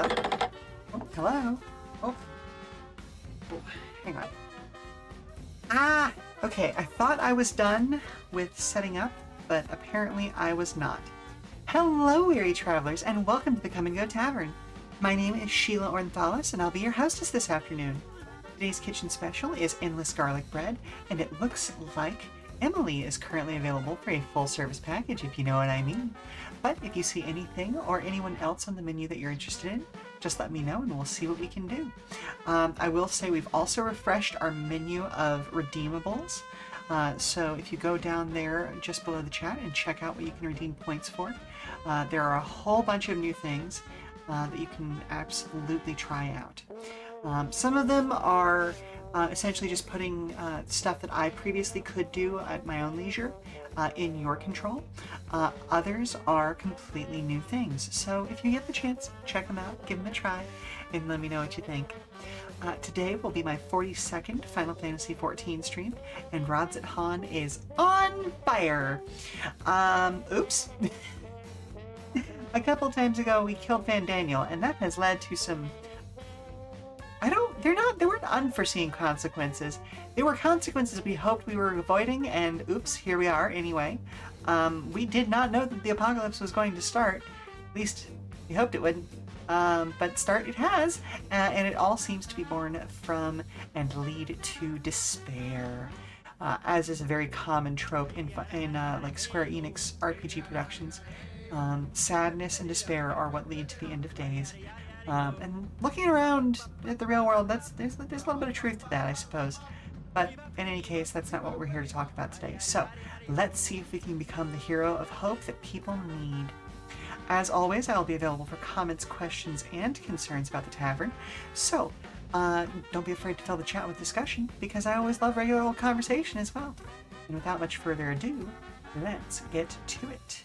Oh, hello. Oh. Oh, hang on. Ah! Okay, I thought I was done with setting up, but apparently I was not. Hello, weary travelers, and welcome to the Come and Go Tavern. My name is Sheela Ornthalis, and I'll be your hostess this afternoon. Today's kitchen special is endless garlic bread, and it looks like Emily is currently available for a full service package, if you know what I mean. But if you see anything or anyone else on the menu that you're interested in, just let me know and we'll see what we can do. I will say we've also refreshed our menu of redeemables. So if you go down there just below the chat and check out what you can redeem points for, there are a whole bunch of new things that you can absolutely try out. Some of them are essentially just putting stuff that I previously could do at my own leisure in your control. Others are completely new things. So if you get the chance, check them out, give them a try, and let me know what you think. Today will be my 42nd Final Fantasy XIV stream, and Rods at Han is on fire. Oops. A couple times ago we killed Van Daniel, and that has led to some... they weren't unforeseen consequences. They were consequences we hoped we were avoiding, and oops, here we are anyway. We did not know that the apocalypse was going to start. At least, we hoped it would. But start it has, and it all seems to be born from and lead to despair. As is a very common trope in like Square Enix RPG productions. Sadness and despair are what lead to the end of days. And looking around at the real world, there's a little bit of truth to that, I suppose. But in any case, that's not what we're here to talk about today. So let's see if we can become the hero of hope that people need. As always, I will be available for comments, questions, and concerns about the tavern. So don't be afraid to fill the chat with discussion, because I always love regular old conversation as well. And without much further ado, let's get to it.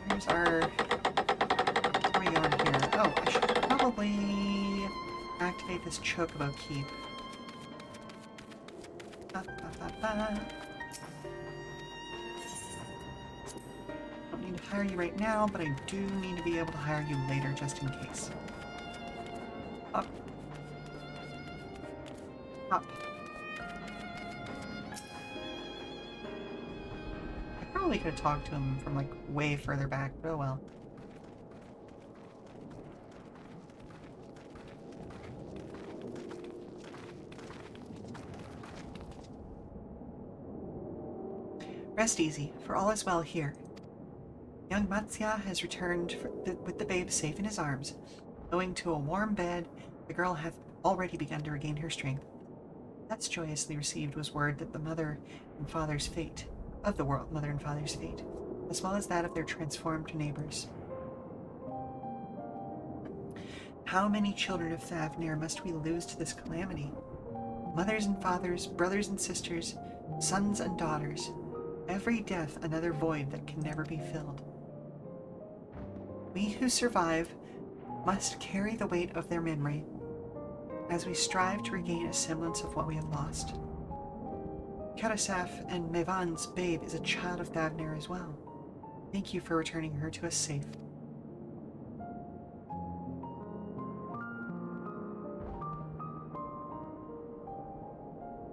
Here's our... Where are we going here? Oh, I should probably activate this Chocobo Keep. Don't need to hire you right now, but I do need to be able to hire you later just in case. Up. Up. I probably could have talked to him from like way further back, but oh well. Rest easy, for all is well here. Young Matsya has returned with the babe safe in his arms. Owing to a warm bed, the girl hath already begun to regain her strength. That's joyously received was word that the mother and father's fate, of the world mother and father's fate, as well as that of their transformed neighbors. How many children of Thavnir must we lose to this calamity? Mothers and fathers, brothers and sisters, sons and daughters. Every death another void that can never be filled. We who survive must carry the weight of their memory as we strive to regain a semblance of what we have lost. Karasaf and Mevan's babe is a child of Thavnir as well. Thank you for returning her to us safe.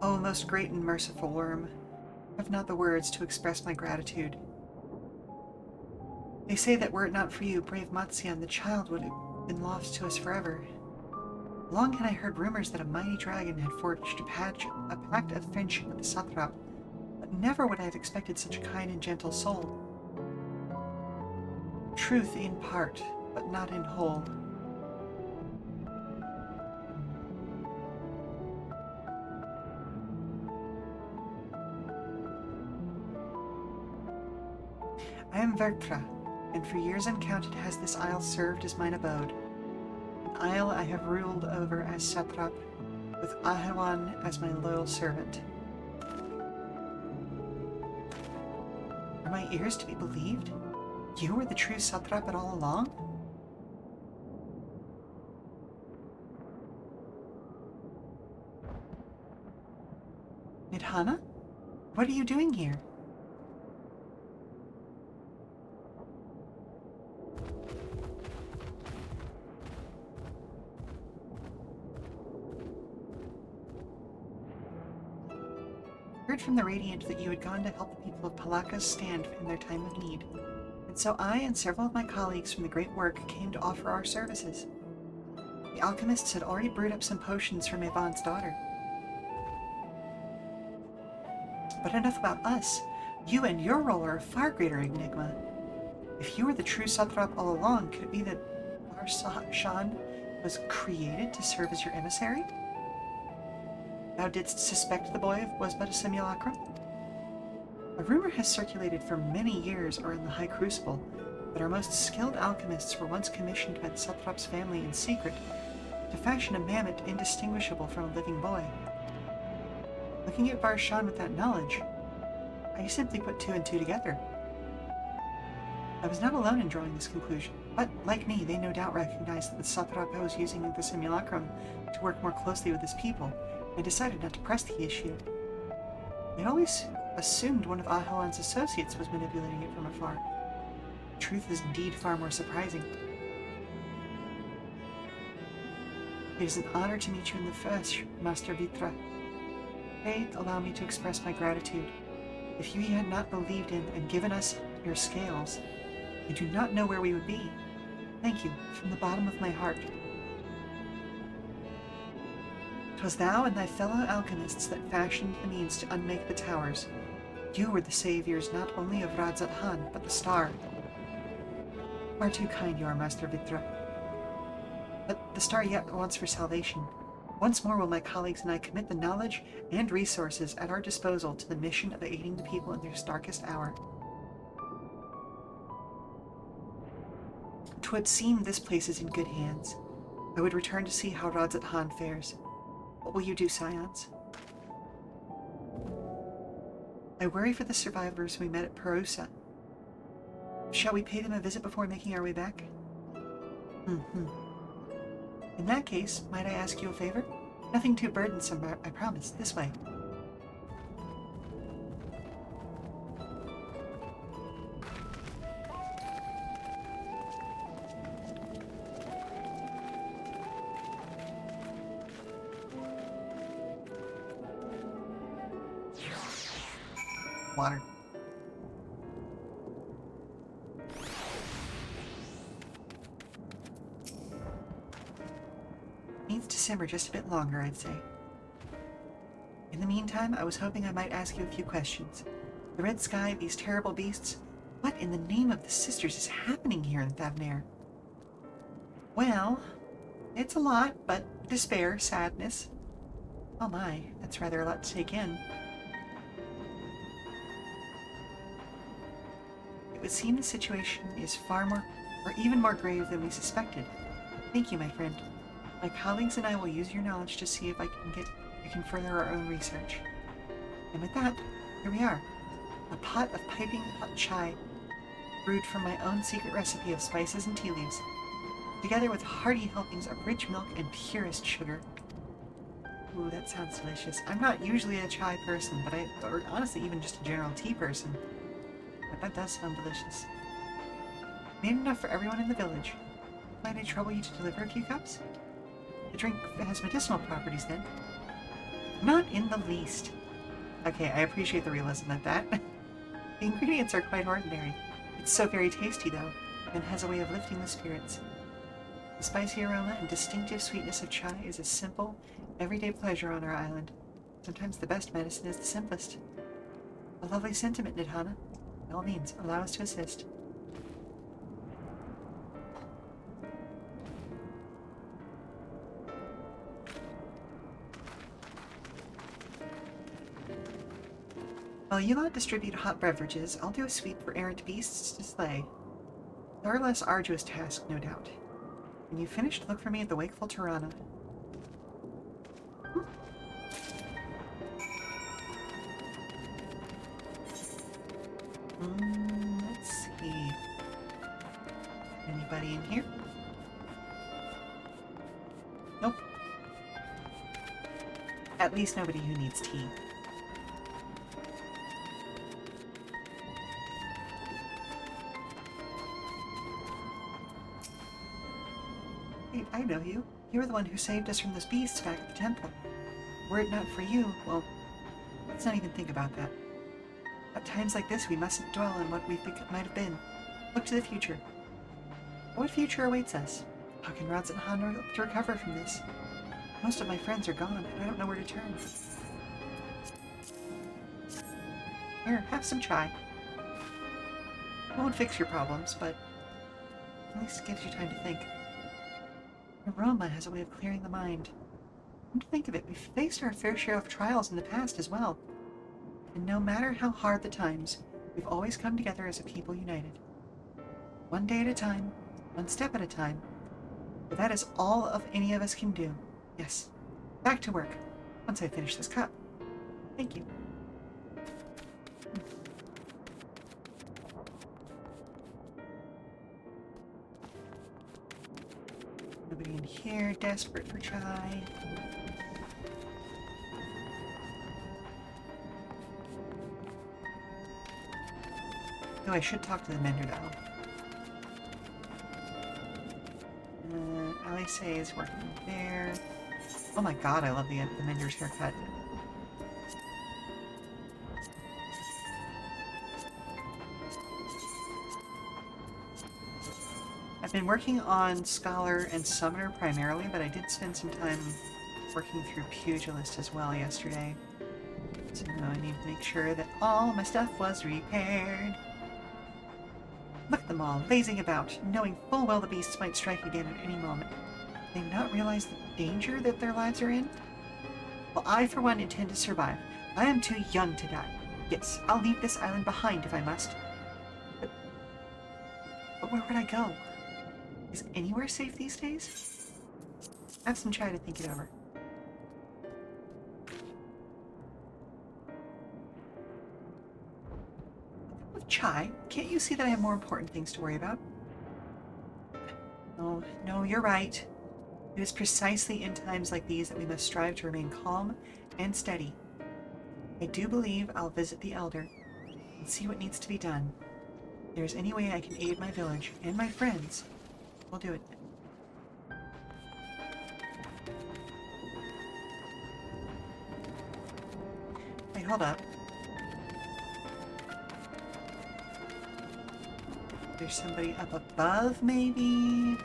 O most great and merciful worm, I have not the words to express my gratitude. They say that were it not for you, brave Matsyan, the child would have been lost to us forever. Long had I heard rumors that a mighty dragon had forged a pact of friendship with the satrap, but never would I have expected such a kind and gentle soul. Truth in part, but not in whole. I am Vertra, and for years uncounted has this isle served as mine abode. An isle I have ruled over as satrap, with Ahewan as my loyal servant. Are my ears to be believed? You were the true satrap all along? Nidhana? What are you doing here? I heard from the Radiant that you had gone to help the people of Palaka's stand in their time of need. And so I and several of my colleagues from the Great Work came to offer our services. The alchemists had already brewed up some potions for Mavon's daughter. But enough about us. You and your role are a far greater enigma. If you were the true Satrap all along, could it be that Shan was created to serve as your emissary? Thou didst suspect the boy was but a simulacrum? A rumor has circulated for many years around the High Crucible that our most skilled alchemists were once commissioned by the Satrap's family in secret to fashion a mammoth indistinguishable from a living boy. Looking at Varshan with that knowledge, I simply put two and two together. I was not alone in drawing this conclusion, but, like me, they no doubt recognized that the Satrap was using the simulacrum to work more closely with his people, and decided not to press the issue. They always assumed one of Ahalan's associates was manipulating it from afar. The truth is indeed far more surprising. It is an honor to meet you in the flesh, Master Vitra. Pray allow me to express my gratitude. If you had not believed in and given us your scales, I do not know where we would be. Thank you, from the bottom of my heart. 'Twas thou and thy fellow alchemists that fashioned the means to unmake the towers. You were the saviors not only of Radzat Han, but the star. Far too kind you are, Master Vitra. But the star yet wants for salvation. Once more will my colleagues and I commit the knowledge and resources at our disposal to the mission of aiding the people in their darkest hour. 'Twould seem this place is in good hands. I would return to see how Radzat Han fares. What will you do, Scions? I worry for the survivors we met at Perusa. Shall we pay them a visit before making our way back? In that case, might I ask you a favor? Nothing too burdensome, I promise. This way. Water. Needs to simmer just a bit longer, I'd say. In the meantime, I was hoping I might ask you a few questions. The red sky, these terrible beasts. What in the name of the sisters is happening here in Thavnair? Well, it's a lot, but despair, sadness. Oh my, that's rather a lot to take in. It would seem the situation is far more, or even more grave than we suspected. Thank you, my friend. My colleagues and I will use your knowledge to see if we can further our own research. And with that, here we are. A pot of piping hot chai, brewed from my own secret recipe of spices and tea leaves, together with hearty helpings of rich milk and purest sugar. Ooh, that sounds delicious. I'm not usually a chai person, or honestly even just a general tea person. But that does sound delicious. Made enough for everyone in the village. Might I trouble you to deliver a few cups? The drink has medicinal properties, then. Not in the least. Okay, I appreciate the realism of that. The ingredients are quite ordinary. It's so very tasty, though, and has a way of lifting the spirits. The spicy aroma and distinctive sweetness of chai is a simple, everyday pleasure on our island. Sometimes the best medicine is the simplest. A lovely sentiment, Nidhana. By all means, allow us to assist. While you lot distribute hot beverages, I'll do a sweep for errant beasts to slay. Far less arduous task, no doubt. When you've finished, look for me at the Wakeful Tirana. Let's see. Anybody in here? Nope. At least nobody who needs tea. Wait, I know you. You were the one who saved us from those beasts back at the temple. Were it not for you, well, let's not even think about that. At times like this, we mustn't dwell on what we think it might have been. Look to the future. What future awaits us? How can Rods and Han hope to recover from this? Most of my friends are gone, and I don't know where to turn. Here, have some chai. It won't fix your problems, but at least it gives you time to think. Aroma has a way of clearing the mind. Come to think of it, we've faced our fair share of trials in the past as well. And no matter how hard the times, we've always come together as a people united. One day at a time, one step at a time. But that is all of any of us can do. Yes. Back to work. Once I finish this cup. Thank you. Nobody in here desperate for chai. Oh, I should talk to the mender though. Alice is working there. Oh my god, I love the mender's haircut. I've been working on Scholar and Summoner primarily, but I did spend some time working through Pugilist as well yesterday. So I need to make sure that all my stuff was repaired. Look at them all, lazing about, knowing full well the beasts might strike again at any moment. Do they not realize the danger that their lives are in? Well, I, for one, intend to survive. I am too young to die. Yes, I'll leave this island behind if I must. But where would I go? Is anywhere safe these days? Have some chai to think it over. With chai, can't you see that I have more important things to worry about? Oh, no, you're right. It is precisely in times like these that we must strive to remain calm and steady. I do believe I'll visit the Elder and see what needs to be done. If there's any way I can aid my village and my friends, we'll do it. Wait, hold up. There's somebody up above, maybe?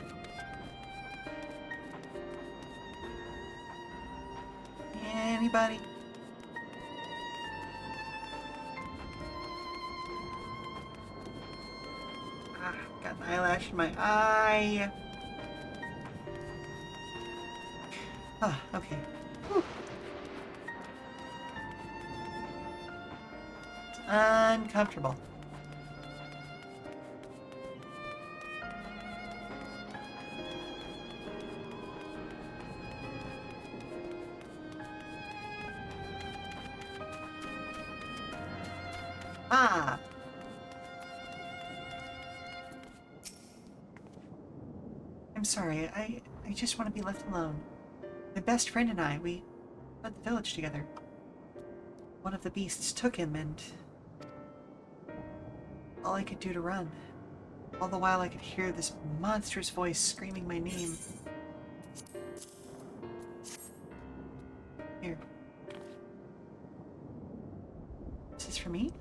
Anybody? Ah, got an eyelash in my eye. Ah, okay. Whew. It's uncomfortable. Ah! I'm sorry, I just want to be left alone. My best friend and I, we led the village together. One of the beasts took him, and all I could do to run. All the while I could hear this monstrous voice screaming my name. Here. This is for me?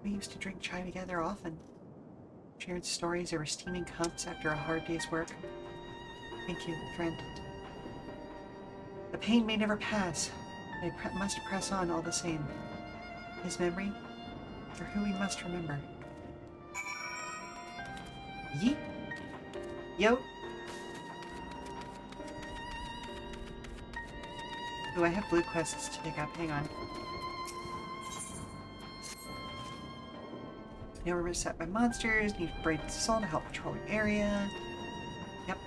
We used to drink chai together often. Shared stories over steaming cups after a hard day's work. Thank you, friend. The pain may never pass, but I must press on all the same. His memory, for who we must remember. Yeet. Yo. Ooh, I have blue quests to pick up. Hang on. Now we're beset by monsters. Need to braid the soul to help patrol the area. Yep.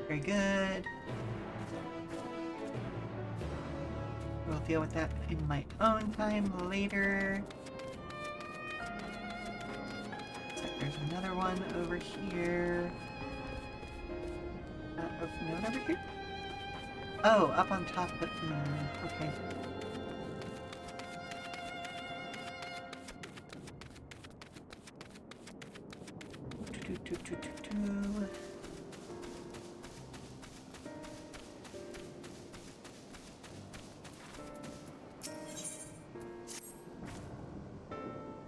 Very good. We'll deal with that in my own time later. Looks like there's another one over here. No, over here? Oh, up on top of... okay.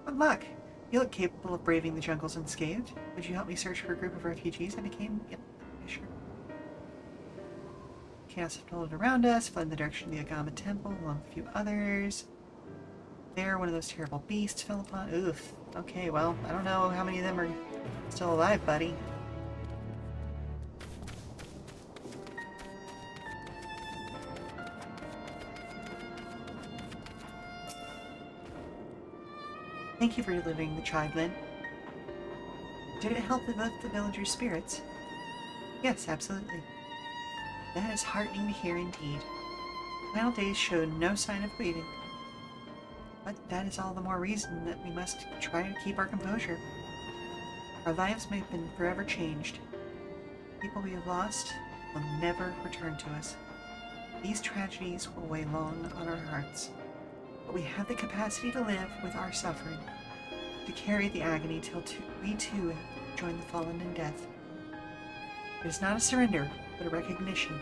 Good luck! You look capable of braving the jungles unscathed. Would you help me search for a group of refugees I became? Yep, sure. Chaos followed around us, fled in the direction of the Agama Temple, along with a few others. There, one of those terrible beasts fell upon. Oof. Okay, well, I don't know how many of them are still alive, buddy. Thank you for delivering the chai, Glenn. Did it help lift the villagers' spirits? Yes, absolutely. That is heartening to hear indeed. Final days showed no sign of grieving. But that is all the more reason that we must try to keep our composure. Our lives may have been forever changed. People we have lost will never return to us. These tragedies will weigh long on our hearts. But we have the capacity to live with our suffering, to carry the agony till we too join the fallen in death. It is not a surrender, but a recognition.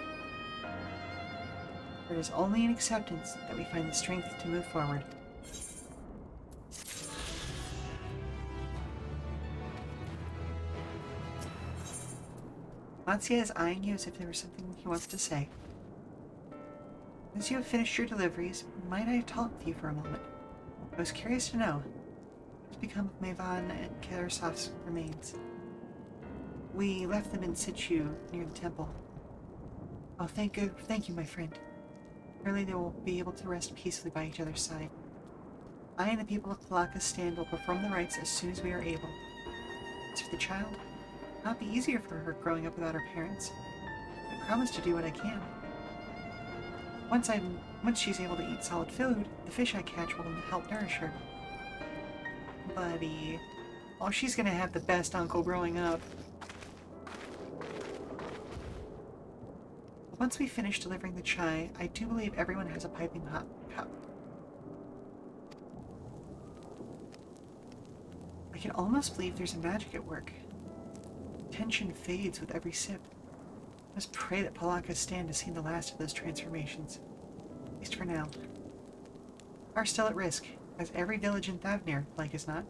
It is only in acceptance that we find the strength to move forward. Matsuya is eyeing you as if there was something he wants to say. As you have finished your deliveries, might I talk with you for a moment? I was curious to know what has become of Maevan and Karasov's remains. We left them in situ near the temple. Oh, thank you, my friend. Surely they will be able to rest peacefully by each other's side. I and the people of Palaka's stand will perform the rites as soon as we are able. As for the child, it will not be easier for her growing up without her parents. I promise to do what I can. Once she's able to eat solid food, the fish I catch will help nourish her. Buddy. Oh, she's gonna have the best uncle growing up. Once we finish delivering the chai, I do believe everyone has a piping hot cup. I can almost believe there's a magic at work. Tension fades with every sip. I must pray that Palaka's stand has seen the last of those transformations. At least for now. We are still at risk, as every village in Thavnir, like as not.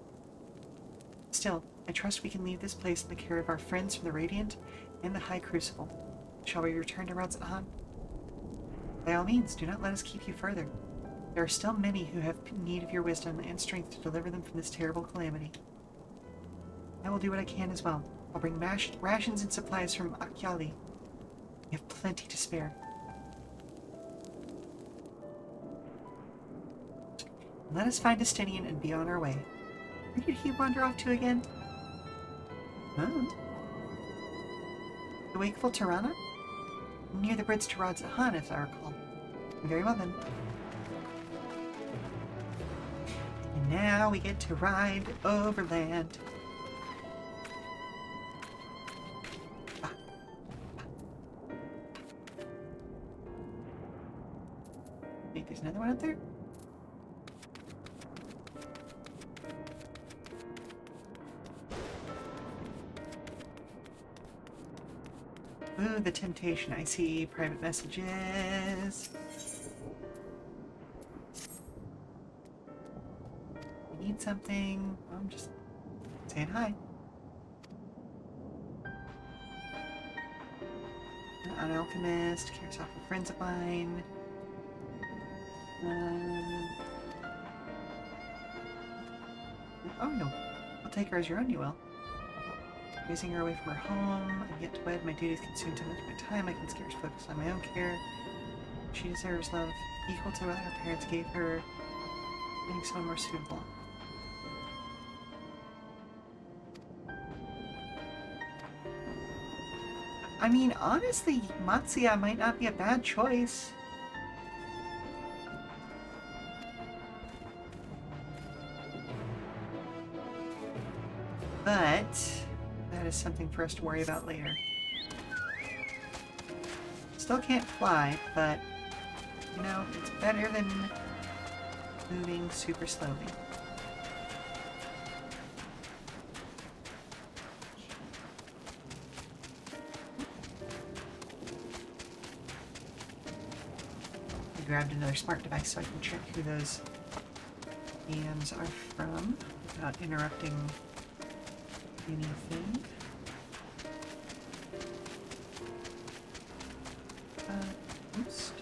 Still, I trust we can leave this place in the care of our friends from the Radiant and the High Crucible. Shall we return to Radz-at-Han? By all means, do not let us keep you further. There are still many who have need of your wisdom and strength to deliver them from this terrible calamity. I will do what I can as well. I'll bring rations and supplies from Akyali. We have plenty to spare. Let us find Estinian and be on our way. Where did he wander off to again? Huh? The wakeful Tirana? Near the bridge to Radz-at-Han, if I recall. Very well then. And now we get to ride overland. Wait, there's another one out there? Ooh, the temptation. I see private messages. I need something. I'm just saying hi. An alchemist, cares off with friends of mine. Oh no, I'll take her as your own, you will. Raising her away from her home, and yet to wed, my duties consume too much of my time. I can scarce focus on my own care. She deserves love equal to what her parents gave her, finding someone more suitable. I mean, honestly, Matsuya might not be a bad choice. But that is something for us to worry about later. Still can't fly, but, you know, it's better than moving super slowly. grabbed another smart device so I can check who those scans are from without interrupting anything. Oops.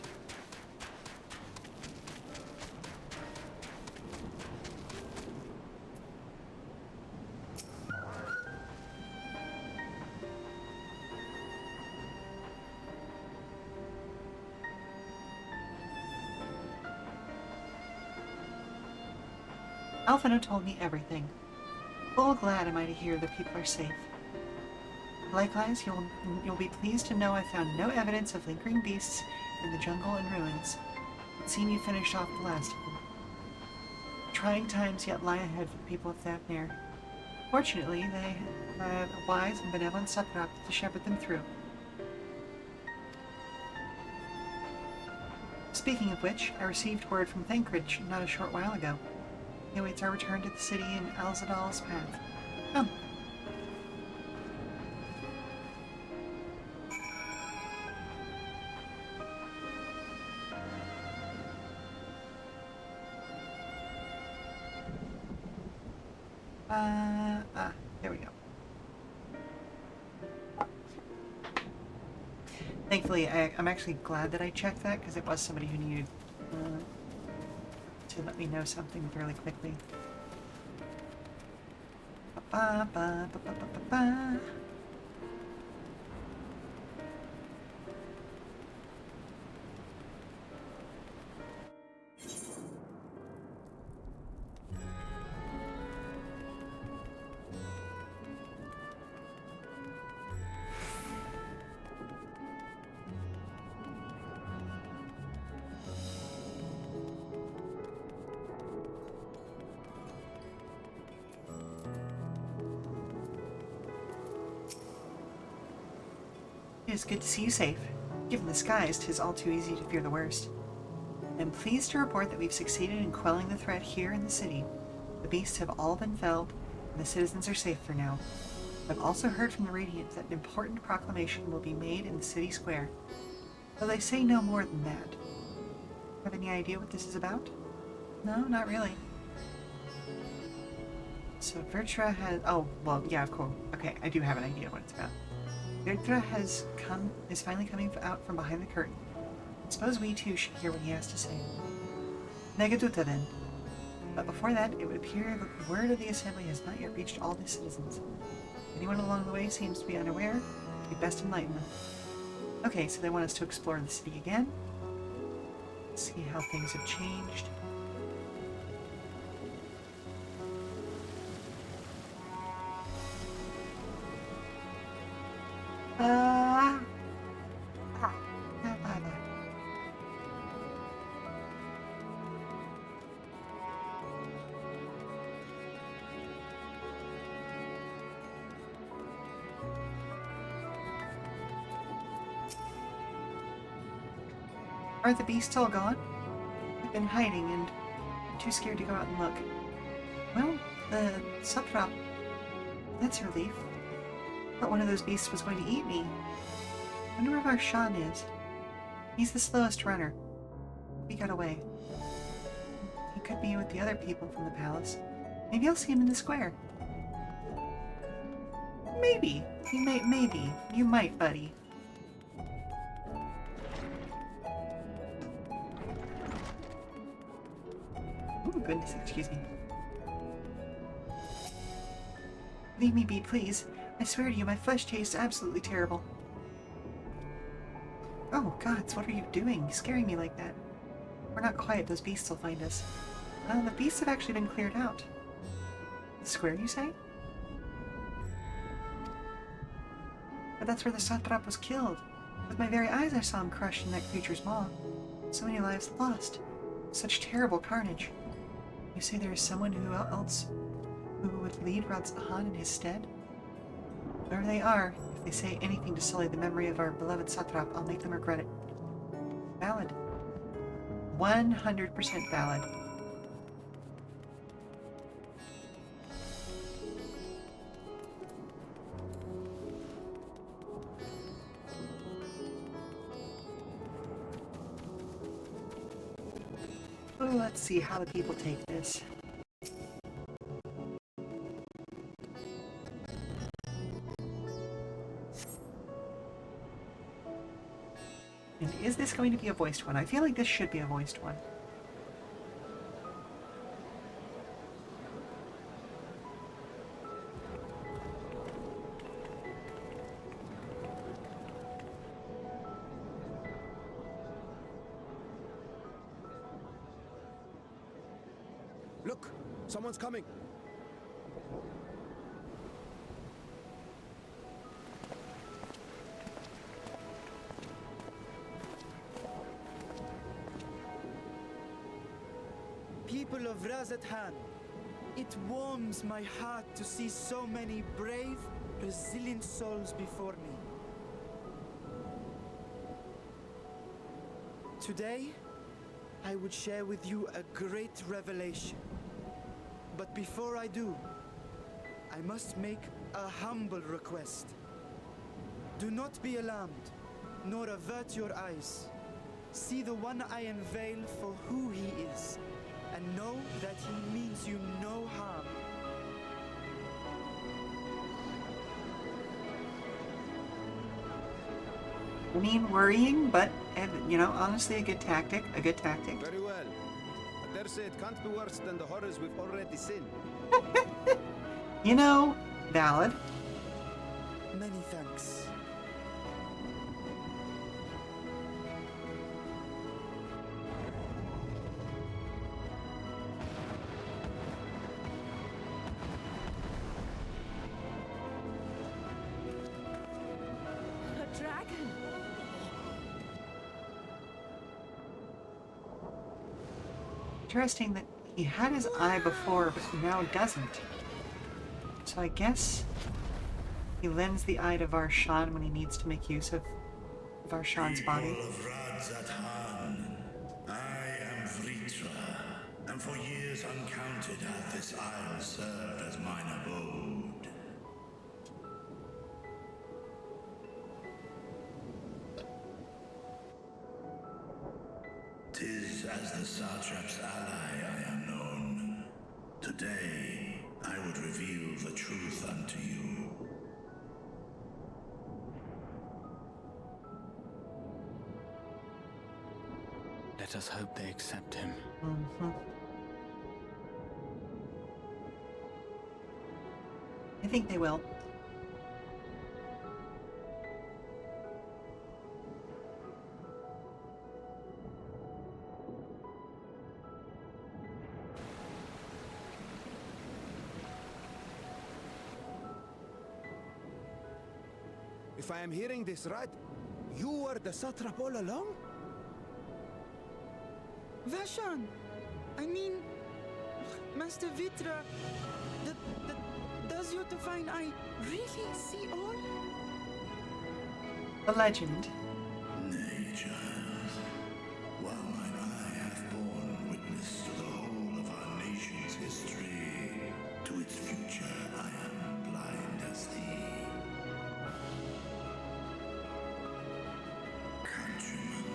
Alphino told me everything. Full glad am I to hear the people are safe. Likewise, you'll be pleased to know I found no evidence of lingering beasts in the jungle and ruins. It seemed you finished off the last of them. Trying times yet lie ahead for the people of Thavnair. Fortunately, they have a wise and benevolent satrap to shepherd them through. Speaking of which, I received word from Thancred not a short while ago. He awaits our return to the city in Alzadal's path. Come. There we go. Thankfully, I'm actually glad that I checked that, because it was somebody who needed to let me know something fairly quickly. Ba, ba, ba, ba, ba, ba, ba. It is good to see you safe. Given the skies, 'tis all too easy to fear the worst. I am pleased to report that we've succeeded in quelling the threat here in the city. The beasts have all been felled, and the citizens are safe for now. I've also heard from the Radiant that an important proclamation will be made in the city square, though they say no more than that. Have any idea what this is about? No, not really. So Vertra has... Oh, well, yeah, cool. Okay, I do have an idea what it's about. Vertra is finally coming out from behind the curtain. I suppose we too should hear what he has to say. Negaduta then. But before that, it would appear that the word of the assembly has not yet reached all the citizens. Anyone along the way seems to be unaware, we'd best enlighten them. Okay, so they want us to explore the city again. See how things have changed. Are the beasts all gone? I've been hiding and I'm too scared to go out and look. Well, the satrap, that's a relief. Thought one of those beasts was going to eat me. Wonder where Varshan is. He's the slowest runner. He got away. He could be with the other people from the palace. Maybe I'll see him in the square. Maybe. Maybe. You might, buddy. Oh, goodness, excuse me. Leave me be, please. I swear to you, my flesh tastes absolutely terrible. Oh, gods, what are you doing? Scaring me like that. We're not quiet, those beasts will find us. The beasts have actually been cleared out. The square, you say? But that's where the satrap was killed. With my very eyes I saw him crushed in that creature's maw. So many lives lost. Such terrible carnage. You say there is someone else who would lead Radzahan in his stead? Wherever they are, if they say anything to sully the memory of our beloved satrap, I'll make them regret it. Valid. 100% valid. let's see how the people take this. And is this going to be a voiced one? I feel like this should be a voiced one. Look! Someone's coming! People of Razathan, it warms my heart to see so many brave, resilient souls before me. Today, I would share with you a great revelation. But before I do, I must make a humble request. Do not be alarmed, nor avert your eyes. See the one I unveil for who he is, and know that he means you no harm. I mean, worrying, but, you know, honestly, a good tactic. A good tactic. Very well. I dare say it can't be worse than the horrors we've already seen. You know, valid. Many thanks. A dragon! Interesting that he had his eye before, but now doesn't. So I guess he lends the eye to Varshan when he needs to make use of Varshan's body. People of Radzathan, I am Vritra, and for years uncounted hath this isle served as mine abode. 'Tis as the Satrap's ally I am known. Today, I would reveal the truth unto you. Let us hope they accept him. I think they will. If I am hearing this right, you were the satrap all along? Vashan! I mean, Master Vitra, does your divine eye really see all? The legend. Nay, child. While mine eye hath borne witness to the whole of our nation's history, to its future I am blind as thee. Countrymen,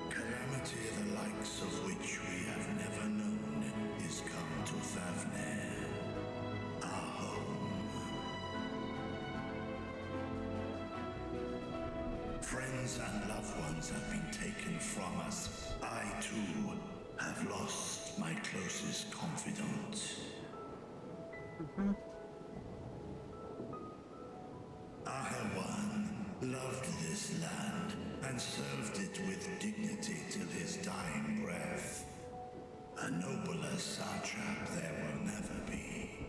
calamity the likes of which we have never known is come to Thavne, our home. Friends and loved ones have been taken from us. I, too, have lost my closest confidant. Ahawan loved this land and served it with dignity till his dying breath. A nobler satrap there will never be.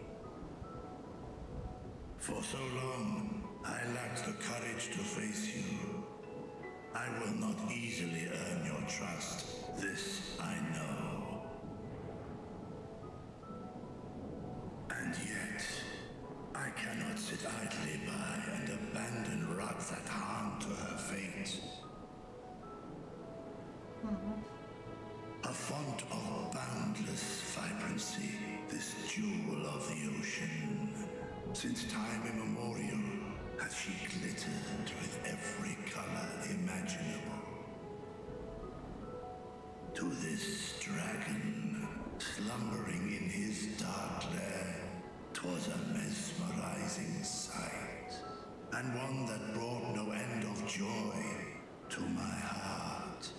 For so long, I lacked the courage to face you. I will not easily earn your trust, this I know. And yet, I cannot sit idly by and abandon Radzathan to her fate. A font of boundless vibrancy, this jewel of the ocean. Since time immemorial, hath she glittered with every color imaginable. To this dragon, slumbering in his dark lair. 'Twas a mesmerizing sight, and one that brought no end of joy to my heart.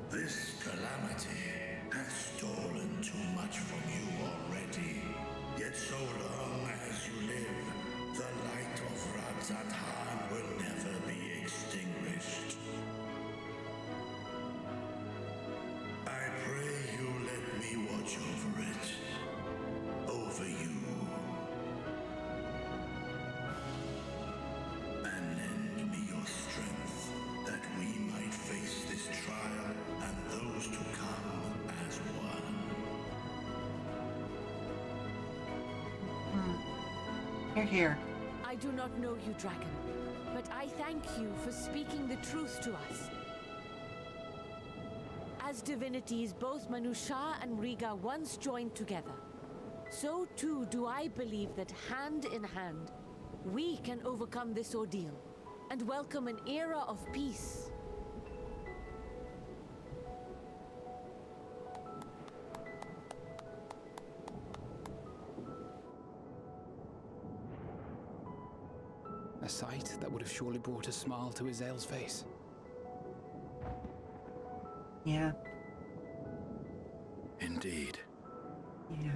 This calamity hath stolen too much from you already. Yet so long as you live, the light of Radzatan will never be extinguished. I pray you let me watch over it, over you, and lend me your strength, that we might face this trial and those to come as one. Here, here. I do not know you, dragon, but I thank you for speaking the truth to us. As divinities, both Manusha and Riga once joined together. So too do I believe that hand in hand, we can overcome this ordeal and welcome an era of peace. A sight that would have surely brought a smile to Azael's face. Yeah. Indeed. Yeah.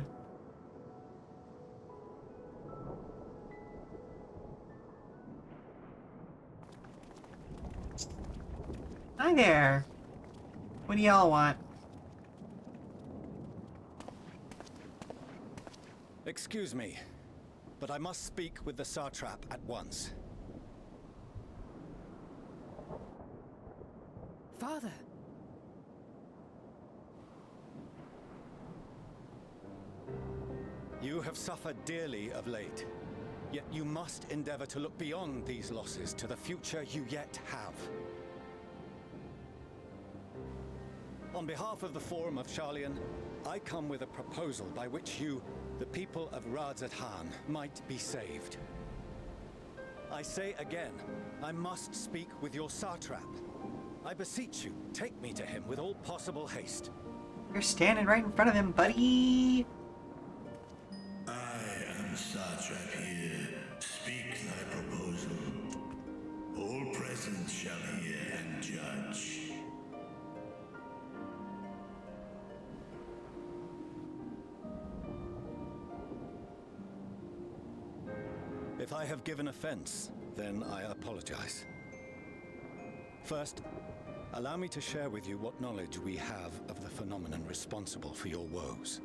Hi there. What do y'all want? Excuse me, but I must speak with the Satrap at once. Father. You have suffered dearly of late, yet you must endeavor to look beyond these losses to the future you yet have. On behalf of the Forum of Sharlayan, I come with a proposal by which you, the people of Radzatan, might be saved. I say again, I must speak with your Satrap. I beseech you, take me to him with all possible haste. You're standing right in front of him, buddy. I am Satrap here. Speak thy proposal. All present shall hear and judge. If I have given offense, then I apologize. First, allow me to share with you what knowledge we have of the phenomenon responsible for your woes.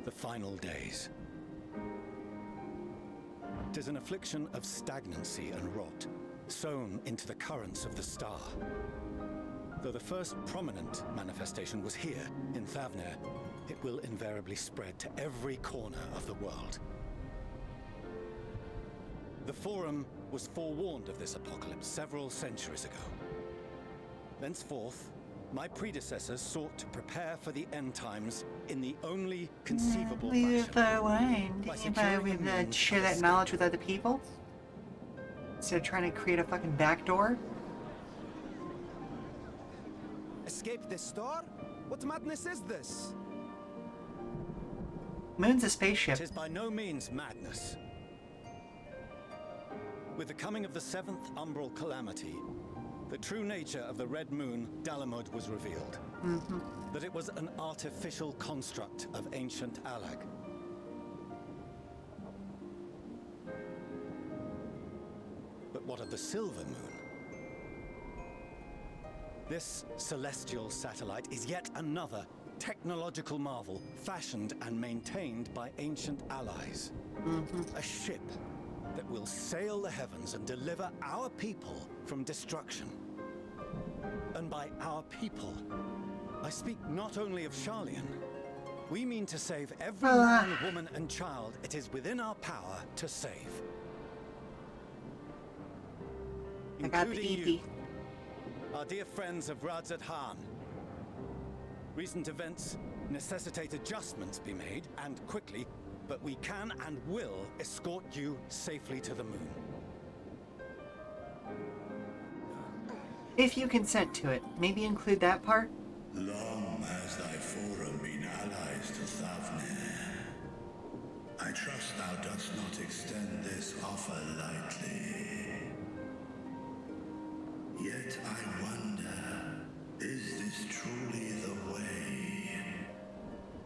The final days. 'Tis an affliction of stagnancy and rot, sown into the currents of the star. Though the first prominent manifestation was here, in Thavner, it will invariably spread to every corner of the world. The Forum was forewarned of this apocalypse several centuries ago. Thenceforth, my predecessors sought to prepare for the end times in the only conceivable Leave fashion. the wind. By If securing I a would means share of that escape. knowledge with other people instead of trying to create a fucking backdoor. Escape this star? What madness is this? Moon's a spaceship. It is by no means madness. With the coming of the 7th umbral calamity, the true nature of the Red Moon, Dalamud, was revealed. That it was an artificial construct of ancient Alag. But what of the Silver Moon? This celestial satellite is yet another technological marvel fashioned and maintained by ancient allies. A ship that will sail the heavens and deliver our people from destruction. And by our people, I speak not only of Sharlayan. We mean to save every man, woman, and child it is within our power to save. I got the Including EP. you, our dear friends of Radzatan. Recent events necessitate adjustments be made, and quickly, but we can and will escort you safely to the moon. If you consent to it, maybe include that part. Long has thy forum been allies to Thavnir. I trust thou dost not extend this offer lightly. Yet I wonder, is this truly the way?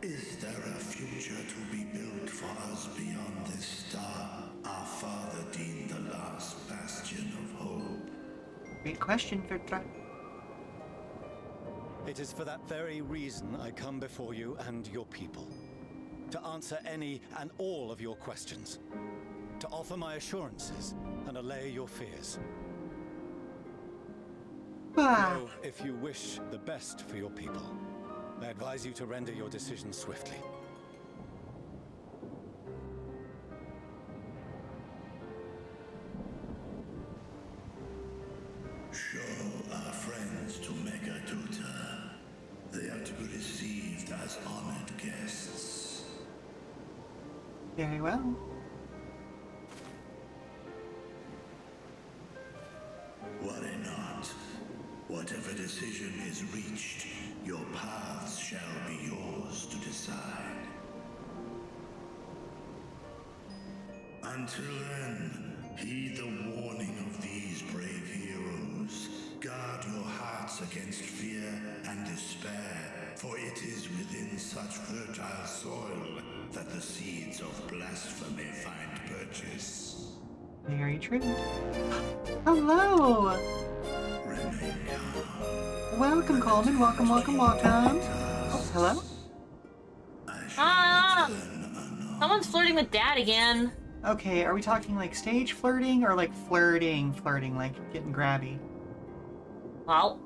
Is there a future to be built for us beyond this star, our father deemed the last bastion of hope? Great question, Virtra. It is for that very reason I come before you and your people. To answer any and all of your questions. To offer my assurances and allay your fears. Though, if you wish the best for your people, I advise you to render your decision swiftly. Show our friends to Megaduta. They are to be received as honored guests. Very well. Worry not. Whatever decision is reached, your paths shall be yours to decide. Until then, heed the warning of these brave heroes. Guard your hearts against fear and despair, for it is within such fertile soil that the seeds of blasphemy find purchase. Very true. Hello! Remain calm. Welcome, Coleman. Welcome, welcome, welcome. Oh, hello? Someone's flirting with Dad again. Okay, are we talking like stage flirting or like flirting, like getting grabby? Well,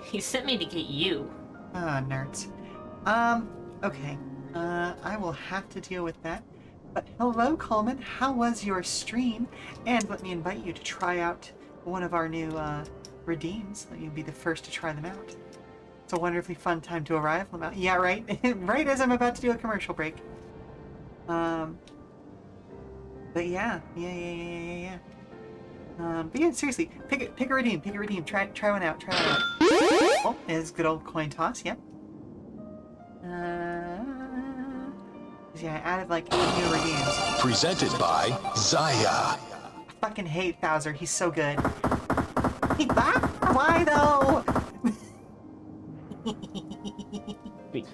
he sent me to get you. Ah, nerds. Okay. I will have to deal with that. But hello, Coleman. How was your stream? And let me invite you to try out one of our new, redeems. Let you be the first to try them out. It's a wonderfully fun time to arrive. Yeah, right? Right as I'm about to do a commercial break. But yeah. But yeah, seriously, pick a redeem, try one out, Oh, there's good old coin toss, yep. Yeah, I added like 8 new redeems. Presented by Zaya. I fucking hate Bowser, he's so good. Why though?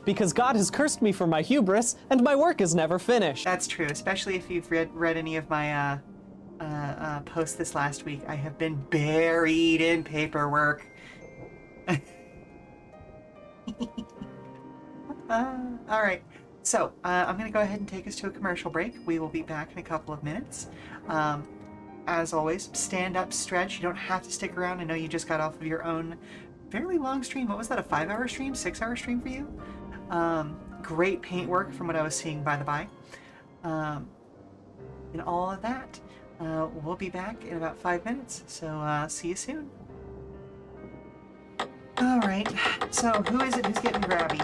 Because God has cursed me for my hubris, and my work is never finished. That's true, especially if you've read any of my posts this last week. I have been buried in paperwork. Alright, so I'm going to go ahead and take us to a commercial break. We will be back in a couple of minutes. As always, stand up, stretch. You don't have to stick around. I know you just got off of your own fairly long stream. What was that, a 5-hour stream? 6-hour stream for you? Great paint work from what I was seeing, by the by. And all of that. We'll be back in about 5 minutes, so see you soon. Alright, so who is it who's getting grabby?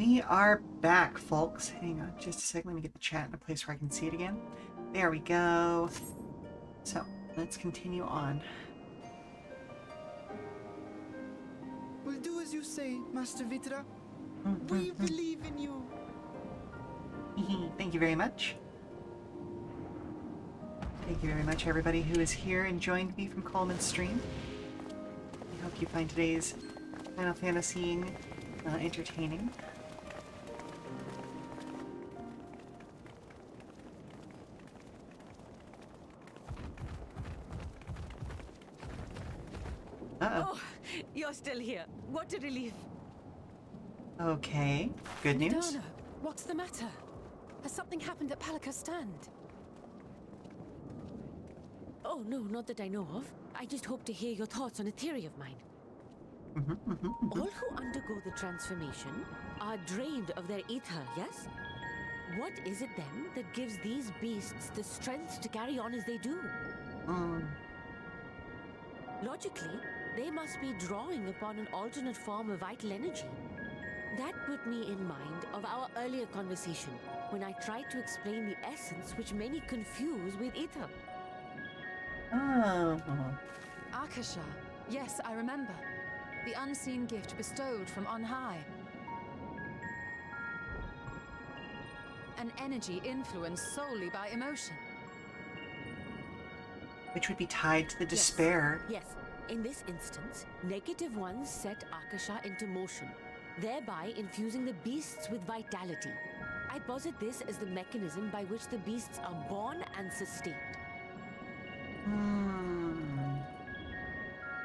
We are back, folks. Hang on just a second. Let me get the chat in a place where I can see it again. There we go. So, let's continue on. We'll do as you say, Master Vitra. We believe in you. Thank you very much. Thank you very much, everybody who is here and joined me from Coleman's stream. I hope you find today's Final Fantasy entertaining. Oh, you're still here. What a relief. Okay, good news. Nidana, what's the matter? Has something happened at Palika's stand? Oh, no, not that I know of. I just hope to hear your thoughts on a theory of mine. All who undergo the transformation are drained of their ether, yes? What is it then that gives these beasts the strength to carry on as they do? Logically, they must be drawing upon an alternate form of vital energy. That put me in mind of our earlier conversation, when I tried to explain the essence which many confuse with ether. Akasha. Yes, I remember. The unseen gift bestowed from on high. An energy influenced solely by emotion. Which would be tied to the despair. Yes. In this instance, negative ones set Akasha into motion, thereby infusing the beasts with vitality. I posit this as the mechanism by which the beasts are born and sustained.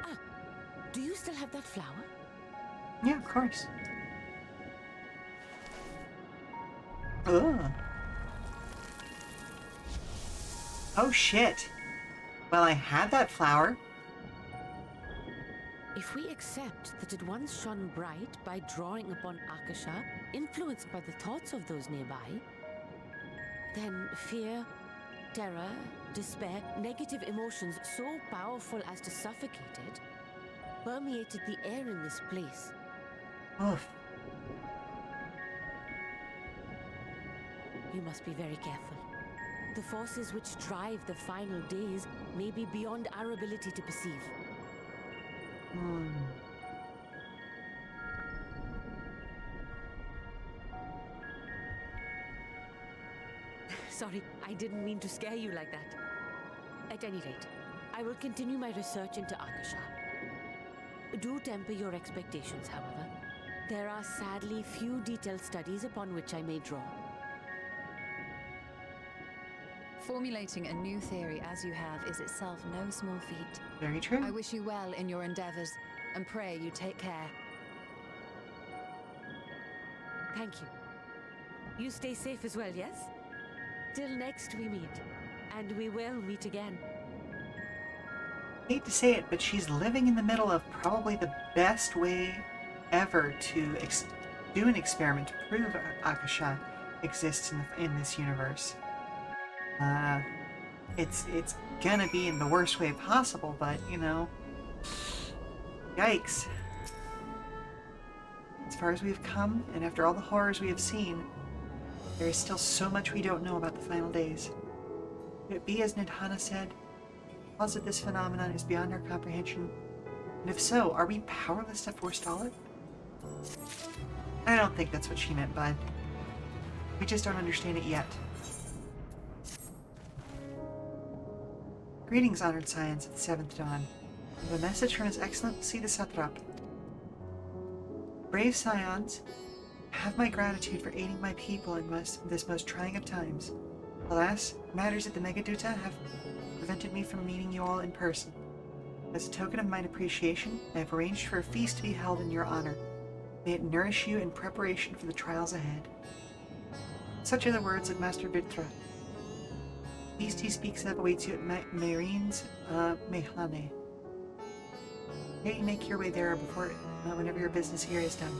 Ah, do you still have that flower? Yeah, of course. Ugh. Oh shit. Well, I had that flower. If we accept that it once shone bright by drawing upon Akasha, influenced by the thoughts of those nearby, then fear, terror, despair, negative emotions so powerful as to suffocate it, permeated the air in this place. Oof. You must be very careful. The forces which drive the final days may be beyond our ability to perceive. Sorry, I didn't mean to scare you like that. At any rate, I will continue my research into Akasha. Do temper your expectations, however. There are sadly few detailed studies upon which I may draw. Formulating a new theory as you have is itself no small feat. Very true. I wish you well in your endeavors, and pray you take care. Thank you. You stay safe as well, yes? Till next we meet. And we will meet again. Hate to say it, but she's living in the middle of probably the best way ever to do an experiment to prove Akasha exists in this universe. It's gonna be in the worst way possible, but, you know, yikes. As far as we've come, and after all the horrors we have seen, there is still so much we don't know about the final days. Could it be as Nidhana said? The cause of this phenomenon is beyond our comprehension. And if so, are we powerless to forestall it? I don't think that's what she meant, bud. We just don't understand it yet. Greetings, honored scions of the 7th Dawn. I have a message from His Excellency the Satrap. Brave scions, have my gratitude for aiding my people in this most trying of times. Alas, matters at the Megaduta have prevented me from meeting you all in person. As a token of mine appreciation, I have arranged for a feast to be held in your honor. May it nourish you in preparation for the trials ahead. Such are the words of Master Vitra. The feast he speaks of awaits you at Marine's Mehlane. May you make your way there whenever your business here is done.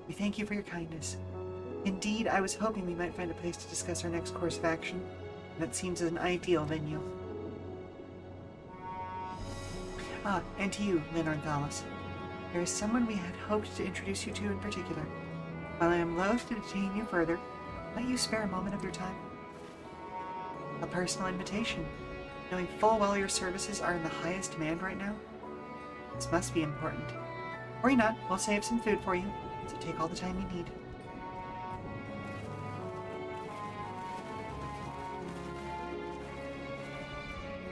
We thank you for your kindness. Indeed, I was hoping we might find a place to discuss our next course of action, and that seems an ideal venue. Ah, and to you, Lynn Ornthalis. There is someone we had hoped to introduce you to in particular. While I am loath to detain you further, might you spare a moment of your time? A personal invitation, knowing full well your services are in the highest demand right now. This must be important. Worry not, we'll save some food for you, so take all the time you need.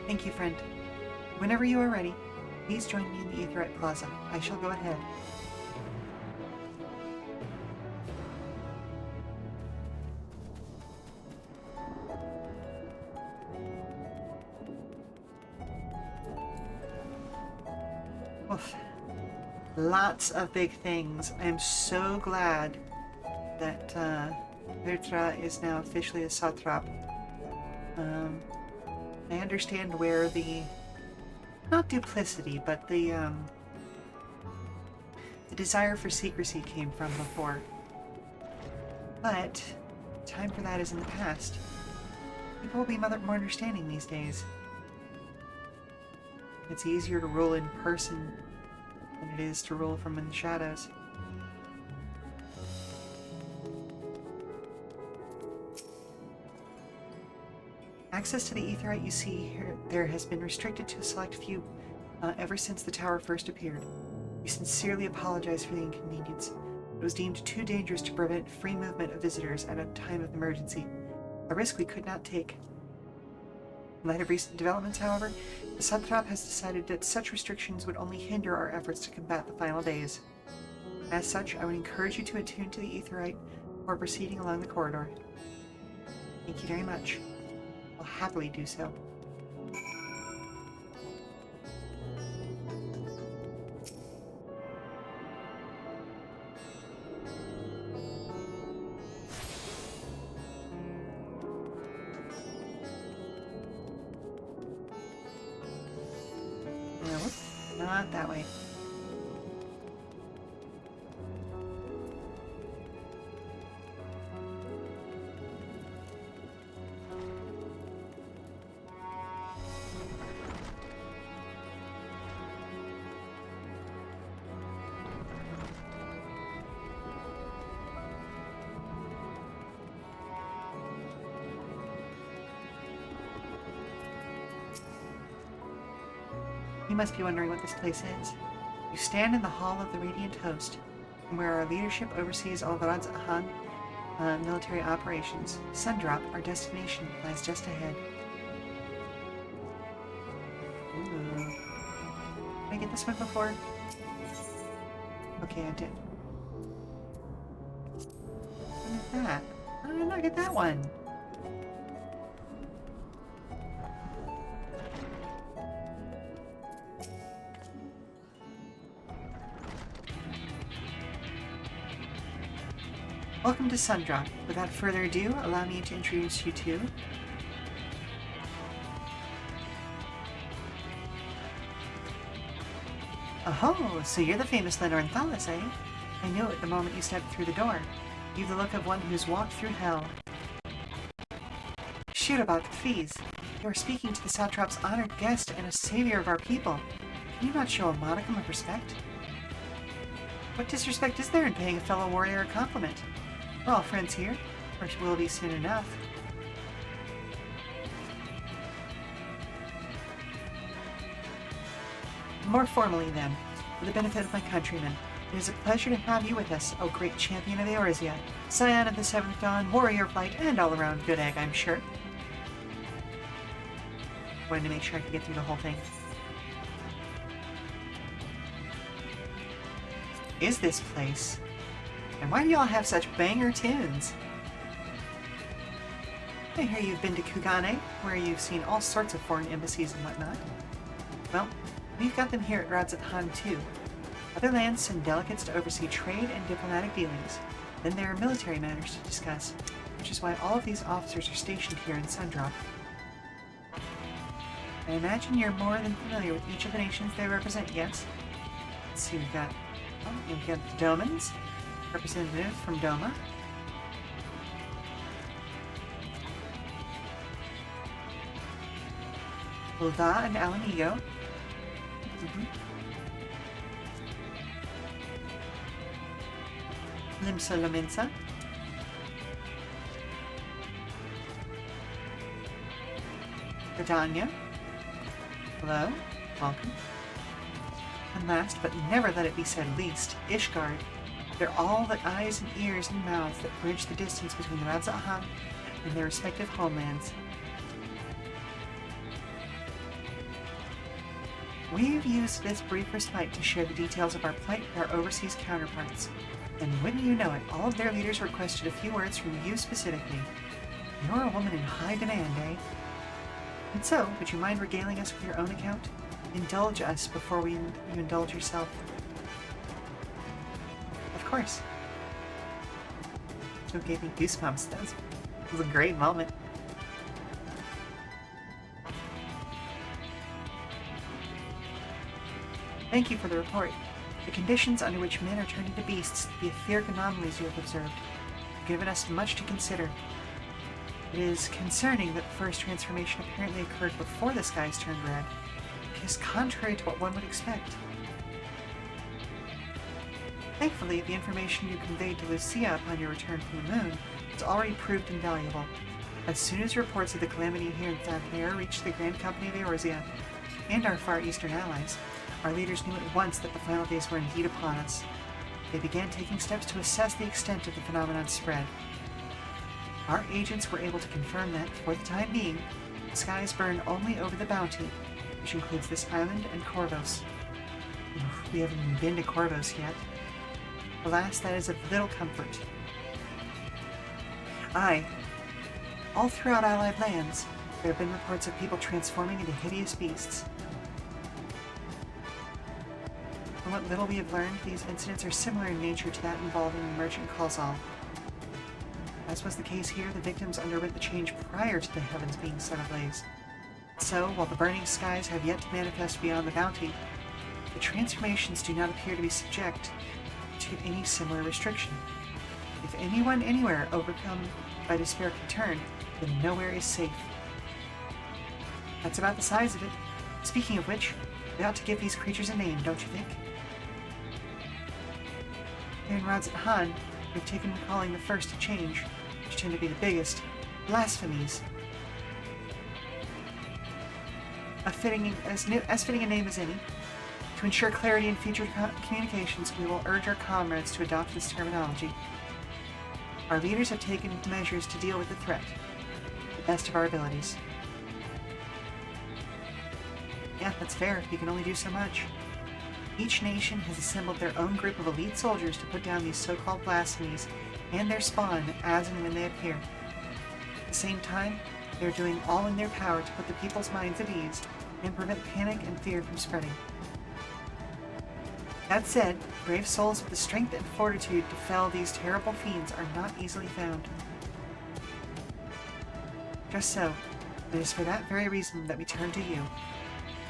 Thank you, friend. Whenever you are ready, please join me in the Aetheryte Plaza. I shall go ahead. Oof. Lots of big things. I am so glad that Virtra is now officially a satrap. I understand where the, not duplicity, but the desire for secrecy came from before. But time for that is in the past. People will be more understanding these days. It's easier to rule in person than it is to rule from in the shadows. Access to the Aetheryte you see here, there has been restricted to a select few ever since the tower first appeared. We sincerely apologize for the inconvenience. It was deemed too dangerous to prevent free movement of visitors at a time of emergency, a risk we could not take. In light of recent developments, however, the Satrap has decided that such restrictions would only hinder our efforts to combat the final days. As such, I would encourage you to attune to the Aetheryte before proceeding along the corridor. Thank you very much. I'll happily do so. No, not that way. You must be wondering what this place is. You stand in the Hall of the Radiant Host, where our leadership oversees all Radz Ahan military operations. Sundrop, our destination, lies just ahead. Ooh. Did I get this one before? Okay, I did. What is that? How did I not get that one? Welcome to Sundrop. Without further ado, allow me to introduce you to... Oh, so you're the famous Lenore Thalas, eh? I knew it the moment you stepped through the door. You've the look of one who's walked through hell. Shoot about the fees. You are speaking to the Satrap's honored guest and a savior of our people. Can you not show a modicum of respect? What disrespect is there in paying a fellow warrior a compliment? We're all friends here, or will be soon enough. More formally, then, for the benefit of my countrymen, it is a pleasure to have you with us, O great champion of Eorzea, scion of the Seventh Dawn, warrior of light, and all-around good egg, I'm sure. Wanted to make sure I could get through the whole thing. Is this place? And why do y'all have such banger tunes? I hear you've been to Kugane, where you've seen all sorts of foreign embassies and whatnot. Well, we've got them here at Radz Han too. Other lands send delegates to oversee trade and diplomatic dealings. Then there are military matters to discuss, which is why all of these officers are stationed here in Sundrop. I imagine you're more than familiar with each of the nations they represent, yes? Let's see, we've got the Domans, representative from Doma. Ulva and Alamigo. Limsa Laminsa. Gridania. Hello. Welcome. And last, but never let it be said least, Ishgard. They're all the eyes and ears and mouths that bridge the distance between the Radz-at-Han and their respective homelands. We've used this brief respite to share the details of our plight with our overseas counterparts. And wouldn't you know it, all of their leaders requested a few words from you specifically. You're a woman in high demand, eh? And so, would you mind regaling us with your own account? Indulge us before you indulge yourself. Of course. So gave me goosebumps. That was a great moment. Thank you for the report. The conditions under which men are turned into beasts, the etheric anomalies you have observed, have given us much to consider. It is concerning that the first transformation apparently occurred before the skies turned red. It is contrary to what one would expect. Thankfully, the information you conveyed to Lucia upon your return from the moon has already proved invaluable. As soon as reports of the calamity here in Thanair reached the Grand Company of Eorzea and our Far Eastern allies, our leaders knew at once that the final days were indeed upon us. They began taking steps to assess the extent of the phenomenon's spread. Our agents were able to confirm that, for the time being, the skies burn only over the Bounty, which includes this island and Corvos. We haven't even been to Corvos yet. Alas, that is of little comfort. Aye. All throughout Allied lands, there have been reports of people transforming into hideous beasts. From what little we have learned, these incidents are similar in nature to that involving Merchant Khazal. As was the case here, the victims underwent the change prior to the heavens being set ablaze. So, while the burning skies have yet to manifest beyond the Bounty, the transformations do not appear to be subject to any similar restriction. If anyone anywhere overcome by despair can turn, then nowhere is safe. That's about the size of it. Speaking of which, we ought to give these creatures a name, don't you think? Here in Radz-at-Han, we've taken calling the first to change, which tend to be the biggest, blasphemies. As fitting a name as any. To ensure clarity in future communications, we will urge our comrades to adopt this terminology. Our leaders have taken measures to deal with the threat, to the best of our abilities. Yeah, that's fair. You can only do so much. Each nation has assembled their own group of elite soldiers to put down these so-called blasphemies and their spawn as and when they appear. At the same time, they are doing all in their power to put the people's minds at ease and prevent panic and fear from spreading. That said, brave souls with the strength and fortitude to fell these terrible fiends are not easily found. Just so, it is for that very reason that we turn to you.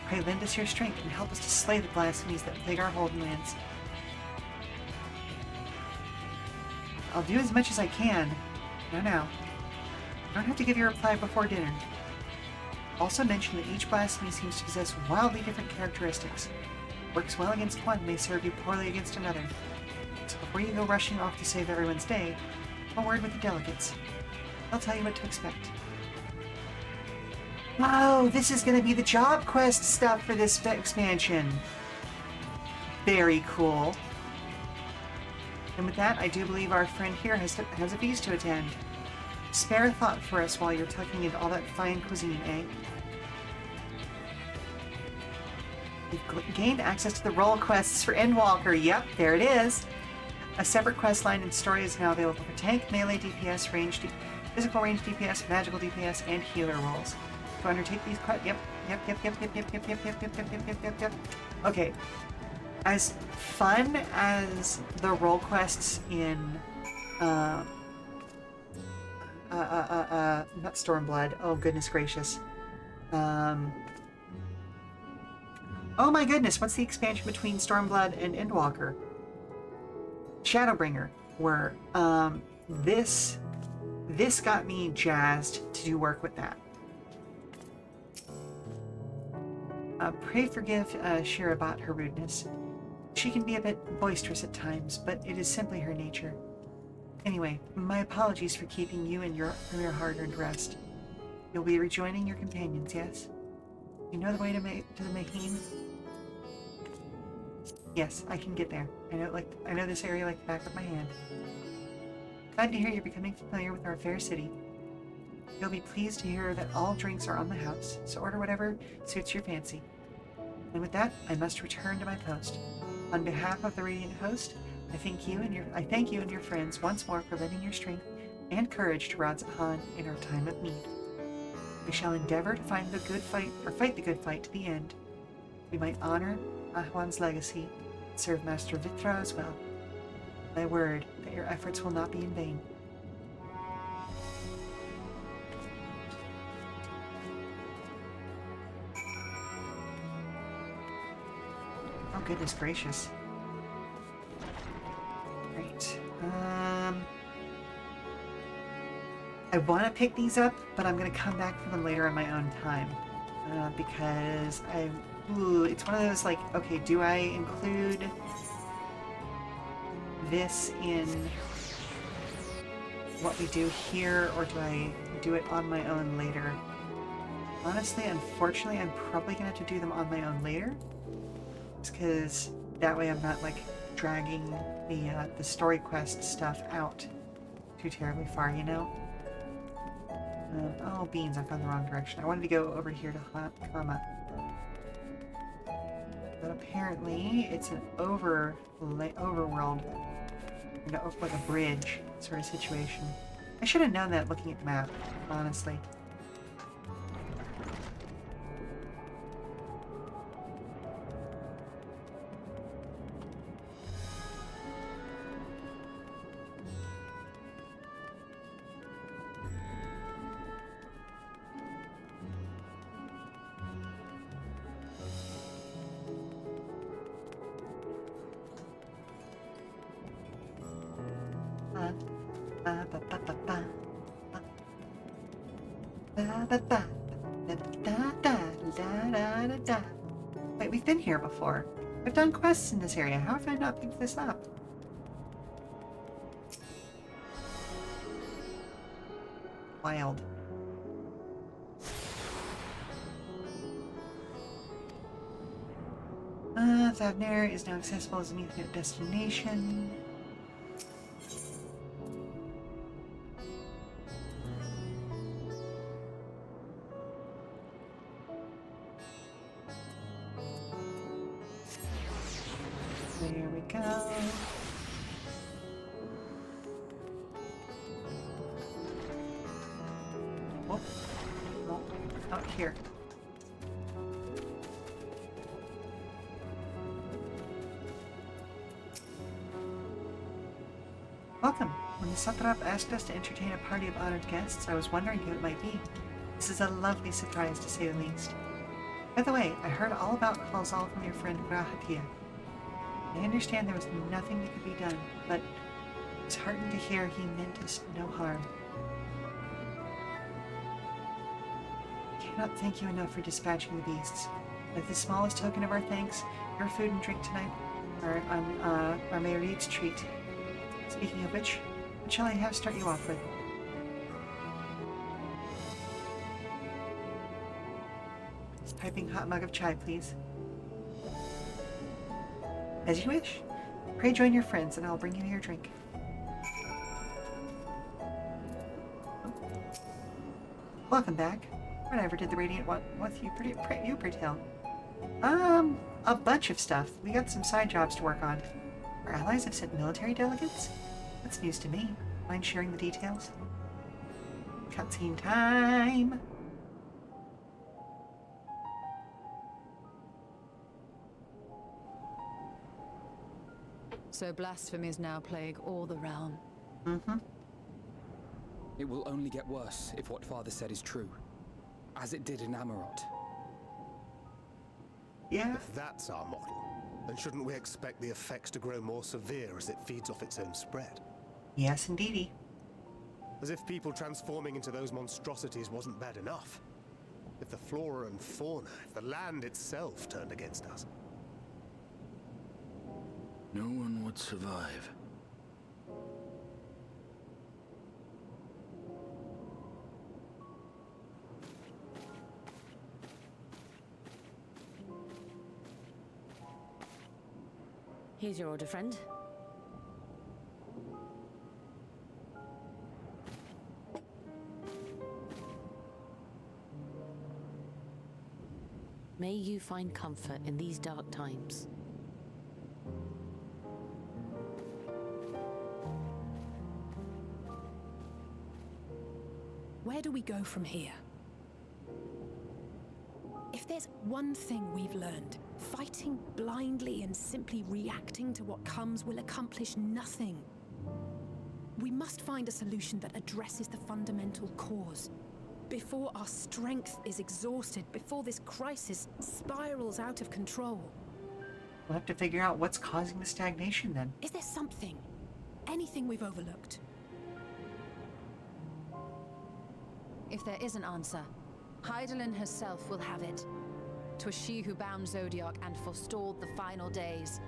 Pray lend us your strength and help us to slay the blasphemies that plague our holding lands. I'll do as much as I can. Now. You don't have to give your reply before dinner. Also mention that each blasphemy seems to possess wildly different characteristics. Works well against one may serve you poorly against another. So before you go rushing off to save everyone's day, a word with the delegates. They'll tell you what to expect. Oh, this is going to be the job quest stuff for this expansion. Very cool. And with that, I do believe our friend here has a feast to attend. Spare a thought for us while you're tucking into all that fine cuisine, eh? You've gained access to the role quests for Endwalker. Yep, there it is. A separate quest line and story is now available for tank, melee DPS, physical range DPS, magical DPS, and healer roles. To undertake these quests, yep. Okay, as fun as the role quests in, not Stormblood. Oh goodness gracious. Oh my goodness, what's the expansion between Stormblood and Endwalker? Shadowbringer, were, this got me jazzed to do work with that. Pray forgive Sheela about her rudeness. She can be a bit boisterous at times, but it is simply her nature. Anyway, my apologies for keeping you from your hard-earned rest. You'll be rejoining your companions, yes? You know the way to the Mahim? Yes, I can get there. I know this area like the back of my hand. Glad to hear you're becoming familiar with our fair city. You'll be pleased to hear that all drinks are on the house, so order whatever suits your fancy. And with that, I must return to my post. On behalf of the Radiant Host, I thank you and your friends once more for lending your strength and courage to Radz-at-Han in our time of need. We shall endeavor to fight the good fight to the end. We might honor Ahwan's legacy and serve Master Vitra as well. My word that your efforts will not be in vain. Oh, goodness gracious. Great. I want to pick these up, but I'm going to come back for them later on my own time. Because it's one of those, like, okay, do I include this in what we do here, or do I do it on my own later? Honestly, unfortunately, I'm probably going to have to do them on my own later. Just because that way I'm not, like, dragging the story quest stuff out too terribly far, you know? Oh, beans, I've gone the wrong direction. I wanted to go over here to Hama. But apparently, it's an overworld, like a bridge sort of situation. I should have known that looking at the map, honestly. Wait, we've been here before. I've done quests in this area. How have I not picked this up? Wild. Thavner is now accessible as an Ethernet destination. There we go. Oh, no, not here. Welcome. When the Satrap asked us to entertain a party of honored guests, I was wondering who it might be. This is a lovely surprise, to say the least. By the way, I heard all about Halzal from your friend Grahatia. I understand there was nothing that could be done, but I was heartened to hear he meant us no harm. I cannot thank you enough for dispatching the beasts. As the smallest token of our thanks, your food and drink tonight are our Mayor's treat. Speaking of which, what shall I have start you off with? This piping hot mug of chai, please. As you wish. Pray join your friends, and I'll bring you your drink. Welcome back. Whatever did the Radiant want with you, Pretell? A bunch of stuff. We got some side jobs to work on. Our allies have sent military delegates? That's news to me. Mind sharing the details? Cutscene time! So blasphemies now plague all the realm. Mm-hmm. It will only get worse if what Father said is true. As it did in Amarot. Yeah. If that's our model, then shouldn't we expect the effects to grow more severe as it feeds off its own spread? Yes, indeedy. As if people transforming into those monstrosities wasn't bad enough. If the flora and fauna, if the land itself turned against us. No one would survive. Here's your order, friend. May you find comfort in these dark times. Where do we go from here? If there's one thing we've learned, fighting blindly and simply reacting to what comes will accomplish nothing. We must find a solution that addresses the fundamental cause. Before our strength is exhausted, before this crisis spirals out of control. We'll have to figure out what's causing the stagnation then. Is there something? Anything we've overlooked? If there is an answer, Hydaelyn herself will have it. 'Twas she who bound Zodiac and forestalled the final days.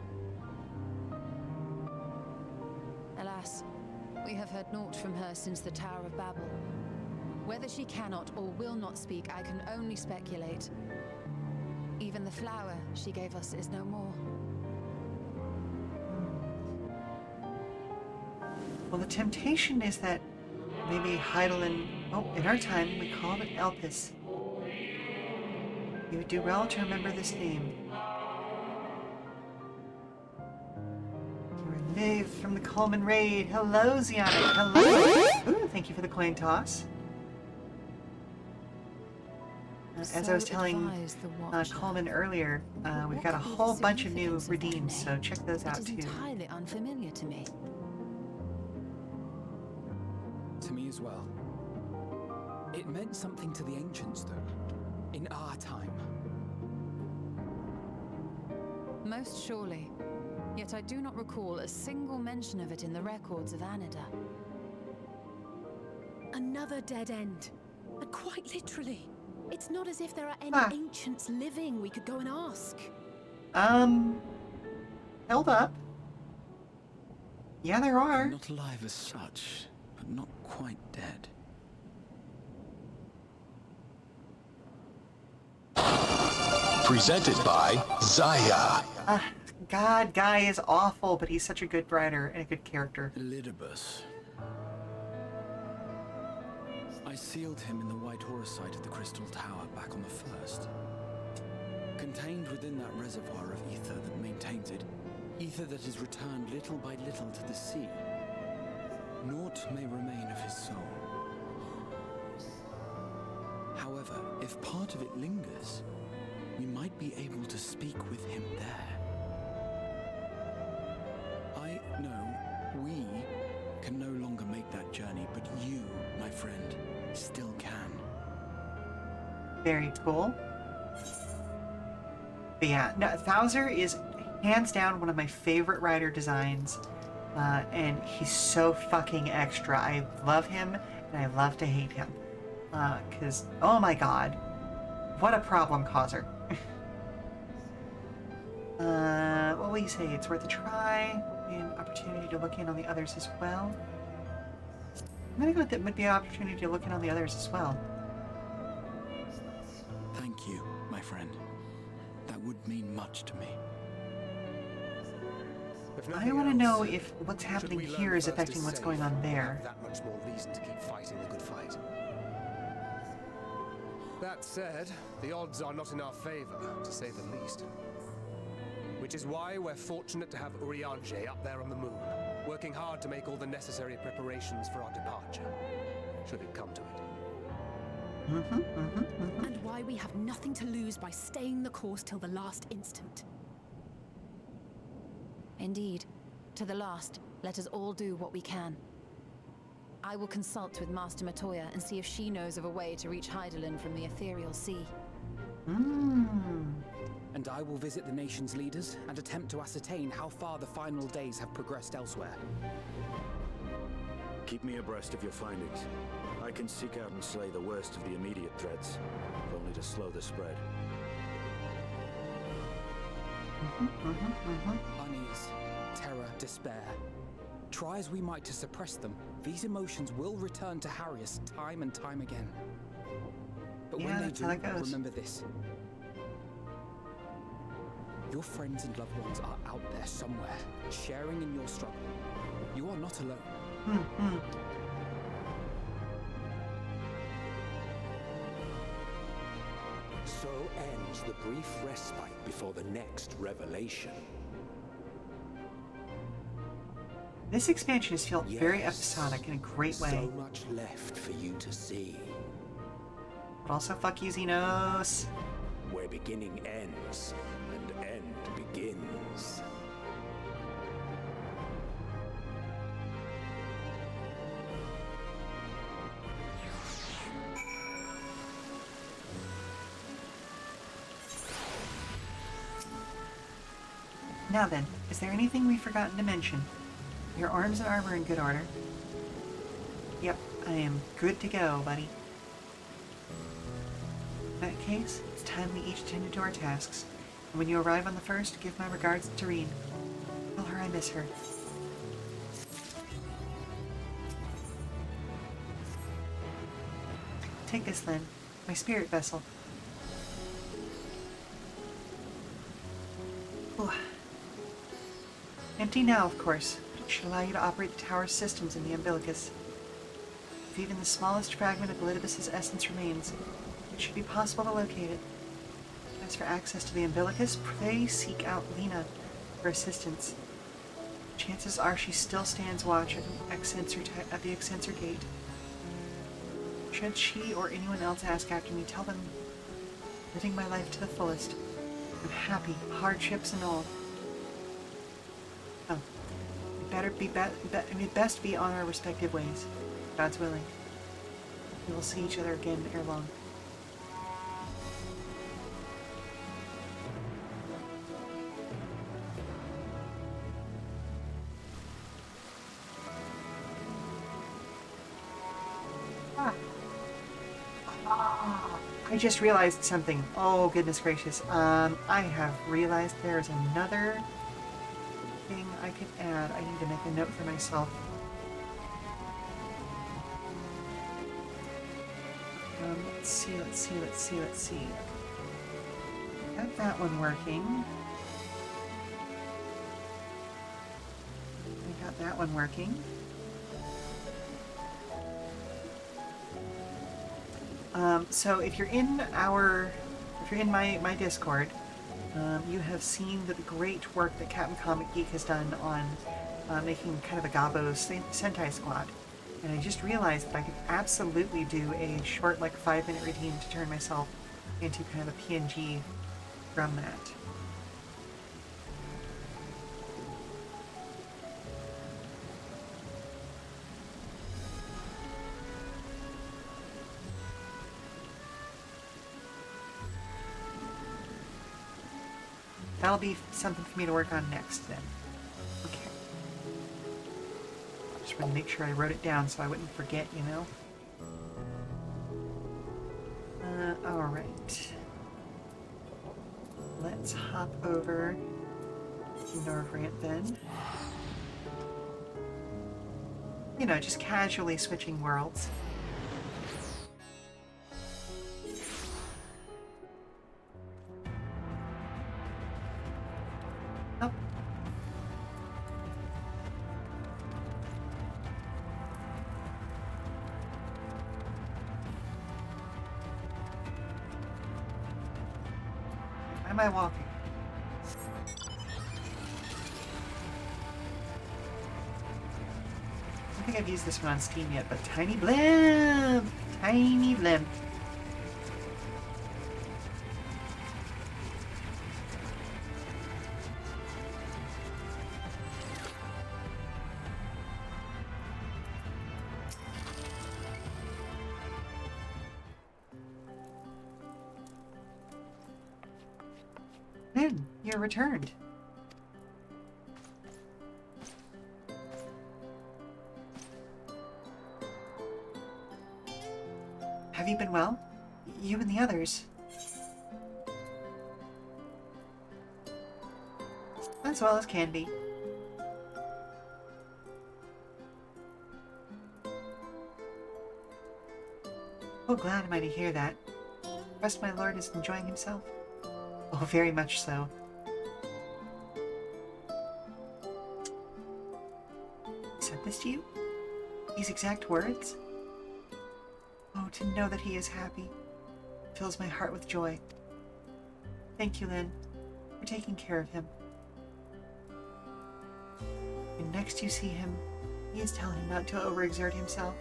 Alas, we have heard naught from her since the Tower of Babel. Whether she cannot or will not speak, I can only speculate. Even the flower she gave us is no more. Well, the temptation is that maybe Hydaelyn... Oh, in our time, we called it Elpis. You would do well to remember this name. You were saved from the Coleman raid. Hello, Zionic. Hello. Ooh, thank you for the coin toss. As I was telling Coleman earlier, we've got a whole bunch of new redeems, so check those out too. It is entirely unfamiliar to me. To me as well. It meant something to the ancients, though. In our time. Most surely. Yet I do not recall a single mention of it in the records of Anida. Another dead end. And quite literally. It's not as if there are any ancients living we could go and ask. Held up. Yeah, there are. Not alive as such, but not quite dead. Presented by Zaya. God, Guy is awful, but he's such a good writer and a good character. Elidibus. I sealed him in the White Horus site of the Crystal Tower back on the first. Contained within that reservoir of ether that maintains it, ether that is returned little by little to the sea. Naught may remain of his soul. However, if part of it lingers, we might be able to speak with him there. I know we can no longer make that journey, but you, my friend, still can. Very cool. But yeah, no, Thouser is hands down one of my favorite writer designs, and he's so fucking extra. I love him, and I love to hate him. Because, oh my god, what a problem causer. What will you say? It's worth a try. An opportunity to look in on the others as well. I'm gonna go with it would be an opportunity to look in on the others as well. Thank you, my friend. That would mean much to me. I want to know if what's happening here is affecting what's going on there. That much more reason to keep fighting the good fight. That said, the odds are not in our favor, to say the least. Which is why we're fortunate to have Urianger up there on the moon, working hard to make all the necessary preparations for our departure, should it come to it. And why we have nothing to lose by staying the course till the last instant. Indeed. To the last, let us all do what we can. I will consult with Master Matoya and see if she knows of a way to reach Hydaelyn from the ethereal sea. And I will visit the nation's leaders and attempt to ascertain how far the final days have progressed elsewhere. Keep me abreast of your findings. I can seek out and slay the worst of the immediate threats, if only to slow the spread. Unease, terror, despair. Try as we might to suppress them, these emotions will return to harry us time and time again. But when they do, remember this. Your friends and loved ones are out there somewhere, sharing in your struggle. You are not alone. So ends the brief respite before the next revelation. This expansion has felt very episodic in a great way. So much left for you to see. But also, fuck you, Xenos. Where beginning ends and end begins. Now then, is there anything we've forgotten to mention? Your arms and armor in good order. Yep, I am good to go, buddy. In that case, it's time we each attended to our tasks. And when you arrive on the first, give my regards to Tareen. Tell her I miss her. Take this then, my spirit vessel. Ooh. Empty now, of course, but it should allow you to operate the tower's systems in the umbilicus. If even the smallest fragment of Elidibus's essence remains, it should be possible to locate it. As for access to the umbilicus, pray seek out Lena for assistance. Chances are she still stands watch at the Extensor Gate. Should she or anyone else ask after me, tell them living my life to the fullest. I'm happy, hardships and all. Oh, we'd best be on our respective ways. God's willing. We will see each other again ere long. I just realized something. Oh, goodness gracious. I have realized there's another thing I could add. I need to make a note for myself. Let's see. Got that one working. I got that one working. So if you're in my Discord, you have seen the great work that Captain Comic Geek has done on making kind of a Gabo Sentai squad. And I just realized that I could absolutely do a short, like 5-minute routine to turn myself into kind of a PNG from that. That'll be something for me to work on next, then. Okay. Just want to make sure I wrote it down so I wouldn't forget, you know? Alright. Let's hop over to Norgrant, then. You know, just casually switching worlds. Oh. Why am I walking? I don't think I've used this one on Steam yet, but Tiny Blimp! Tiny Blimp. Then, you're returned. Have you been well? You and the others? As well as can be. Oh, glad am I to hear that. Trust my lord is enjoying himself. Oh, very much so. this to you? These exact words? Oh, to know that he is happy fills my heart with joy. Thank you, Lynn, for taking care of him. When next you see him, please tell him not to overexert himself,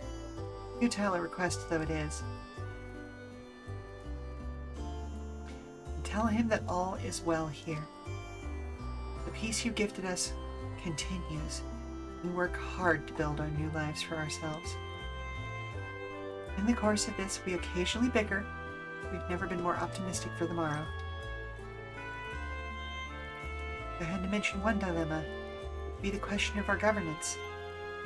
futile a request though it is. And tell him that all is well here. The peace you gifted us continues. We work hard to build our new lives for ourselves. In the course of this, we occasionally bicker. We've never been more optimistic for the morrow. If I had to mention one dilemma, it would be the question of our governance.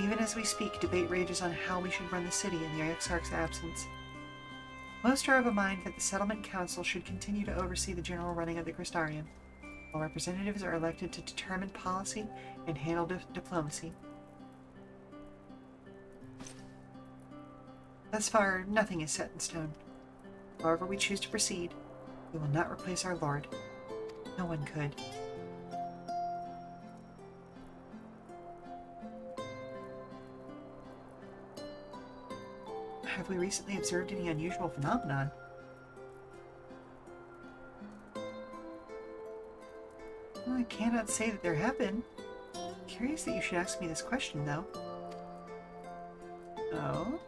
Even as we speak, debate rages on how we should run the city in the Exarch's absence. Most are of a mind that the Settlement Council should continue to oversee the general running of the Crystarium, while representatives are elected to determine policy and handle diplomacy. Thus far, nothing is set in stone. However we choose to proceed, we will not replace our Lord. No one could. Have we recently observed any unusual phenomenon? Well, I cannot say that there have been. Curious that you should ask me this question, though. Oh?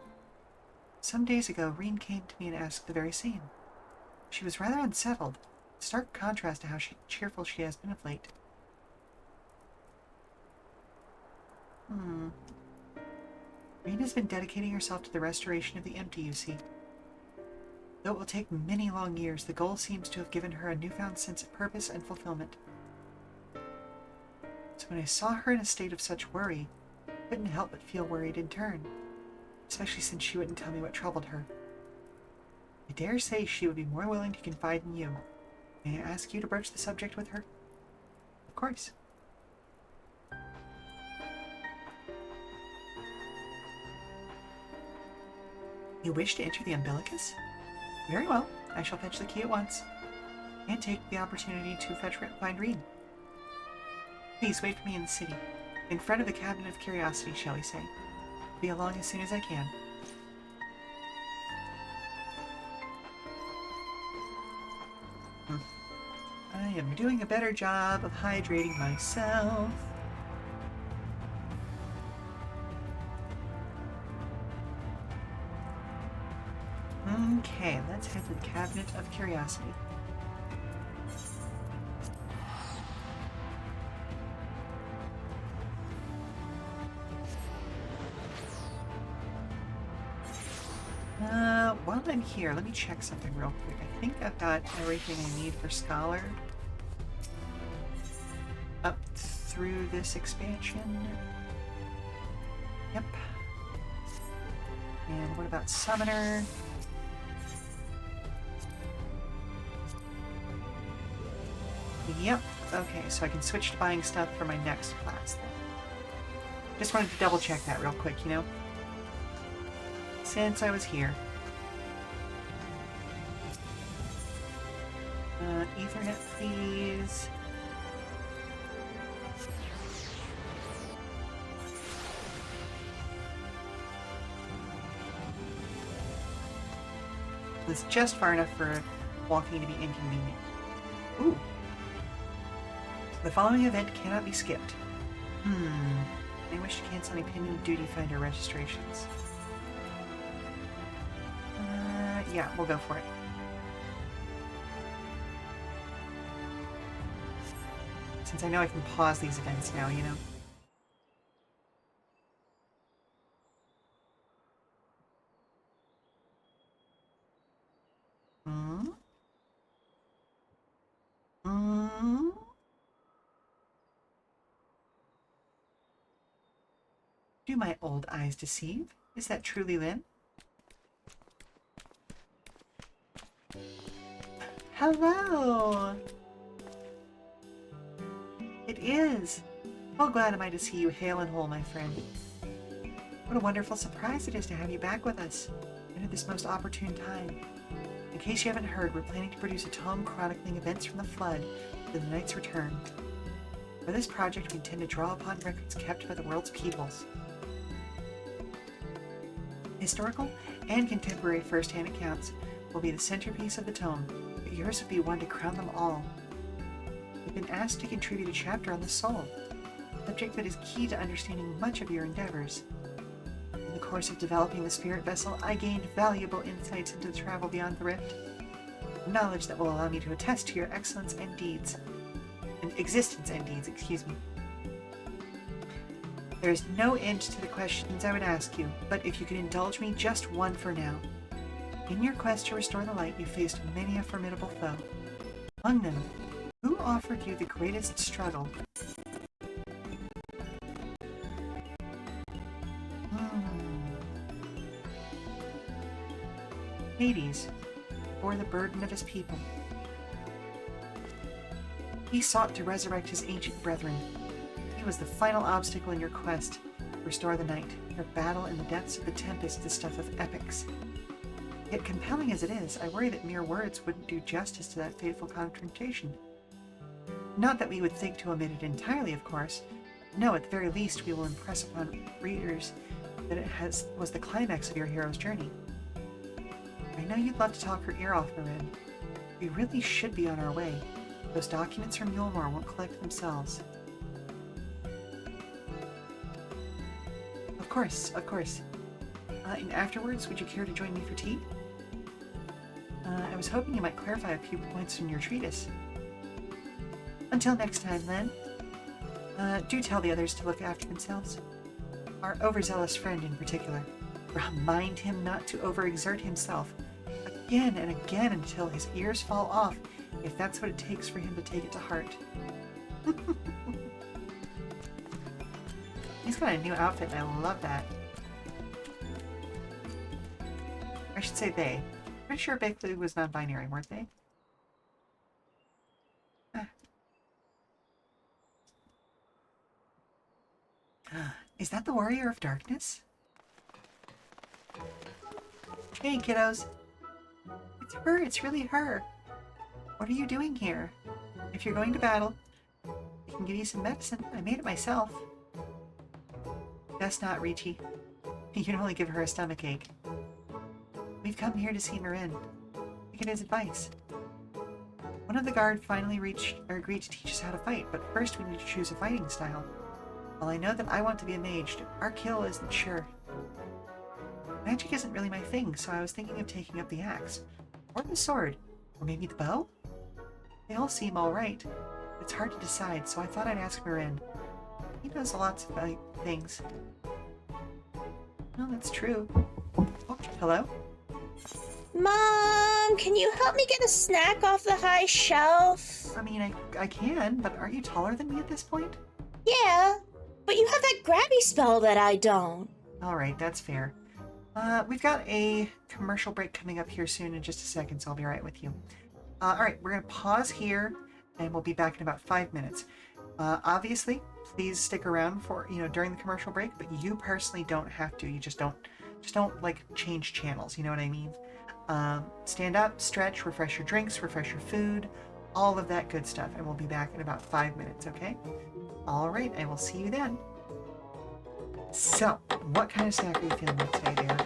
Some days ago, Reen came to me and asked the very same. She was rather unsettled, stark contrast to how cheerful she has been of late. Reen has been dedicating herself to the restoration of the empty, you see. Though it will take many long years, the goal seems to have given her a newfound sense of purpose and fulfillment. So when I saw her in a state of such worry, I couldn't help but feel worried in turn, especially since she wouldn't tell me what troubled her. I dare say she would be more willing to confide in you. May I ask you to broach the subject with her? Of course. You wish to enter the umbilicus? Very well. I shall fetch the key at once, and take the opportunity to find Reen. Please wait for me in the city, in front of the Cabinet of Curiosity, shall we say. I'll be along as soon as I can. I am doing a better job of hydrating myself. Okay, let's head to the Cabinet of Curiosity. While I'm here, let me check something real quick. I think I've got everything I need for Scholar up through this expansion. Yep. And what about Summoner? Yep. Okay, so I can switch to buying stuff for my next class then. Just wanted to double check that real quick, you know? Since I was here. Ethernet, please. It's just far enough for walking to be inconvenient. Ooh. The following event cannot be skipped. I wish to cancel any pending duty finder registrations. Yeah, we'll go for it. Since I know I can pause these events now, you know? Do my old eyes deceive? Is that truly Lynn? Hello! It is! How glad am I to see you hale and whole, my friend. What a wonderful surprise it is to have you back with us, and at this most opportune time. In case you haven't heard, we're planning to produce a tome chronicling events from the Flood to the Knight's return. For this project, we intend to draw upon records kept by the world's peoples. Historical and contemporary first-hand accounts will be the centerpiece of the tome, but yours would be one to crown them all. You've been asked to contribute a chapter on the soul, a subject that is key to understanding much of your endeavors. In the course of developing the spirit vessel, I gained valuable insights into the travel beyond the rift, knowledge that will allow me to attest to your excellence and deeds, and existence and deeds, excuse me. There is no end to the questions I would ask you, but if you could indulge me just one for now. In your quest to restore the light, you faced many a formidable foe. Among them, who offered you the greatest struggle? Hades bore the burden of his people. He sought to resurrect his ancient brethren. He was the final obstacle in your quest to restore the night. Your battle in the depths of the Tempest is the stuff of epics. Yet compelling as it is, I worry that mere words wouldn't do justice to that fateful confrontation. Not that we would think to omit it entirely, of course. No, at the very least, we will impress upon readers that it was the climax of your hero's journey. I know you'd love to talk her ear off, Marin. We really should be on our way. Those documents from Yulmore won't collect themselves. Of course, of course. And afterwards, would you care to join me for tea? I was hoping you might clarify a few points from your treatise. Until next time, then. Do tell the others to look after themselves. Our overzealous friend in particular. Remind him not to overexert himself. Again and again until his ears fall off, if that's what it takes for him to take it to heart. He's got a new outfit and I love that. I should say they. Pretty sure Beckley was non-binary, weren't they? Is that the Warrior of Darkness? Hey, kiddos. It's her, it's really her. What are you doing here? If you're going to battle, I can give you some medicine. I made it myself. Best not, Ricci. You can only give her a stomachache. We've come here to see Marin. Take his advice. One of the guard finally agreed to teach us how to fight, but first we need to choose a fighting style. While I know that I want to be a mage, our kill isn't sure. Magic isn't really my thing, so I was thinking of taking up the axe. Or the sword. Or maybe the bow? They all seem alright. It's hard to decide, so I thought I'd ask Marin. He knows lots of things. No, that's true. Oh, hello? Mom, can you help me get a snack off the high shelf? I mean, I can, but aren't you taller than me at this point? Yeah, but you have that grabby spell that I don't. Alright, that's fair. We've got a commercial break coming up here soon in just a second, so I'll be right with you. Alright, we're going to pause here, and we'll be back in about 5 minutes. Obviously, please stick around for, during the commercial break, but you personally don't have to. You just don't, like, change channels, you know what I mean? Stand up, stretch, refresh your drinks, refresh your food, all of that good stuff, and we'll be back in about 5 minutes, okay? Alright, I will see you then. So, what kind of snack are you feeling like today, dear?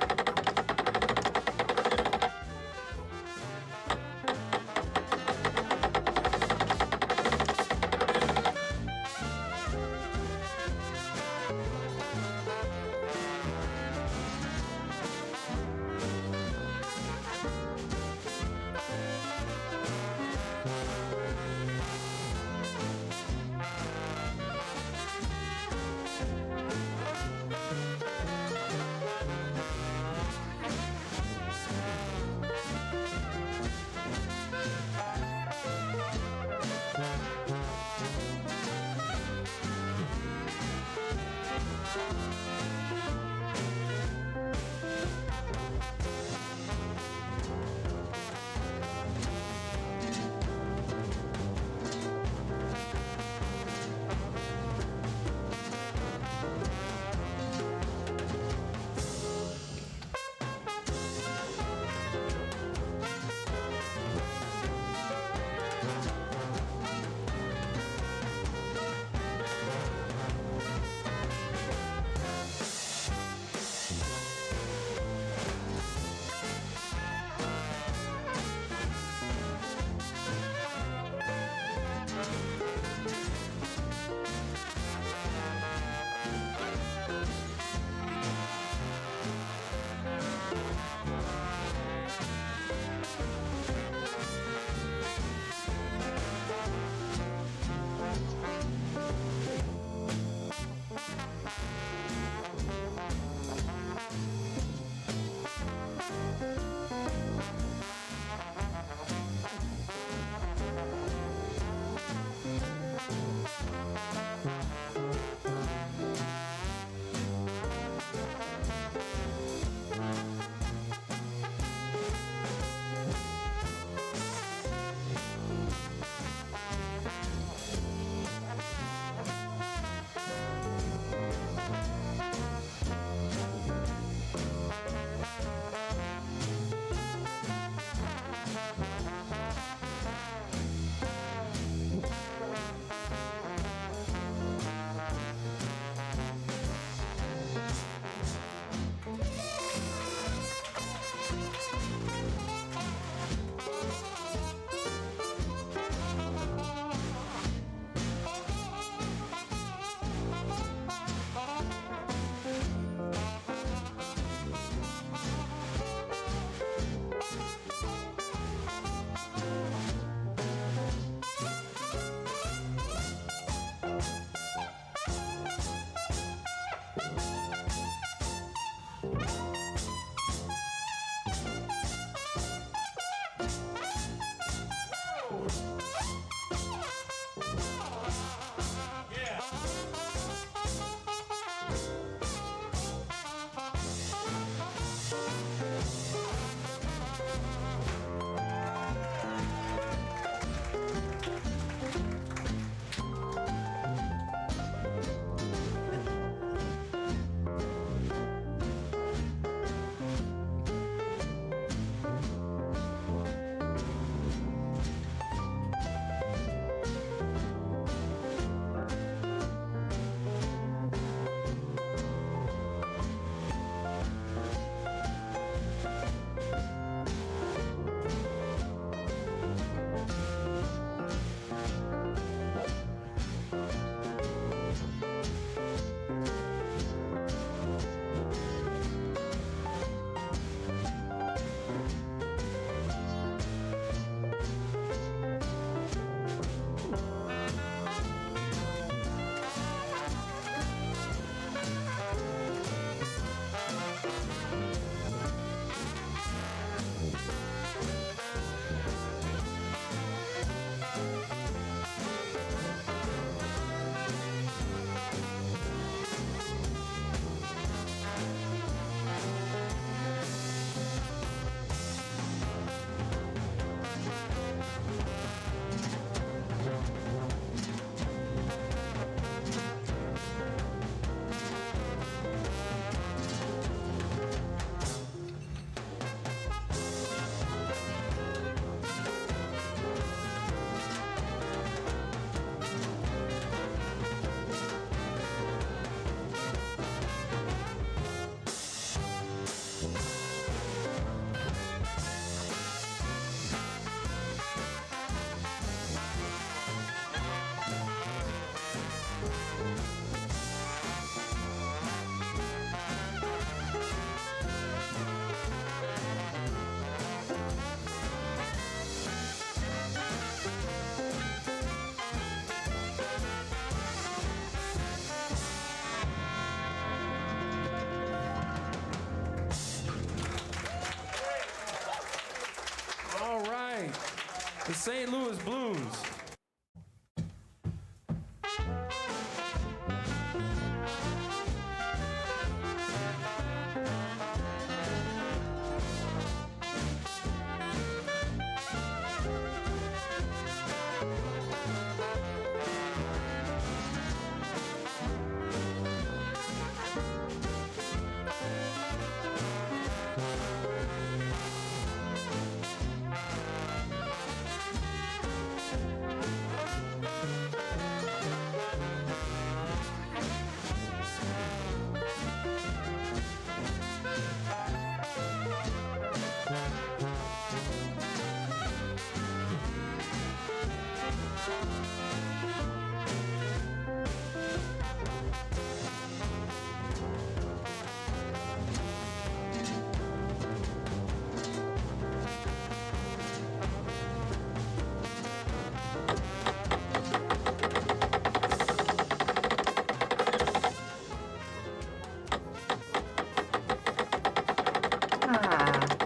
The St. Louis Blues.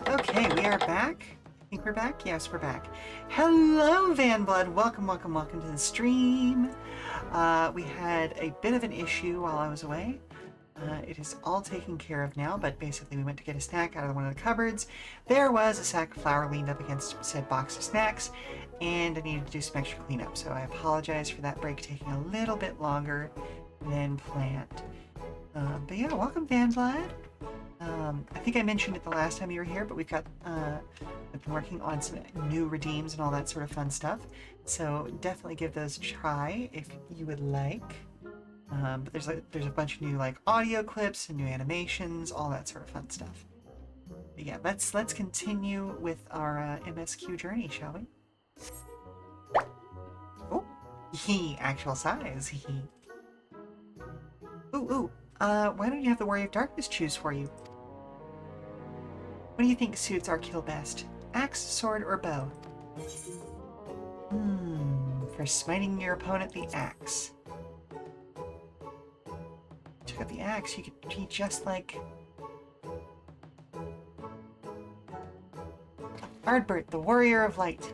Okay, we are back. I think we're back. Yes, we're back. Hello, Vanblood. Welcome, welcome, welcome to the stream. We had a bit of an issue while I was away. It is all taken care of now, but basically we went to get a snack out of one of the cupboards. There was a sack of flour leaned up against said box of snacks, and I needed to do some extra cleanup, so I apologize for that break taking a little bit longer than planned. But yeah, welcome, Vanblood. I think I mentioned it the last time you were here, but we've got I've been working on some new redeems and all that sort of fun stuff. So definitely give those a try if you would like. But there's a bunch of new like audio clips and new animations, all that sort of fun stuff. But yeah, let's continue with our MSQ journey, shall we? Oh, actual size. Ooh. Why don't you have the Warrior of Darkness choose for you? What do you think suits our kill best? Axe, sword, or bow? For smiting your opponent, the axe. Check out the axe, you could be just like Ardbert, the Warrior of Light.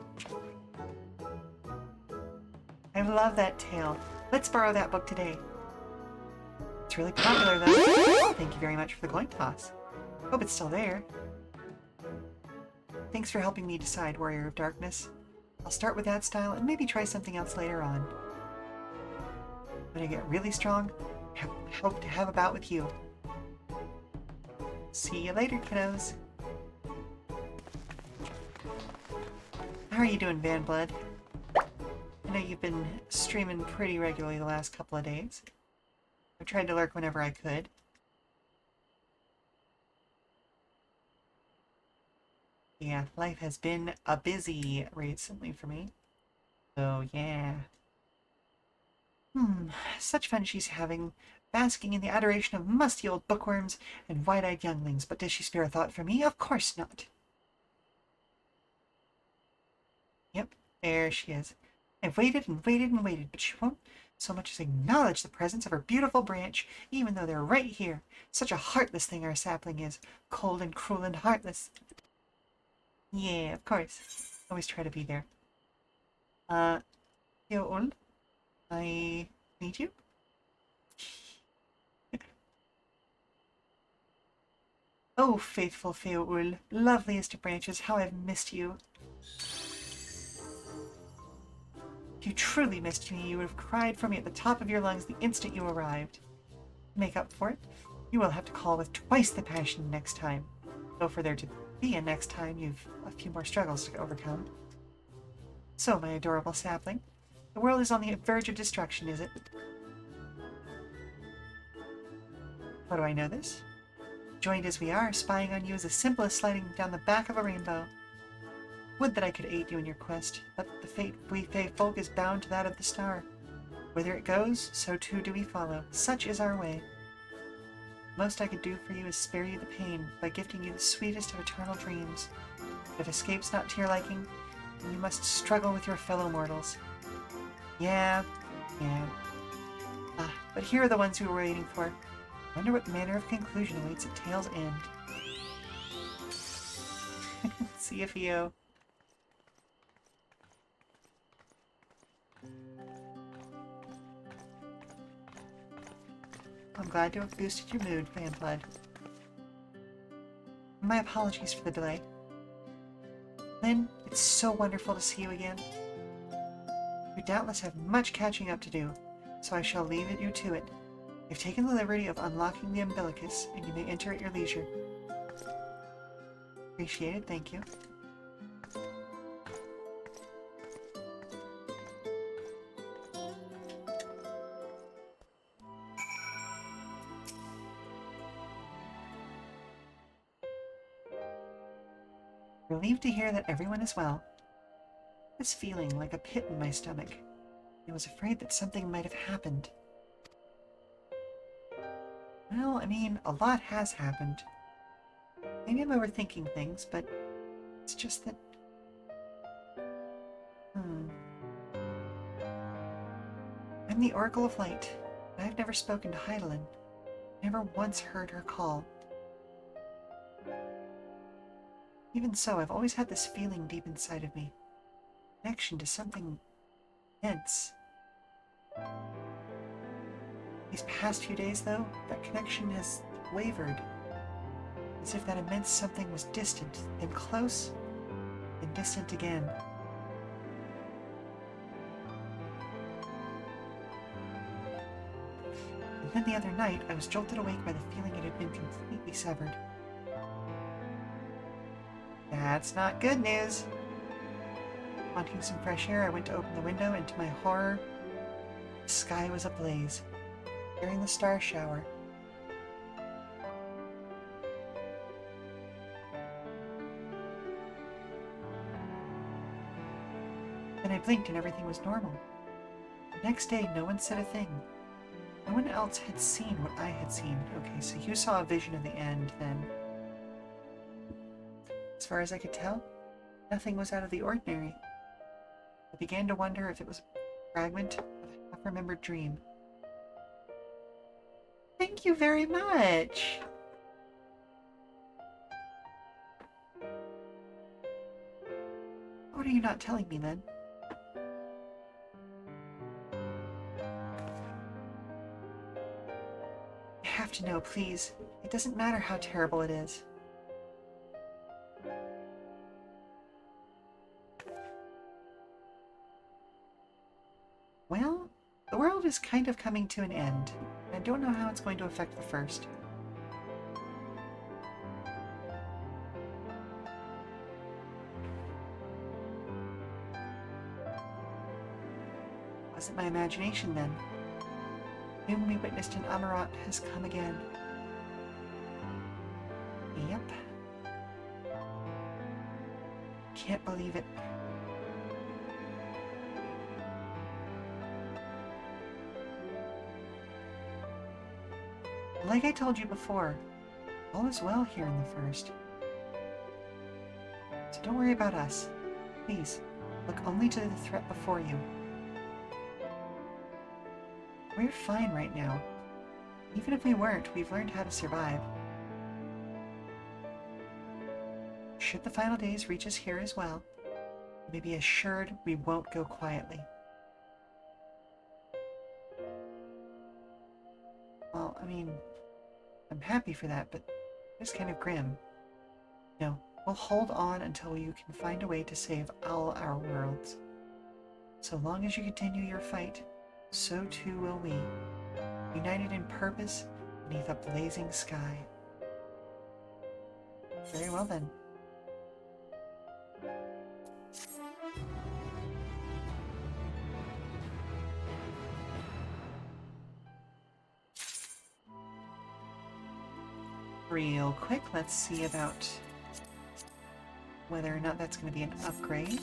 I love that tale. Let's borrow that book today. It's really popular, though. Thank you very much for the coin toss. Hope it's still there. Thanks for helping me decide, Warrior of Darkness. I'll start with that style and maybe try something else later on. When I get really strong, I hope to have a bout with you. See you later, kiddos. How are you doing, Vanblood? I know you've been streaming pretty regularly the last couple of days. I tried to lurk whenever I could. Yeah, life has been a busy recently for me. So, yeah. Such fun she's having, basking in the adoration of musty old bookworms and wide-eyed younglings. But does she spare a thought for me? Of course not. Yep, there she is. I've waited and waited and waited, but she won't so much as acknowledge the presence of her beautiful branch, even though they're right here. Such a heartless thing our sapling is. Cold and cruel and heartless. Yeah, of course. Always try to be there. Theoul, I need you? Oh, faithful Theoul, loveliest of branches, how I've missed you. If you truly missed me, you would have cried for me at the top of your lungs the instant you arrived. To make up for it, you will have to call with twice the passion next time. Though for there to be a next time, you've a few more struggles to overcome. So, my adorable sapling, the world is on the verge of destruction, is it? How do I know this? Joined as we are, spying on you is as simple as sliding down the back of a rainbow. Would that I could aid you in your quest, but the fate we Fae folk is bound to that of the star. Whither it goes, so too do we follow. Such is our way. Most I could do for you is spare you the pain by gifting you the sweetest of eternal dreams. If escape's not to your liking, then you must struggle with your fellow mortals. Yeah. But here are the ones we were waiting for. Wonder what manner of conclusion awaits at Tale's end. CFEO. glad to have boosted your mood, Fanblood. My apologies for the delay. Lynn, it's so wonderful to see you again. You doubtless have much catching up to do, so I shall leave you to it. I've taken the liberty of unlocking the umbilicus, and you may enter at your leisure. Appreciate it, thank you. Relieved to hear that everyone is well. This feeling like a pit in my stomach. I was afraid that something might have happened. Well, I mean, a lot has happened. Maybe I'm overthinking things, but it's just that... I'm the Oracle of Light, but I've never spoken to Heidelin. Never once heard her call. Even so, I've always had this feeling deep inside of me. Connection to something immense. These past few days, though, that connection has wavered. As if that immense something was distant, then close, then distant again. And then the other night, I was jolted awake by the feeling it had been completely severed. That's not good news. Wanting some fresh air, I went to open the window, and to my horror, the sky was ablaze, during the star shower. Then I blinked and everything was normal. The next day, no one said a thing. No one else had seen what I had seen. Okay, so you saw a vision of the end, then. As far as I could tell, nothing was out of the ordinary. I began to wonder if it was a fragment of a half-remembered dream. Thank you very much! What are you not telling me, then? You have to know, please. It doesn't matter how terrible it is. Well, the world is kind of coming to an end. I don't know how it's going to affect the first. Wasn't my imagination then. The doom we witnessed in Amarat has come again. Yep. Can't believe it. Like I told you before, all is well here in the first. So don't worry about us. Please, look only to the threat before you. We're fine right now. Even if we weren't, we've learned how to survive. Should the final days reach us here as well, you may be assured we won't go quietly. Well, I mean, I'm happy for that, but it's kind of grim. No, we'll hold on until you can find a way to save all our worlds. So long as you continue your fight, so too will we, united in purpose beneath a blazing sky. Very well then. Real quick, let's see about whether or not that's going to be an upgrade.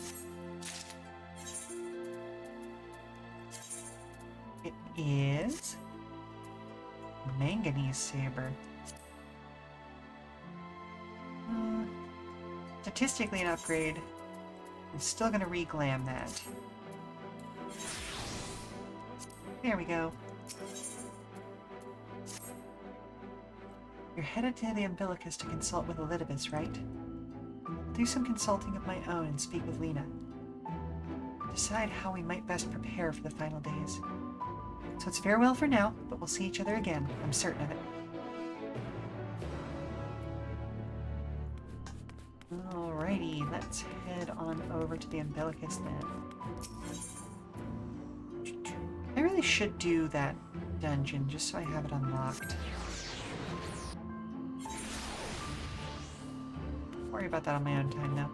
It is Manganese Saber. Statistically an upgrade. I'm still going to re-glam that. There we go. You're headed to the umbilicus to consult with Elidibus, right? I'll do some consulting of my own and speak with Lena. Decide how we might best prepare for the final days. So it's farewell for now, but we'll see each other again. I'm certain of it. Alrighty, let's head on over to the Umbilicus then. I really should do that dungeon just so I have it unlocked. Worry about that on my own time now.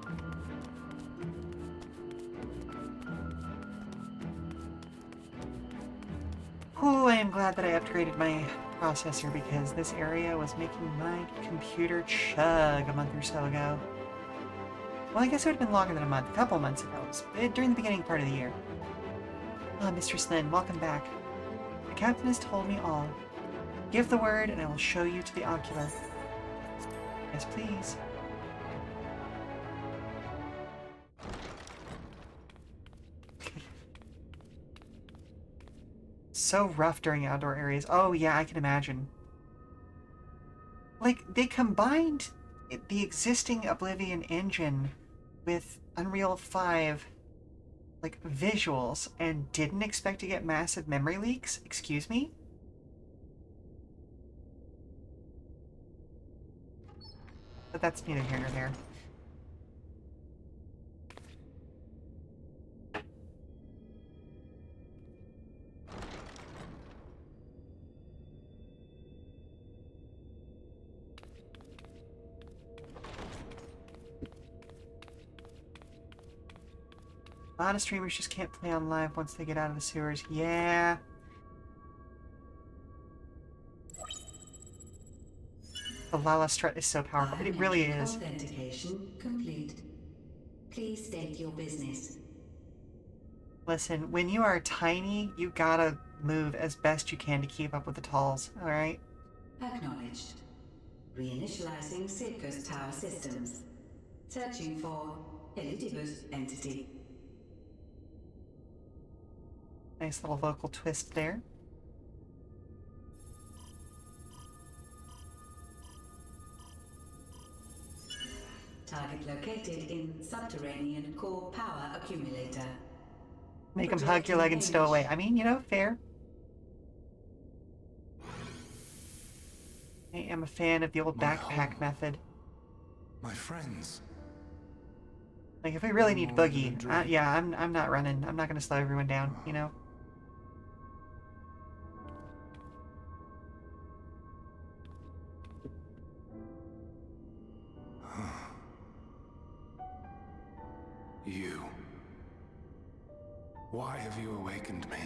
Oh, I am glad that I upgraded my processor because this area was making my computer chug a month or so ago. Well, I guess it would have been longer than a month, a couple months ago. It was during the beginning part of the year. Ah, Mistress Lin, welcome back. The captain has told me all. Give the word and I will show you to the ocular. Yes, please. So rough during outdoor areas. Oh yeah, I can imagine. Like, they combined the existing Oblivion engine with Unreal 5, like, visuals, and didn't expect to get massive memory leaks? Excuse me? But that's neither here nor there. A lot of streamers just can't play on live once they get out of the sewers. Yeah. The Lala strut is so powerful. It really is. Authentication complete. Please state your business. Listen, when you are tiny, you gotta move as best you can to keep up with the talls, alright? Acknowledged. Reinitializing Circus Tower systems. Searching for Elidibus entity. Nice little vocal twist there. Target located in subterranean core power accumulator. Make them hug your leg and stow away. I mean, you know, fair. I am a fan of the old backpack method. My friends. Like, if we really need Boogie, yeah, I'm not running. I'm not gonna slow everyone down, you know? You. Why have you awakened me?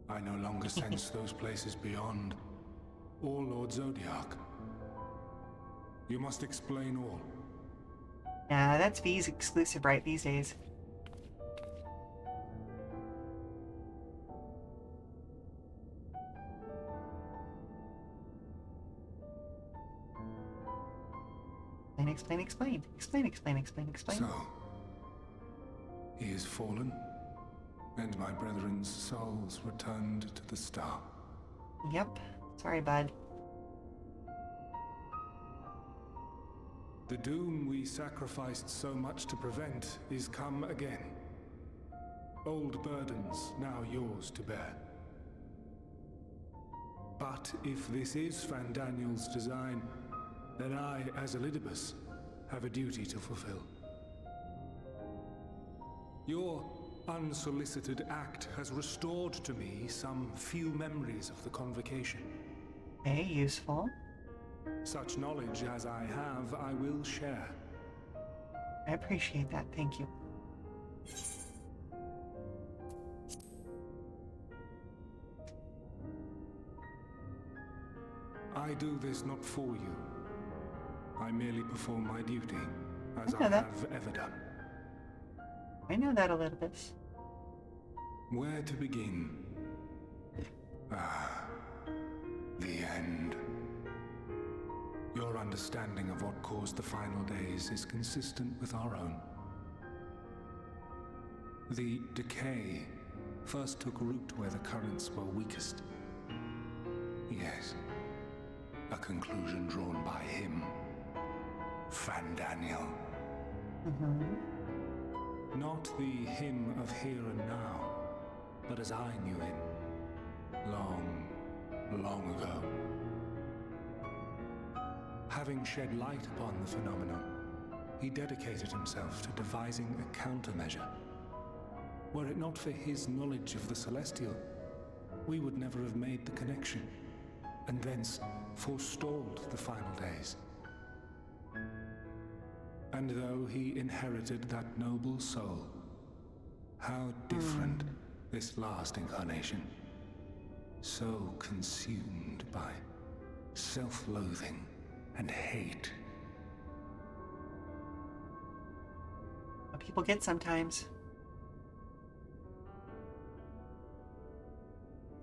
I no longer sense those places beyond, or Lord Zodiac. You must explain all. Yeah, that's V's exclusive right these days. Explain, explain, explain, explain, explain, explain. So, he is fallen, and my brethren's souls returned to the star. Yep. Sorry, bud. The doom we sacrificed so much to prevent is come again. Old burdens now yours to bear. But if this is Fandaniel's design, then I, as Elidibus, have a duty to fulfill. Your unsolicited act has restored to me some few memories of the convocation. Hey, useful. Such knowledge as I have, I will share. I appreciate that, thank you. I do this not for you. I merely perform my duty, as I know that. have ever done. I know that, Elidibus. Where to begin? Ah, the end. Your understanding of what caused the final days is consistent with our own. The decay first took root where the currents were weakest. Yes, a conclusion drawn by him, Fandaniel. Mm-hmm. Not the him of here and now, but as I knew him, long, long ago. Having shed light upon the phenomenon, he dedicated himself to devising a countermeasure. Were it not for his knowledge of the Celestial, we would never have made the connection, and thence forestalled the final days. And though he inherited that noble soul, how different this last incarnation. So consumed by self-loathing and hate. What people get sometimes.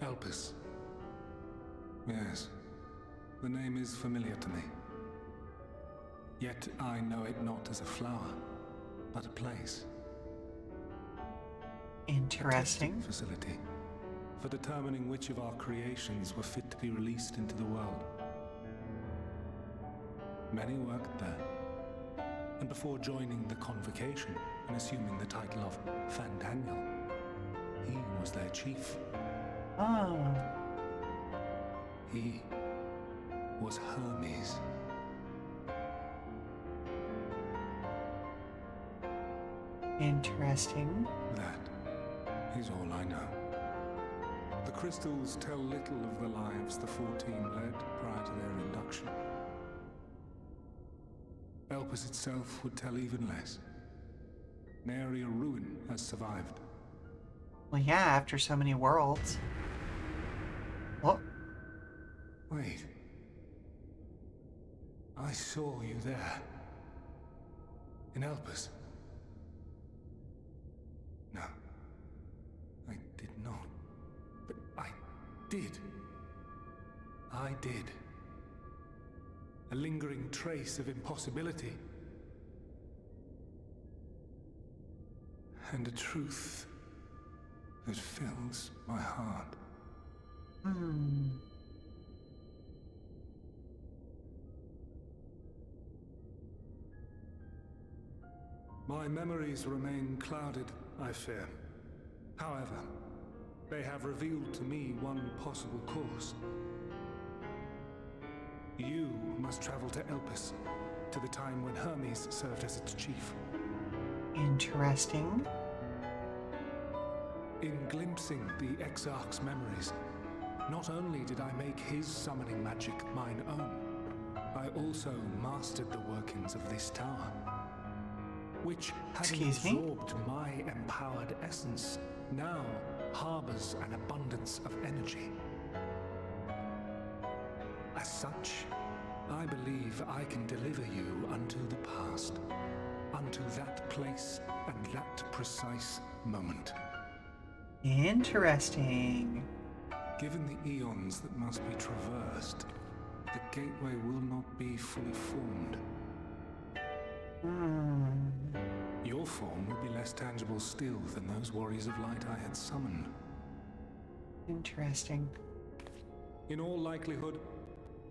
Elpis. Yes, the name is familiar to me. Yet I know it not as a flower, but a place. Interesting. A testing facility for determining which of our creations were fit to be released into the world. Many worked there, and before joining the convocation and assuming the title of Fandaniel, he was their chief. Ah. He was Hermes. Interesting. That is all I know. The crystals tell little of the lives the 14 led prior to their induction. Elpis itself would tell even less. Nary a ruin has survived. Well, yeah, after so many worlds. What? Wait. I saw you there. In Elpis. No. I did not. But I did. I did. A lingering trace of impossibility. And a truth that fills my heart. My memories remain clouded, I fear. However, they have revealed to me one possible course. You must travel to Elpis, to the time when Hermes served as its chief. Interesting. In glimpsing the Exarch's memories, not only did I make his summoning magic mine own, I also mastered the workings of this tower, which, having absorbed my empowered essence, now harbors an abundance of energy. As such, I believe I can deliver you unto the past, unto that place and that precise moment. Interesting. Given the eons that must be traversed, the gateway will not be fully formed. Your form will be less tangible still than those warriors of light I had summoned. Interesting. In all likelihood,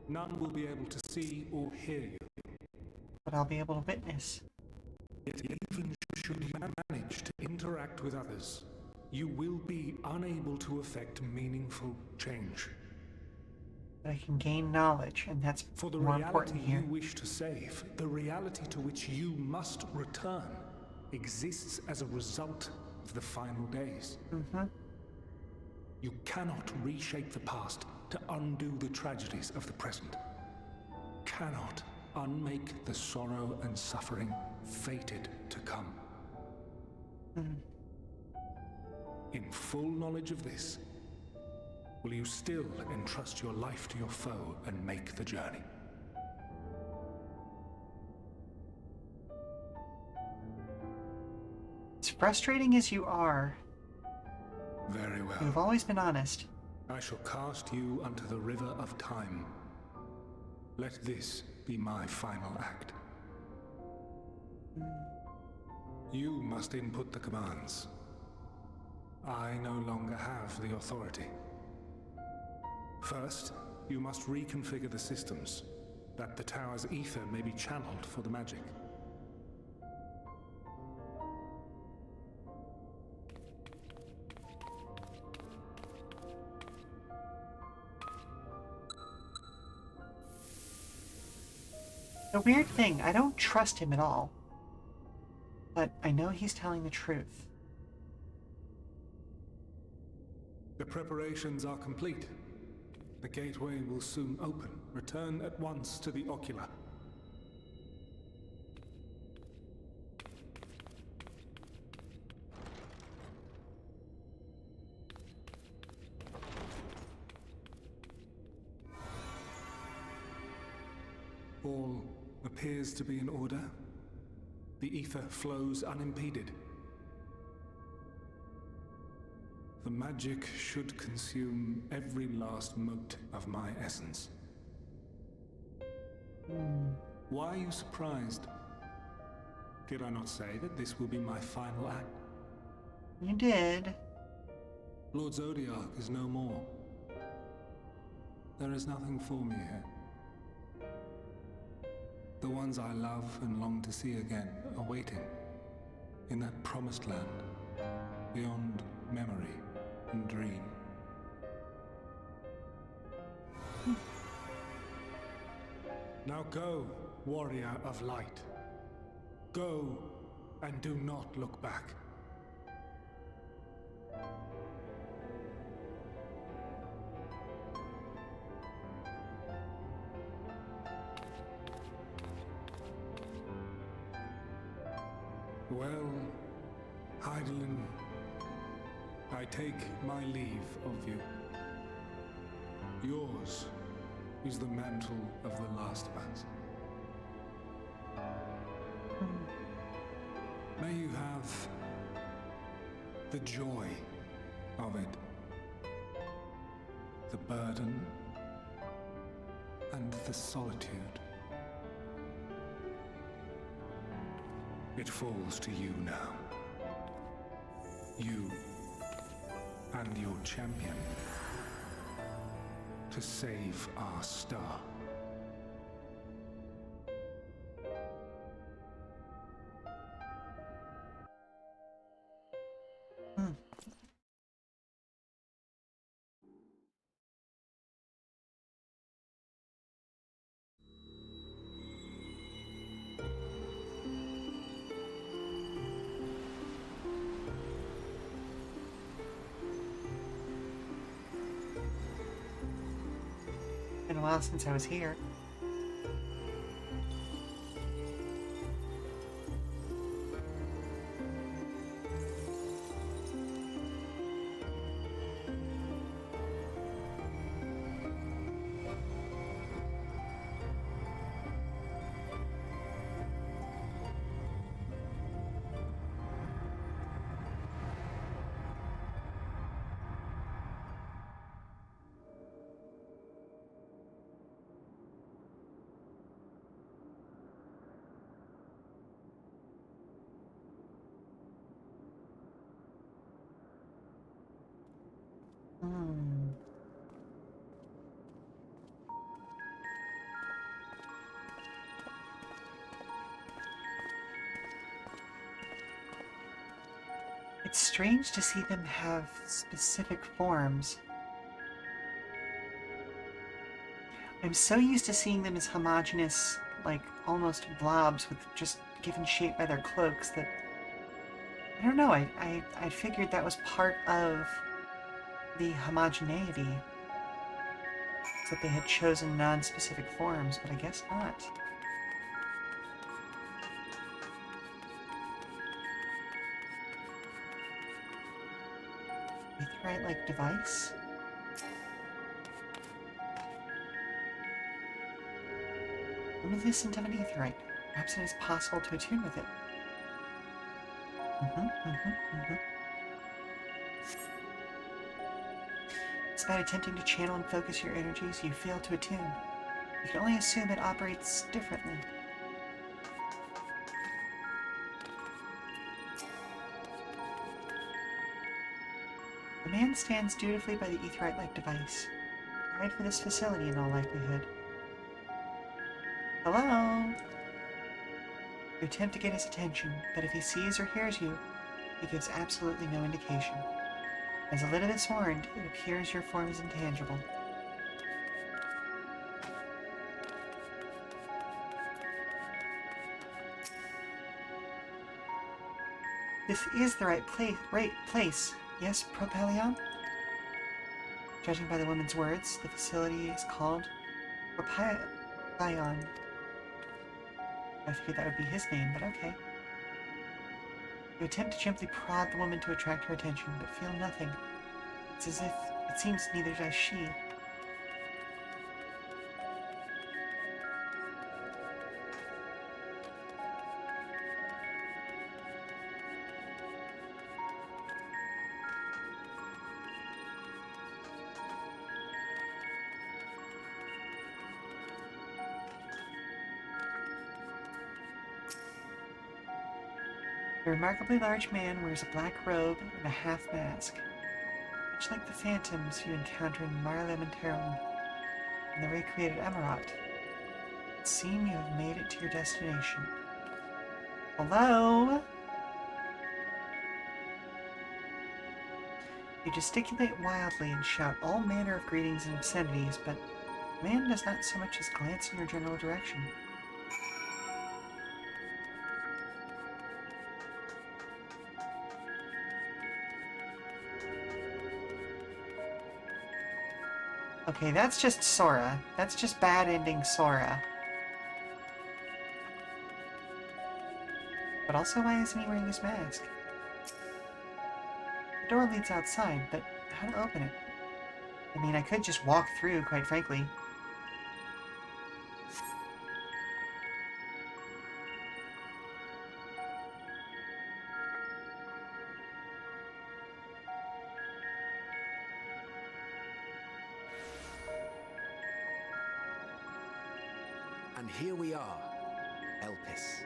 none will be able to see or hear you. But I'll be able to witness. Yet even should you manage to interact with others, you will be unable to effect meaningful change. But I can gain knowledge, and that's For the more reality important here. you wish to save, the reality to which you must return, exists as a result of the final days. You cannot reshape the past to undo the tragedies of the present. Cannot unmake the sorrow and suffering fated to come. In full knowledge of this, will you still entrust your life to your foe and make the journey? As frustrating as you are, Very well. you've always been honest. I shall cast you unto the river of time. Let this be my final act. You must input the commands. I no longer have the authority. First, you must reconfigure the systems, that the tower's ether may be channeled for the magic. a weird thing. I don't trust him at all. But I know he's telling the truth. The preparations are complete. The gateway will soon open. Return at once to the ocular. All appears to be in order. The ether flows unimpeded. The magic should consume every last mote of my essence. Why are you surprised? Did I not say that this will be my final act? You did. Lord Zodiac is no more. There is nothing for me here. The ones I love and long to see again are waiting in that promised land, beyond memory and dream. Now go, warrior of light. Go and do not look back. Well, Heidelin, I take my leave of you. Yours is the mantle of the last of us. May you have the joy of it, the burden, and the solitude. It falls to you now. You and your champion to save our star. Been a while since I was here. It's strange to see them have specific forms. I'm so used to seeing them as homogeneous, like almost blobs with just given shape by their cloaks that I don't know, I figured that was part of the homogeneity. It's that they had chosen non-specific forms, but I guess not. Aetheryte-like device? Reminiscent of an aetheryte. Perhaps it is possible to attune with it. Despite attempting to channel and focus your energies, you fail to attune. You can only assume it operates differently. The man stands dutifully by the aetheryte-like device. Guide for this facility in all likelihood. Hello? You attempt to get his attention, but if he sees or hears you, he gives absolutely no indication. As Elizabeth warned, it appears your form is intangible. This is the right place. Yes, Propelion? Judging by the woman's words, the facility is called Propelion. I figured that would be his name, but okay. You attempt to gently prod the woman to attract her attention, but feel nothing. It's as if it seems neither does she. A remarkably large man wears a black robe and a half mask, much like the phantoms you encounter in Mar Lamentorum and the recreated Emirat. It seems you have made it to your destination. Hello? You gesticulate wildly and shout all manner of greetings and obscenities, but the man does not so much as glance in your general direction. Okay, that's just Sora. That's just bad ending Sora. But also, why isn't he wearing his mask? The door leads outside, but how to open it? I mean, I could just walk through, quite frankly. And here we are, Elpis.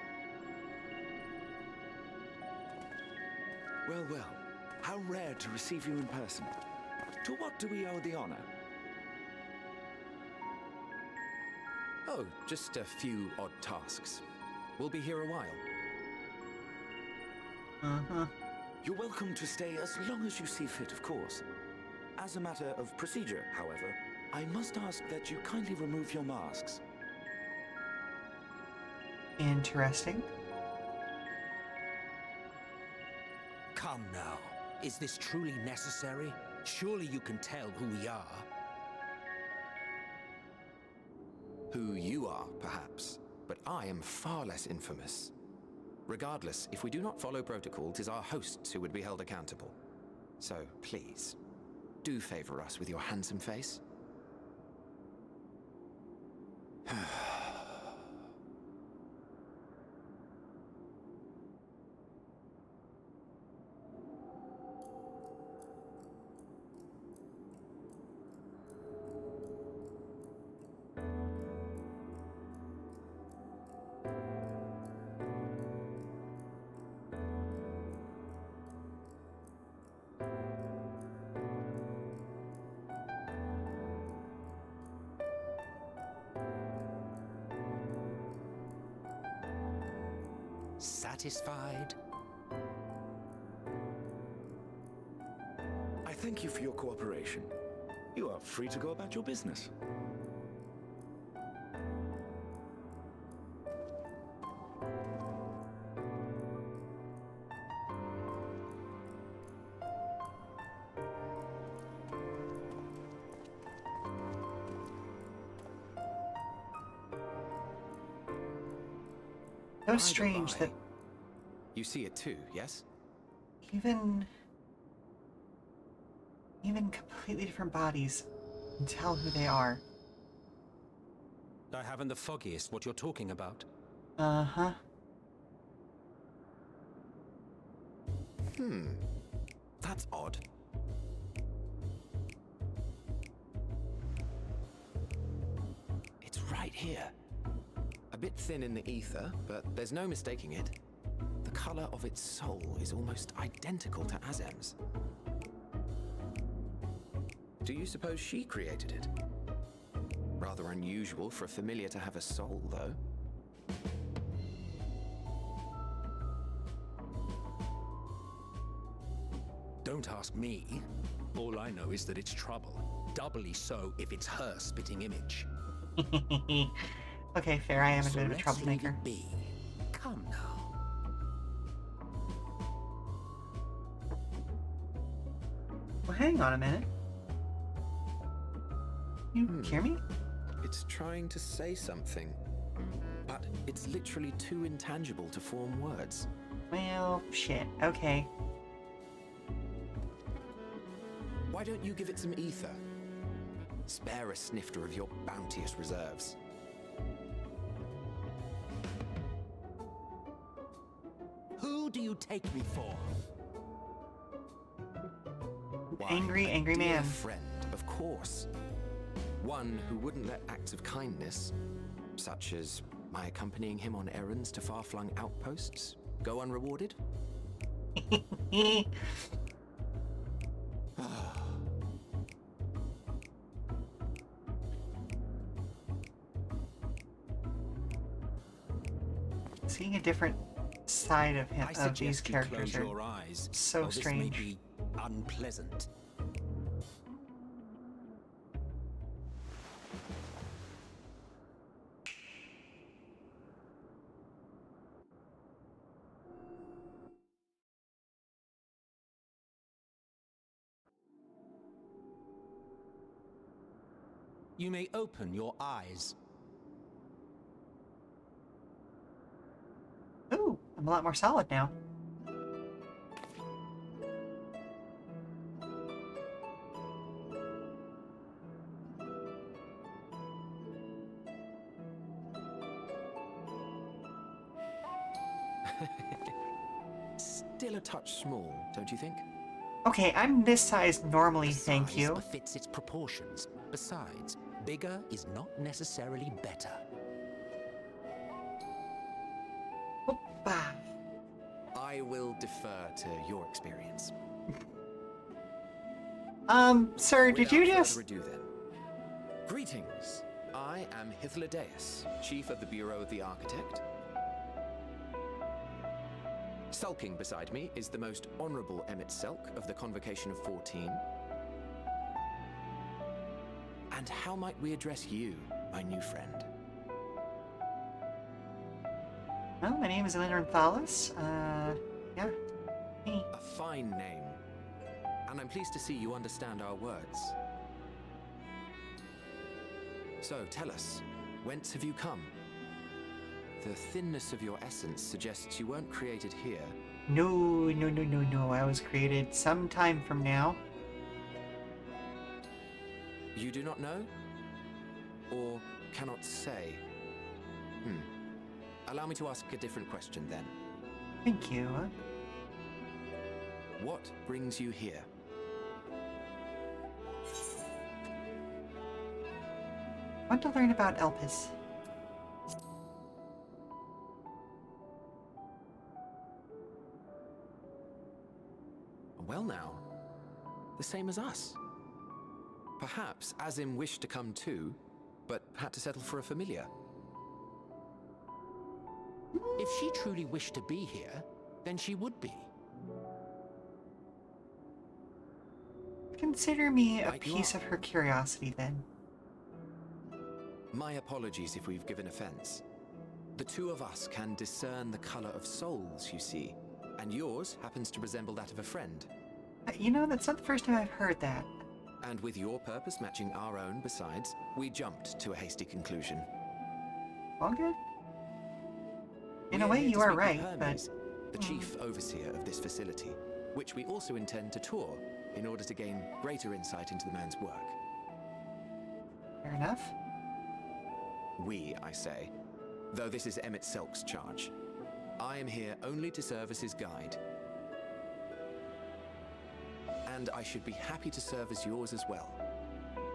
Well, well, how rare to receive you in person. To what do we owe the honor? Oh, just a few odd tasks. We'll be here a while. Uh-huh. You're welcome to stay as long as you see fit, of course. As a matter of procedure, however, I must ask that you kindly remove your masks. Interesting. Come now. Is this truly necessary? Surely you can tell who we are. Who you are, perhaps, but I am far less infamous. Regardless, if we do not follow protocol, 'tis our hosts who would be held accountable. So, please, do favor us with your handsome face. Satisfied? I thank you for your cooperation. You are free to go about your business. So strange that You see it too, yes? even completely different bodies can tell who they are. I haven't the foggiest what you're talking about. Uh-huh. That's odd. It's right here. A bit thin in the ether, but there's no mistaking it. The color of its soul is almost identical to Azem's. Do you suppose she created it? Rather unusual for a familiar to have a soul, though. Don't ask me. All I know is that it's trouble. Doubly so if it's her spitting image. Okay, fair, I am a So bit of a let's troublemaker. leave it be. Come now. Well, hang on a minute. You hear me? It's trying to say something, but it's literally too intangible to form words. Well, shit. Okay. Why don't you give it some ether? Spare a snifter of your bounteous reserves. Who do you take me for? Why, Angry a dear man. friend, of course. One who wouldn't let acts of kindness, such as my accompanying him on errands to far-flung outposts, go unrewarded. Seeing a different side of him, I of suggest these you characters, close are your eyes, so or this may strange. be unpleasant. You may open your eyes. Ooh, I'm a lot more solid now. Still a touch small, don't you think? Okay, I'm this size normally, thank Size you. befits its proportions. Besides, bigger is not necessarily better. Bah. I will defer to your experience. Sir, did you Without just... further ado then. Greetings. I am Hythlodaeus, Chief of the Bureau of the Architect. Sulking beside me is the most honorable Emmett Selk of the Convocation of 14. And how might we address you, my new friend? Well, my name is Leonard Thalos. Yeah. Me. A fine name. And I'm pleased to see you understand our words. So, tell us, whence have you come? The thinness of your essence suggests you weren't created here. No. I was created some time from now. You do not know? Or cannot say? Allow me to ask a different question then. Thank you. What brings you here? I want to learn about Elpis. Well now, the same as us. Perhaps Azim wished to come too, but had to settle for a familiar. If she truly wished to be here, then she would be. Consider me a Right you piece are. of her curiosity, then. My apologies if we've given offense. The two of us can discern the color of souls, you see, and yours happens to resemble that of a friend. You know, that's not the first time I've heard that. And with your purpose matching our own besides, we jumped to a hasty conclusion. All good? In We a way, here to you are speak with right, but... Hermes, the chief overseer of this facility, which we also intend to tour in order to gain greater insight into the man's work. Fair enough. We, I say, though this is Emmett Selk's charge. I am here only to serve as his guide. And I should be happy to serve as yours as well,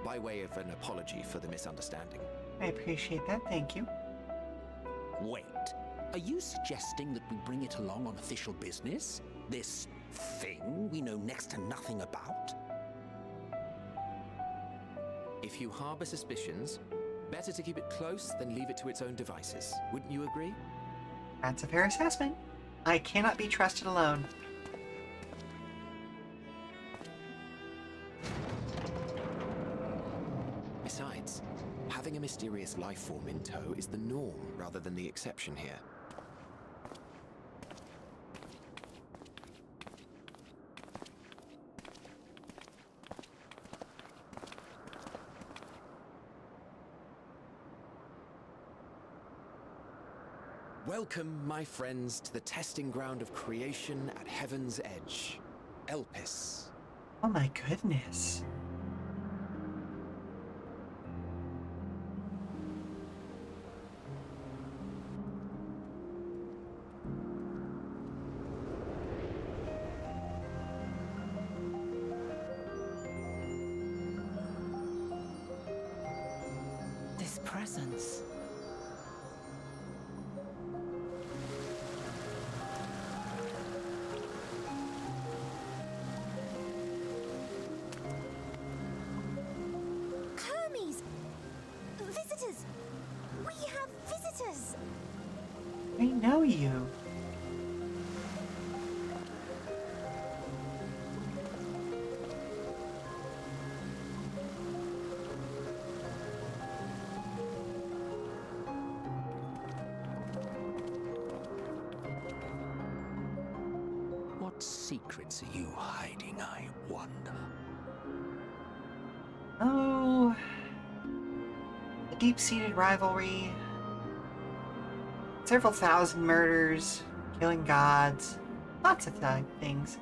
by way of an apology for the misunderstanding. I appreciate that, thank you. Wait, are you suggesting that we bring it along on official business? This thing we know next to nothing about? If you harbor suspicions, better to keep it close than leave it to its own devices. Wouldn't you agree? That's a fair assessment. I cannot be trusted alone. Besides, having a mysterious life form in tow is the norm rather than the exception here. Welcome, my friends, to the testing ground of creation at Heaven's Edge. Elpis. Oh my goodness. This presence. Hermes! Visitors! We have visitors! I know you. What secrets are you hiding, I wonder? Oh, a deep-seated rivalry, several thousand murders, killing gods, lots of things.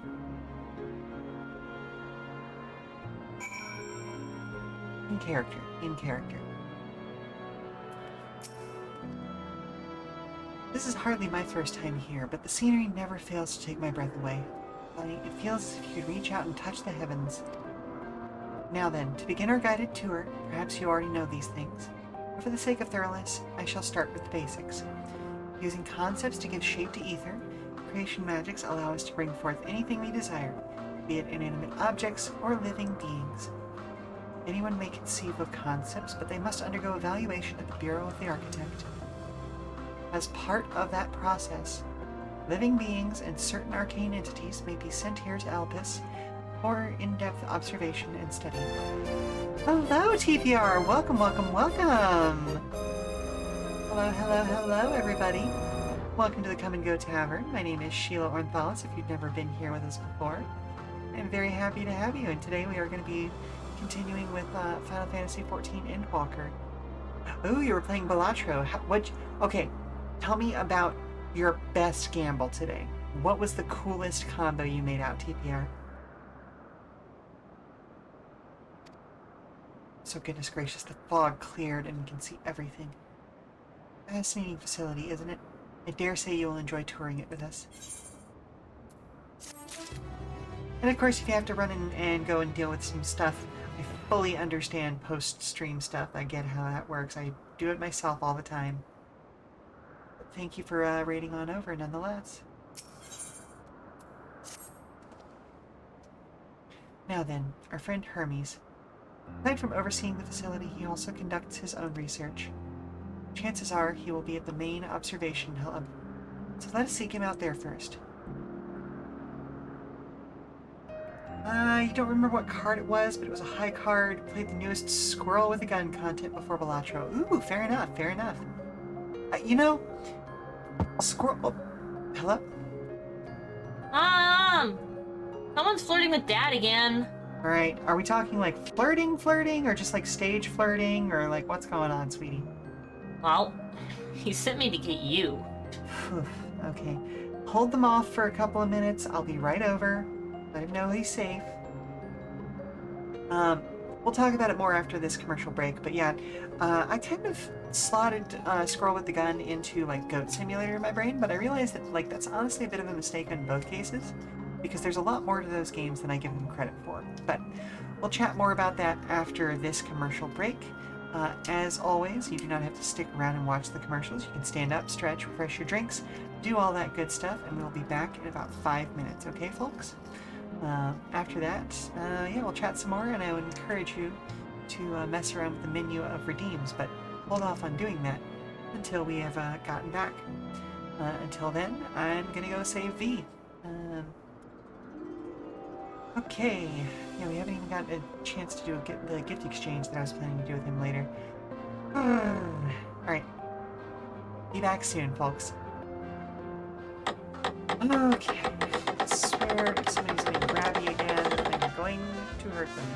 In character, in character. This is hardly my first time here, but the scenery never fails to take my breath away. It feels as if you could reach out and touch the heavens. Now then, to begin our guided tour, perhaps you already know these things, but for the sake of thoroughness, I shall start with the basics. Using concepts to give shape to ether, creation magics allow us to bring forth anything we desire, be it inanimate objects or living beings. Anyone may conceive of concepts, but they must undergo evaluation at the Bureau of the Architect. As part of that process, living beings and certain arcane entities may be sent here to Elpis for in-depth observation and study. Hello, TPR! Welcome, welcome, welcome! Hello, hello, hello, everybody. Welcome to the Come and Go Tavern. My name is Sheela Ornthalis, if you've never been here with us before. I'm very happy to have you, and today we are going to be continuing with Final Fantasy XIV Endwalker. Oh, you were playing Balatro. Okay, tell me about your best gamble today. What was the coolest combo you made out, TPR? So goodness gracious, the fog cleared and we can see everything. Fascinating facility, isn't it? I dare say you will enjoy touring it with us. And of course, if you have to run in and go and deal with some stuff, I fully understand post-stream stuff. I get how that works. I do it myself all the time. But thank you for raiding on over nonetheless. Now then, our friend Hermes. Aside from overseeing the facility, he also conducts his own research. Chances are he will be at the main observation hub, so let us seek him out there first. You don't remember what card it was, but it was a high card. Played the newest Squirrel with a Gun content before Balatro. Ooh, fair enough, fair enough. You know, Squirrel... Oh, hello? Someone's flirting with Dad again. Alright, are we talking like flirting, or just like stage flirting, or like what's going on, sweetie? Well, he sent me to get you. Okay, hold them off for a couple of minutes. I'll be right over. Let him know he's safe. We'll talk about it more after this commercial break, but yeah, I kind of slotted Squirrel with the Gun into like Goat Simulator in my brain, but I realized that like that's honestly a bit of a mistake in both cases, because there's a lot more to those games than I give them credit for. But we'll chat more about that after this commercial break. As always, you do not have to stick around and watch the commercials. You can stand up, stretch, refresh your drinks, do all that good stuff, and we'll be back in about 5 minutes, okay, folks? After that, yeah, we'll chat some more, and I would encourage you to mess around with the menu of redeems, but hold off on doing that until we have gotten back. Until then, I'm gonna go save V. Okay, yeah, we haven't even gotten a chance to do the gift exchange that I was planning to do with him later. Alright, be back soon, folks. Okay, I swear if somebody's going to grab me again, I'm going to hurt them.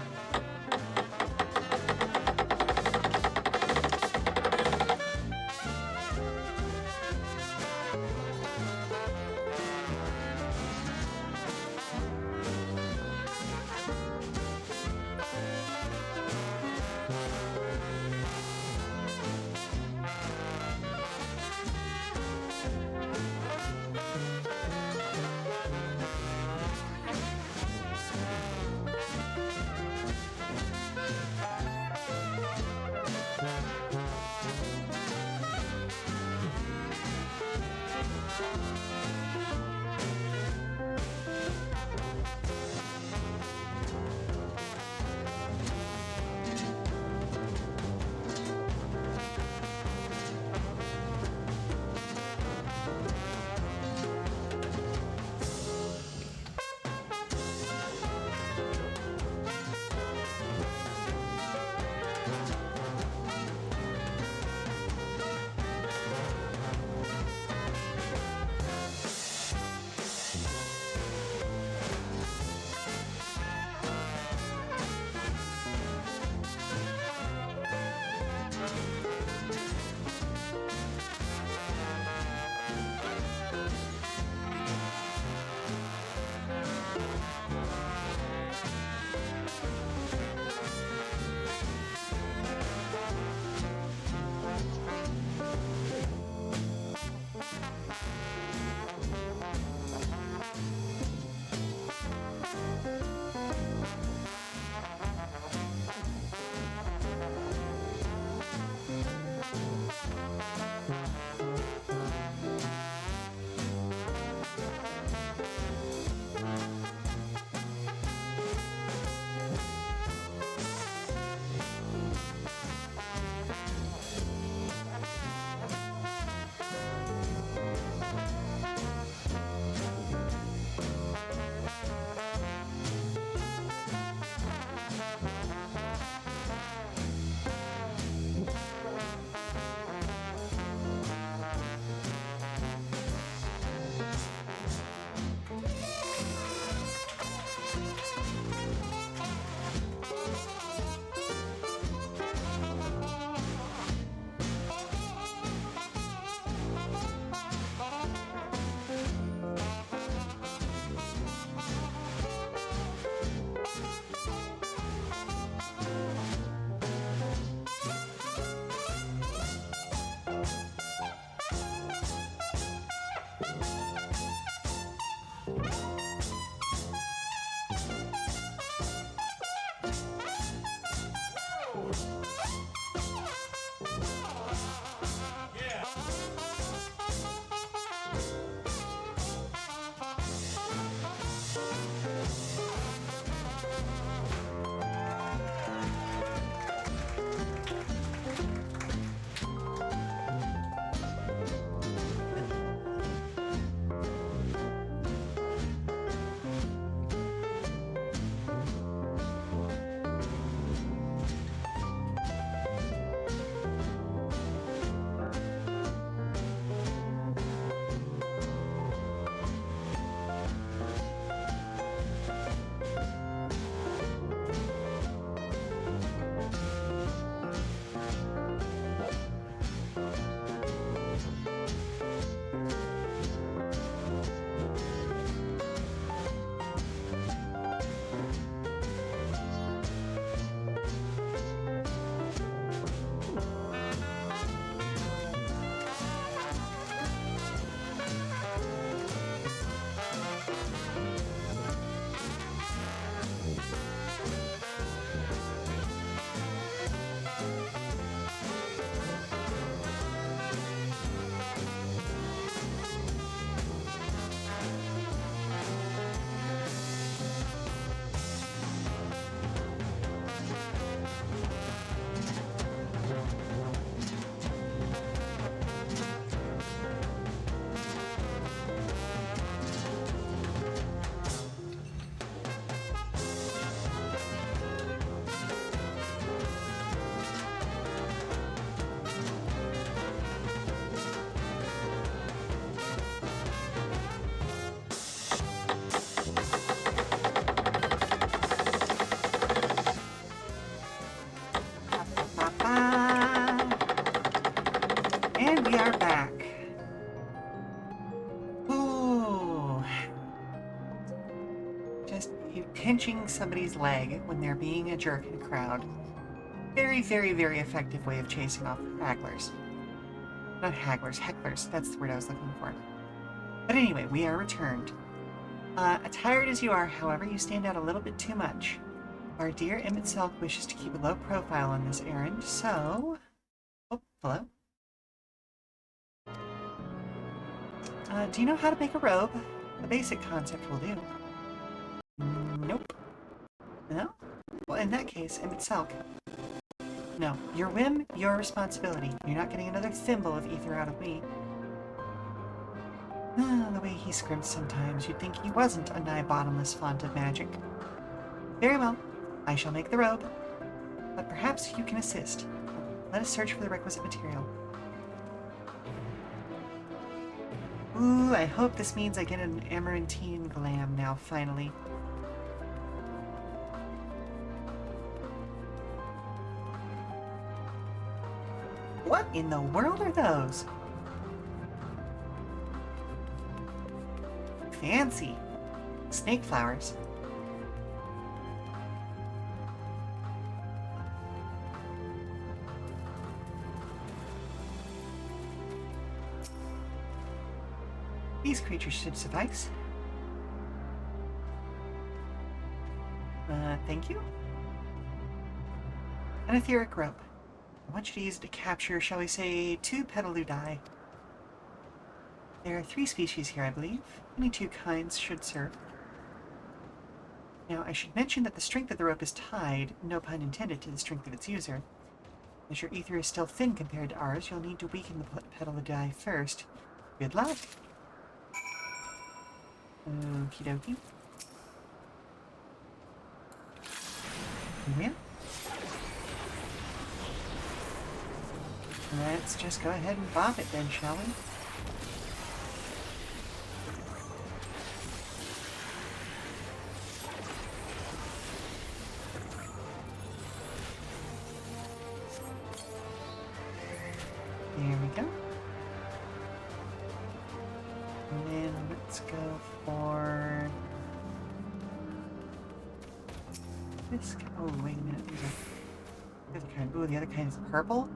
pinching somebody's leg when they're being a jerk in a crowd. Very, very, very effective way of chasing off hagglers. Not hagglers, hecklers. That's the word I was looking for. But anyway, we are returned. Attired as you are, however, you stand out a little bit too much. Our dear Emmett Selk wishes to keep a low profile on this errand, so... Oh, hello. Do you know how to make a robe? The basic concept will do. Nope. No? Well, in that case, Emmett Selk. No. Your whim, your responsibility. You're not getting another thimble of ether out of me. The way he scrimps sometimes, you'd think he wasn't a nigh-bottomless font of magic. Very well. I shall make the robe. But perhaps you can assist. Let us search for the requisite material. Ooh, I hope this means I get an amaranthine glam now, finally. What in the world are those? Fancy. Snake flowers. These creatures should suffice. Thank you. An etheric rope. I want you to use it to capture, shall we say, 2 petaludi. There are 3 species here, I believe. Any 2 kinds should serve. Now, I should mention that the strength of the rope is tied, no pun intended, to the strength of its user. As your ether is still thin compared to ours, you'll need to weaken the petaludi first. Good luck! Okie dokie. Yeah. Let's just go ahead and bop it then, shall we? There we go. And then let's go for this. Oh, wait a minute. There's the other kind. Ooh, the other kind is purple.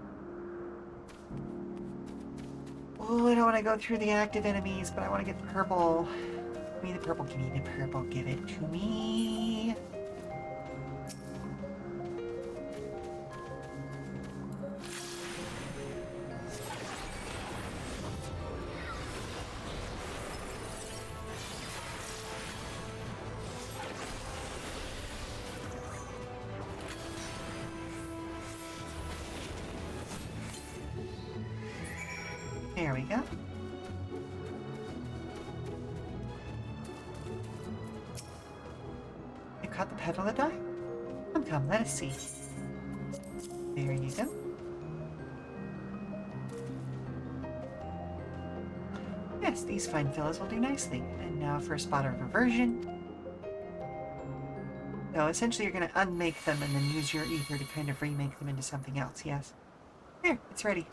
Oh, I don't want to go through the active enemies, but I want to get the purple. Give me the purple. Give me the purple. Give it to me. There we go. You caught the petal of die? Come, let us see. There you go. Yes, these fine fellows will do nicely. And now for a spot of reversion. So essentially you're going to unmake them and then use your ether to kind of remake them into something else, yes? Here, it's ready.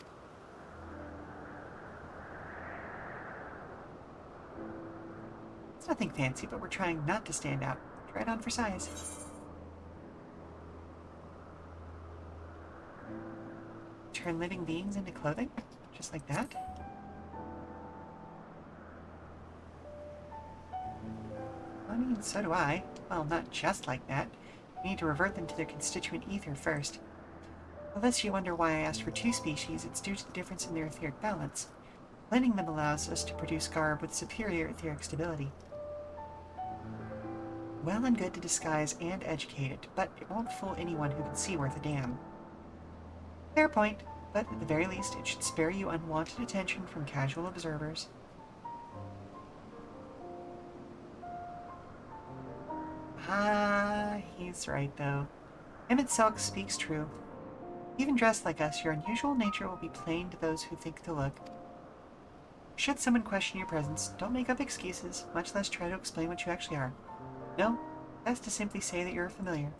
It's nothing fancy, but we're trying not to stand out. Try it on for size. Turn living beings into clothing? Just like that? I mean, so do I. Well, not just like that. We need to revert them to their constituent ether first. Unless you wonder why I asked for 2 species, it's due to the difference in their etheric balance. Blending them allows us to produce garb with superior etheric stability. Well and good to disguise and educate it, but it won't fool anyone who can see worth a damn. Fair point, but at the very least it should spare you unwanted attention from casual observers. Ah, he's right though. Emmett Selk speaks true. Even dressed like us, your unusual nature will be plain to those who think to look. Should someone question your presence, don't make up excuses, much less try to explain what you actually are. No, best to simply say that you're a familiar.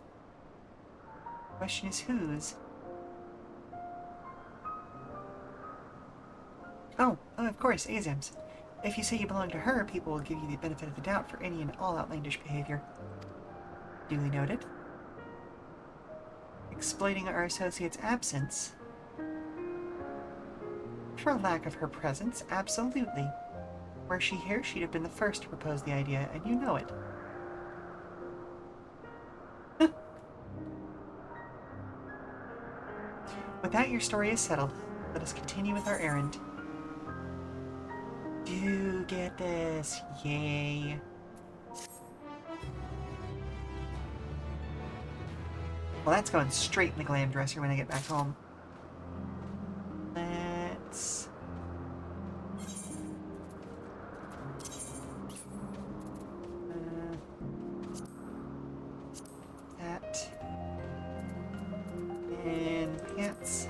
The question is whose? Oh, of course, Azam's. If you say you belong to her, people will give you the benefit of the doubt for any and all outlandish behavior. Duly noted. Exploiting our associate's absence? For lack of her presence, absolutely. Were she here, she'd have been the first to propose the idea, and you know it. With that, your story is settled. Let us continue with our errand. Do get this. Yay. Well, that's going straight in the glam dresser when I get back home. Let's... that. And pants.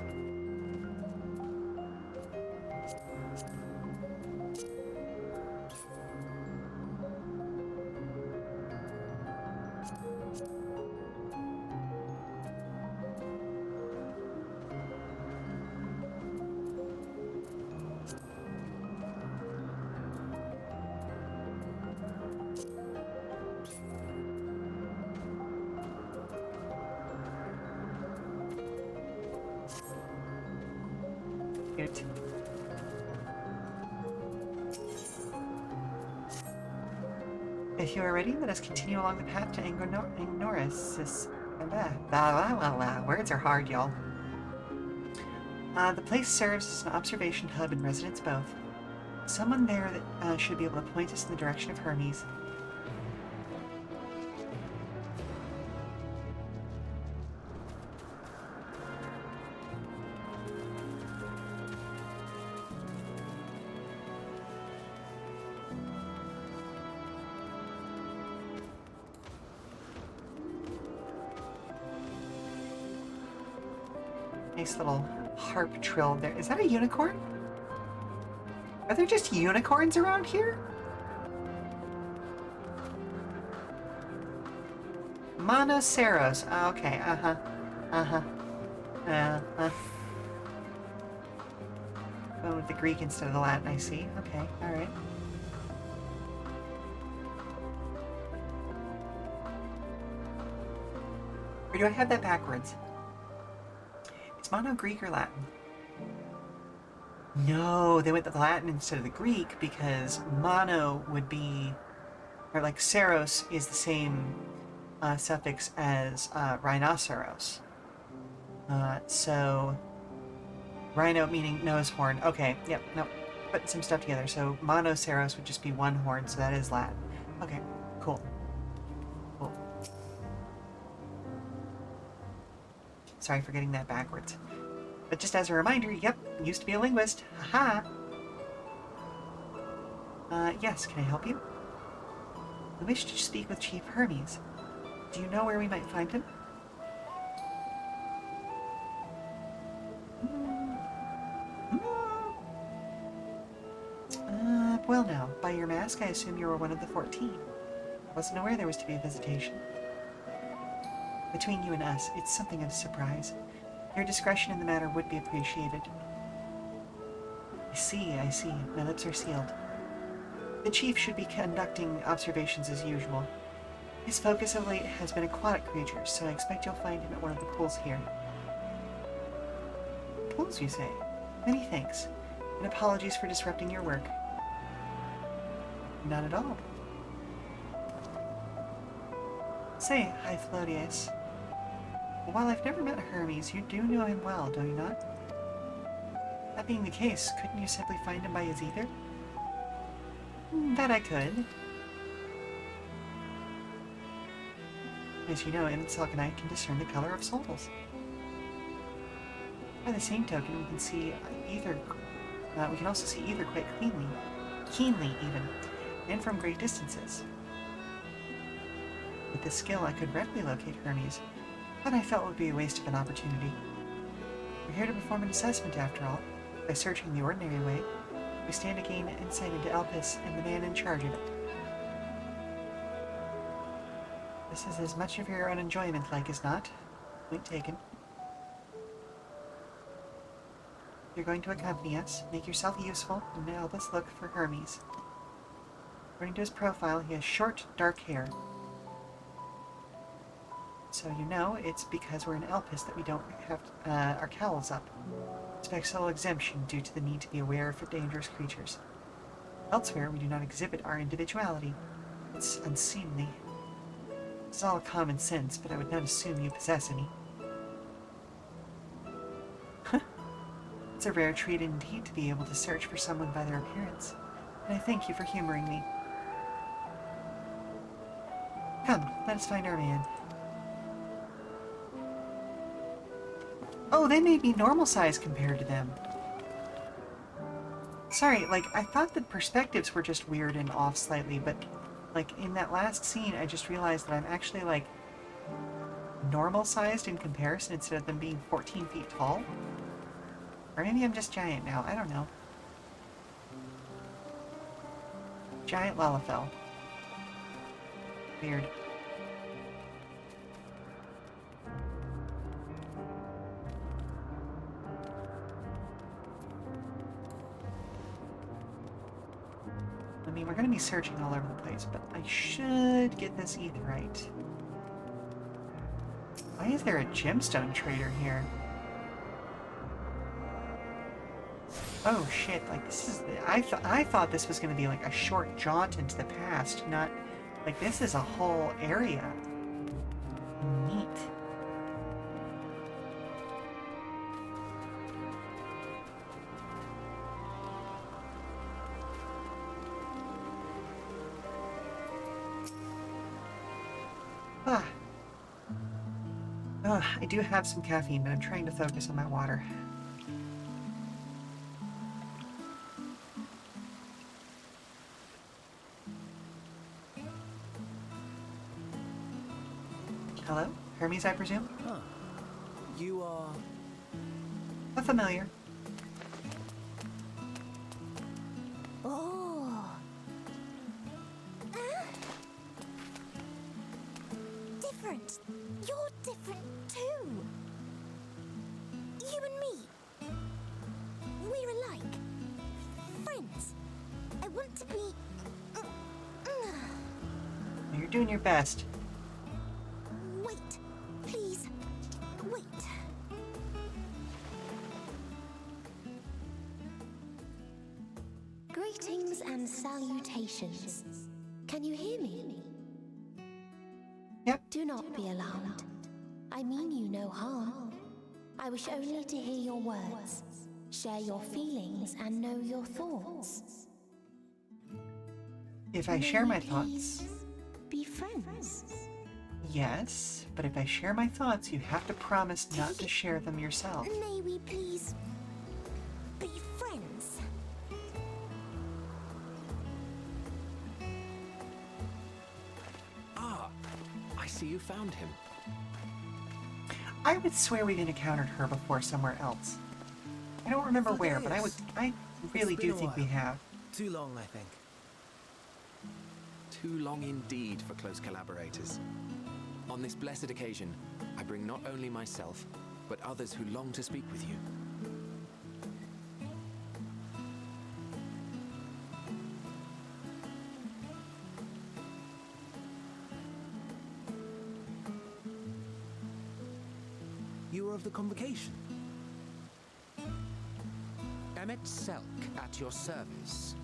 Cute. If you are ready, let us continue along the path to Ignoris. Words are hard, y'all. The place serves as an observation hub and residence both. Someone there that should be able to point us in the direction of Hermes. Nice little harp trill there. Is that a unicorn? Are there just unicorns around here? Monoceros. Oh, okay, Going with the Greek instead of the Latin, I see. Okay, alright. Or do I have that backwards? Is mono Greek or Latin? No, they went with the Latin instead of the Greek because mono would be, or like seros is the same suffix as rhinoceros. So rhino meaning nose horn. Okay, yep, no, putting some stuff together. So monoceros would just be one horn, so that is Latin. Okay, cool. Cool. Sorry for getting that backwards. But just as a reminder, yep, used to be a linguist. Haha. Yes, can I help you? We wish to speak with Chief Hermes. Do you know where we might find him? Well now, by your mask, I assume you were one of the 14. I wasn't aware there was to be a visitation. Between you and us, it's something of a surprise. Your discretion in the matter would be appreciated. I see. My lips are sealed. The Chief should be conducting observations as usual. His focus of late has been aquatic creatures, so I expect you'll find him at one of the pools here. Pools, you say? Many thanks, and apologies for disrupting your work. Not at all. Say, Hythlodius. While I've never met Hermes, you do know him well, do you not? That being the case, couldn't you simply find him by his ether? That I could. As you know, Immenselk and I can discern the color of souls. By the same token, we can see ether. We can also see ether quite keenly even, and from great distances. With this skill, I could readily locate Hermes, but I felt it would be a waste of an opportunity. We're here to perform an assessment, after all. By searching the ordinary way, we stand to gain insight into Elpis and the man in charge of it. This is as much of your own enjoyment like as not. Point taken. You're going to accompany us. Make yourself useful, and help us look for Hermes. According to his profile, he has short, dark hair. So you know, it's because we're in Elpis that we don't have our cowls up. Special exemption due to the need to be aware of dangerous creatures. Elsewhere, we do not exhibit our individuality. It's unseemly. It's all common sense, but I would not assume you possess any. It's a rare treat indeed to be able to search for someone by their appearance. And I thank you for humoring me. Come, let us find our man. Oh, they made me normal size compared to them. Sorry, like, I thought the perspectives were just weird and off slightly, but, like, in that last scene, I just realized that I'm actually, like, normal-sized in comparison instead of them being 14 feet tall. Or maybe I'm just giant now, I don't know. Giant Lalafell. Weird. I mean, we're going to be searching all over the place, but I should get this aetherite. Why is there a gemstone trader here? Oh shit, like this is... I thought this was going to be like a short jaunt into the past, not... Like this is a whole area. Neat. Ah. Oh, I do have some caffeine, but I'm trying to focus on my water. Hello? Hermes, I presume? Huh. You are... A familiar. Oh. Different. You're different too. You and me. We're alike. Friends. I want to be... You're doing your best. Wait. Please. Wait. Greetings and salutations. Can you hear me? Yep. Do not be alarmed. I mean you no harm. I wish only to hear your words, share your feelings, and know your thoughts. If I share my thoughts... Be friends. Yes, but if I share my thoughts, you have to promise not to share them yourself. May we please be friends? Ah, I see you found him. I would swear we've encountered her before somewhere else. I don't remember where, but I really do think we have. Too long, I think. Too long indeed for close collaborators. On this blessed occasion, I bring not only myself, but others who long to speak with you. You were of the convocation. Emmet Selk, at your service.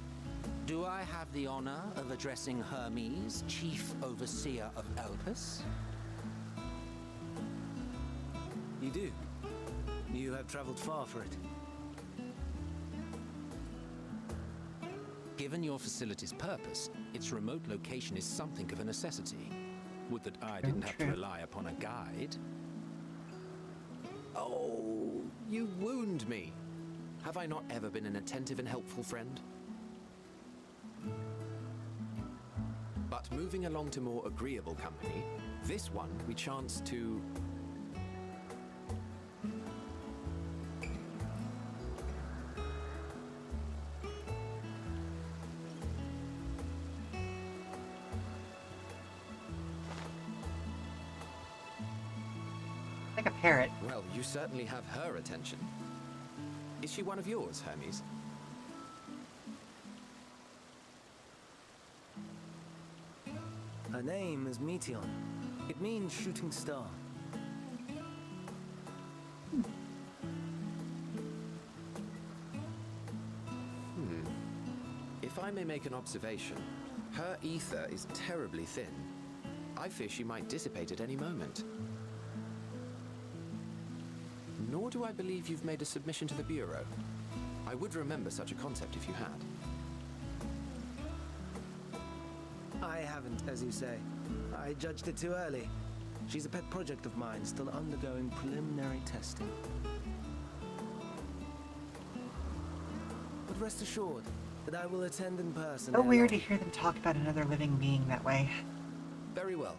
Do I have the honor of addressing Hermes, Chief Overseer of Elpis? You do. You have traveled far for it. Given your facility's purpose, its remote location is something of a necessity. Would that I didn't have to rely upon a guide. Oh, you wound me. Have I not ever been an attentive and helpful friend? But moving along to more agreeable company, this one we chance to... Like a parrot. Well, you certainly have her attention. Is she one of yours, Hermes? Her name is Meteon. It means shooting star. If I may make an observation, her ether is terribly thin. I fear she might dissipate at any moment. Nor do I believe you've made a submission to the Bureau. I would remember such a concept if you had. I haven't, as you say. I judged it too early. She's a pet project of mine, still undergoing preliminary testing. But rest assured that I will attend in person. So weird to hear them talk about another living being that way. Very well.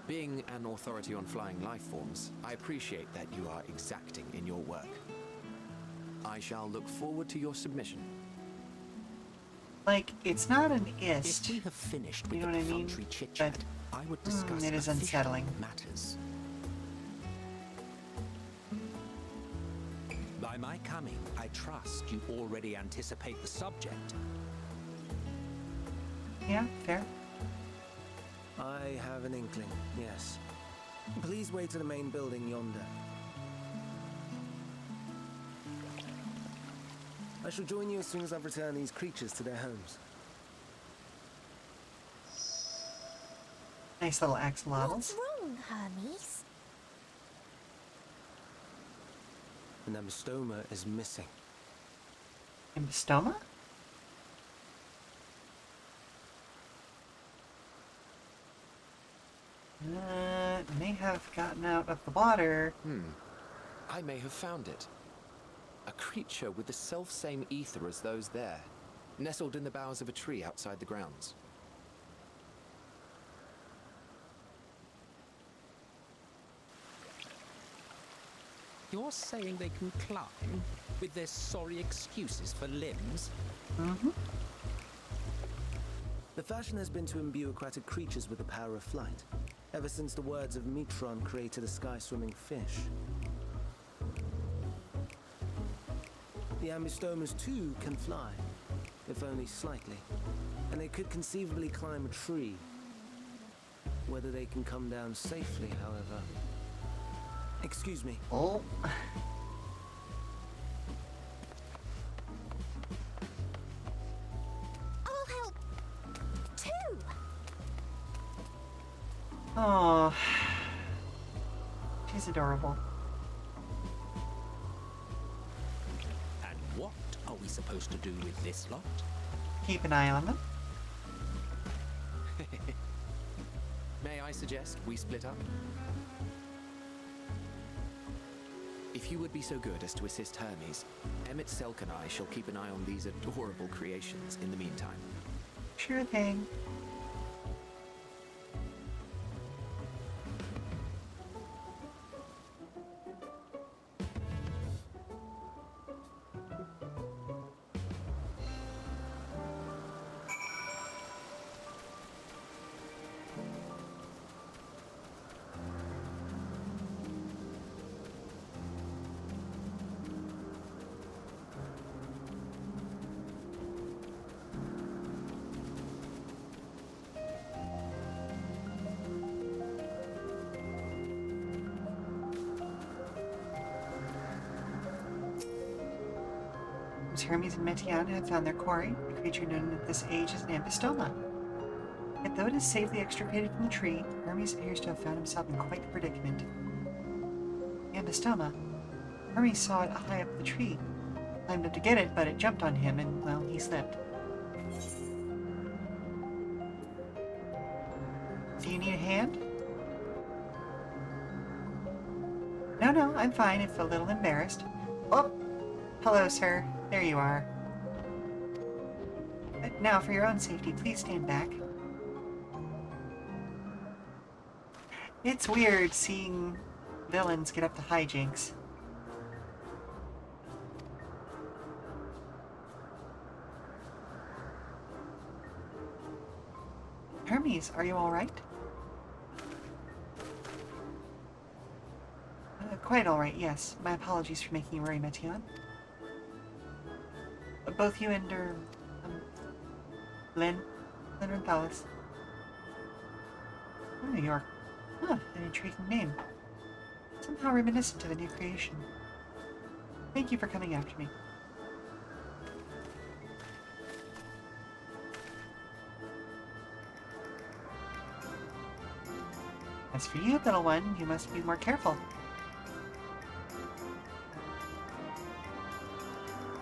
Being an authority on flying life forms, I appreciate that you are exacting in your work. I shall look forward to your submission. Like, it's not an ist. If we have finished with you know the what I mean? perfunctory chit-chat, I would discuss it is official unsettling. matters. By my coming, I trust you already anticipate the subject. Yeah, fair. I have an inkling, yes. Please wait in the main building yonder. I shall join you as soon as I've returned these creatures to their homes. Nice little axolotls. What's wrong, Hermes? An ambystoma is missing. Ambystoma? May have gotten out of the water. I may have found it. A creature with the self-same ether as those there, nestled in the boughs of a tree outside the grounds. You're saying they can climb with their sorry excuses for limbs? The fashion has been to imbue aquatic creatures with the power of flight, ever since the words of Metron created a sky-swimming fish. The ambystomas too can fly, if only slightly, and they could conceivably climb a tree. Whether they can come down safely, however. Excuse me. Oh. I'll help too. Oh, she's adorable. And what are we supposed to do with this lot? Keep an eye on them. May I suggest we split up? If you would be so good as to assist Hermes, Emmett Selk and I shall keep an eye on these adorable creations in the meantime. Sure thing. Hermes and Metian have found their quarry, a creature known at this age as an ambystoma. Yet though it is safely extricated from the tree, Hermes appears to have found himself in quite the predicament. Ambystoma? Hermes saw it high up the tree, climbed up to get it, but it jumped on him and, well, he slipped. Do you need a hand? No, I'm fine if a little embarrassed. Oh! Hello, sir. There you are. But now, for your own safety, please stand back. It's weird seeing villains get up to hijinks. Hermes, are you alright? Quite alright, yes. My apologies for making you worry, Metian. Both you and, Lynn Renthalis. Oh, you're Huh, an intriguing name. Somehow reminiscent of a new creation. Thank you for coming after me. As for you, little one, you must be more careful.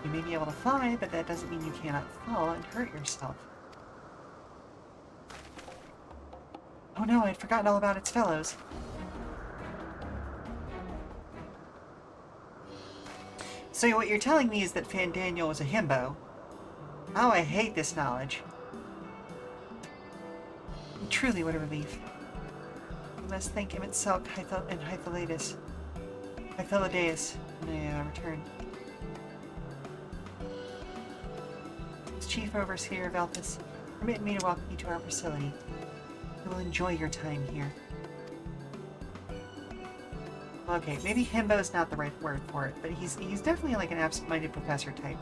You may be able to fly, but that doesn't mean you cannot fall and hurt yourself. Oh no, I'd forgotten all about its fellows. So what you're telling me is that Fandaniel was a himbo. Oh, I hate this knowledge. Truly, what a relief. You must thank Imitselk and Hythlodaeus when I return. As Chief Overseer of Elpis, permit me to welcome you to our facility. You will enjoy your time here. Okay, maybe himbo is not the right word for it, but he's definitely like an absent-minded professor type.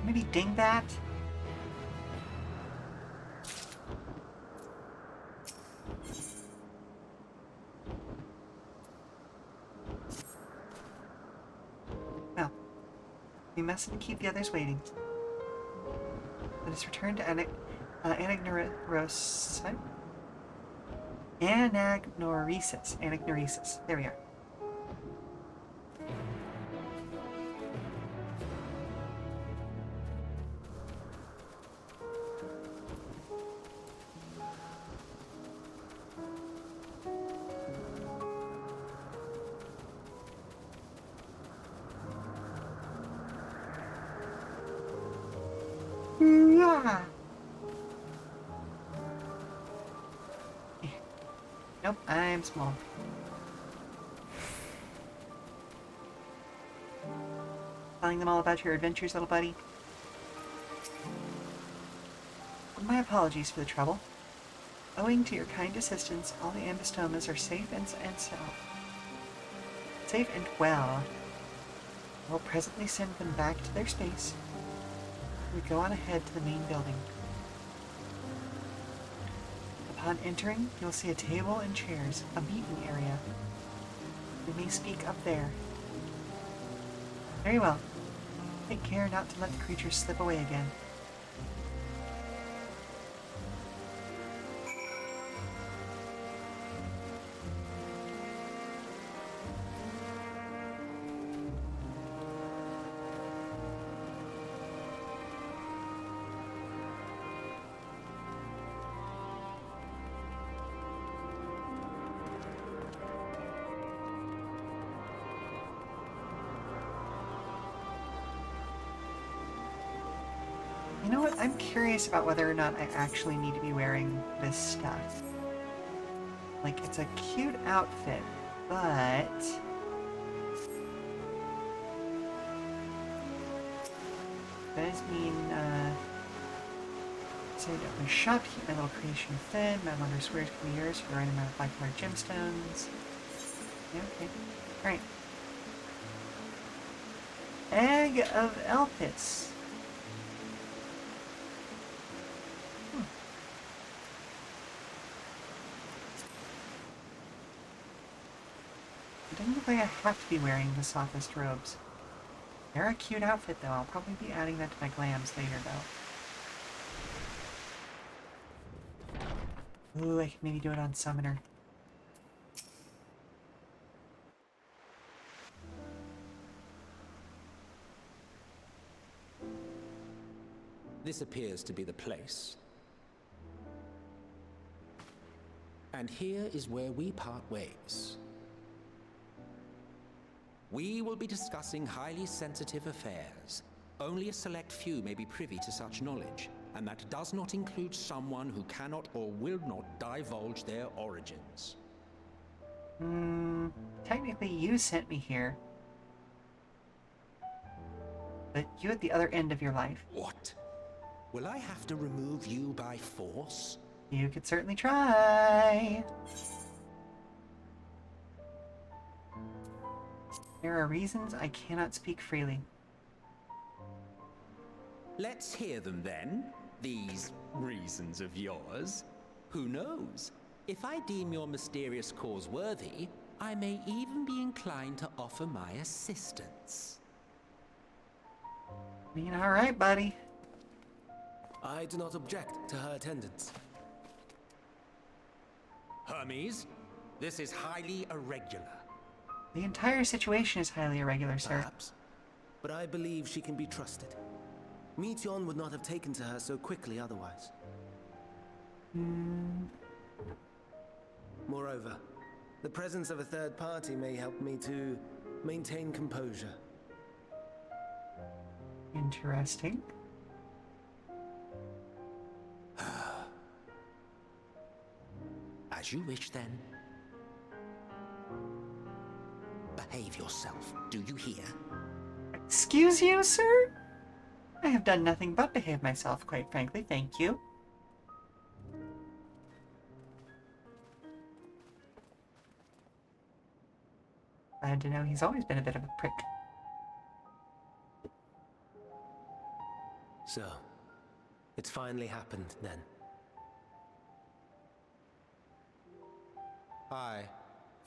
Maybe dingbat? Well, we mustn't keep the others waiting. Let us return to Anagnoresis. There we are. Yeah. Nope, I'm small. Telling them all about your adventures, little buddy. My apologies for the trouble. Owing to your kind assistance, all the Ambistomas are safe and well. I will presently send them back to their space. We go on ahead to the main building. Upon entering, you'll see a table and chairs, a meeting area. We may speak up there. Very well. Take care not to let the creatures slip away again. You know what? I'm curious about whether or not I actually need to be wearing this stuff. Like, it's a cute outfit, but... does mean, say that my shop to keep my little creation fed, my wondrous wares can be yours for the right amount of black-colored gemstones. Yeah, okay. Alright. Egg of Elpis. It doesn't look like I have to be wearing the softest robes. They're a cute outfit, though. I'll probably be adding that to my glams later, though. Ooh, I can maybe do it on Summoner. This appears to be the place. And here is where we part ways. We will be discussing highly sensitive affairs. Only a select few may be privy to such knowledge, and that does not include someone who cannot or will not divulge their origins. Technically you sent me here. But you at the other end of your life. What? Will I have to remove you by force? You could certainly try. There are reasons I cannot speak freely. Let's hear them then, these reasons of yours. Who knows? If I deem your mysterious cause worthy, I may even be inclined to offer my assistance. I mean, alright, buddy. I do not object to her attendance. Hermes, this is highly irregular. The entire situation is highly irregular, sir. Perhaps. But I believe she can be trusted. Meteon would not have taken to her so quickly otherwise. Moreover, the presence of a third party may help me to maintain composure. Interesting. As you wish, then. Behave yourself, do you hear? Excuse you, sir? I have done nothing but behave myself, quite frankly, thank you. Glad to know he's always been a bit of a prick. So, it's finally happened, then. Aye.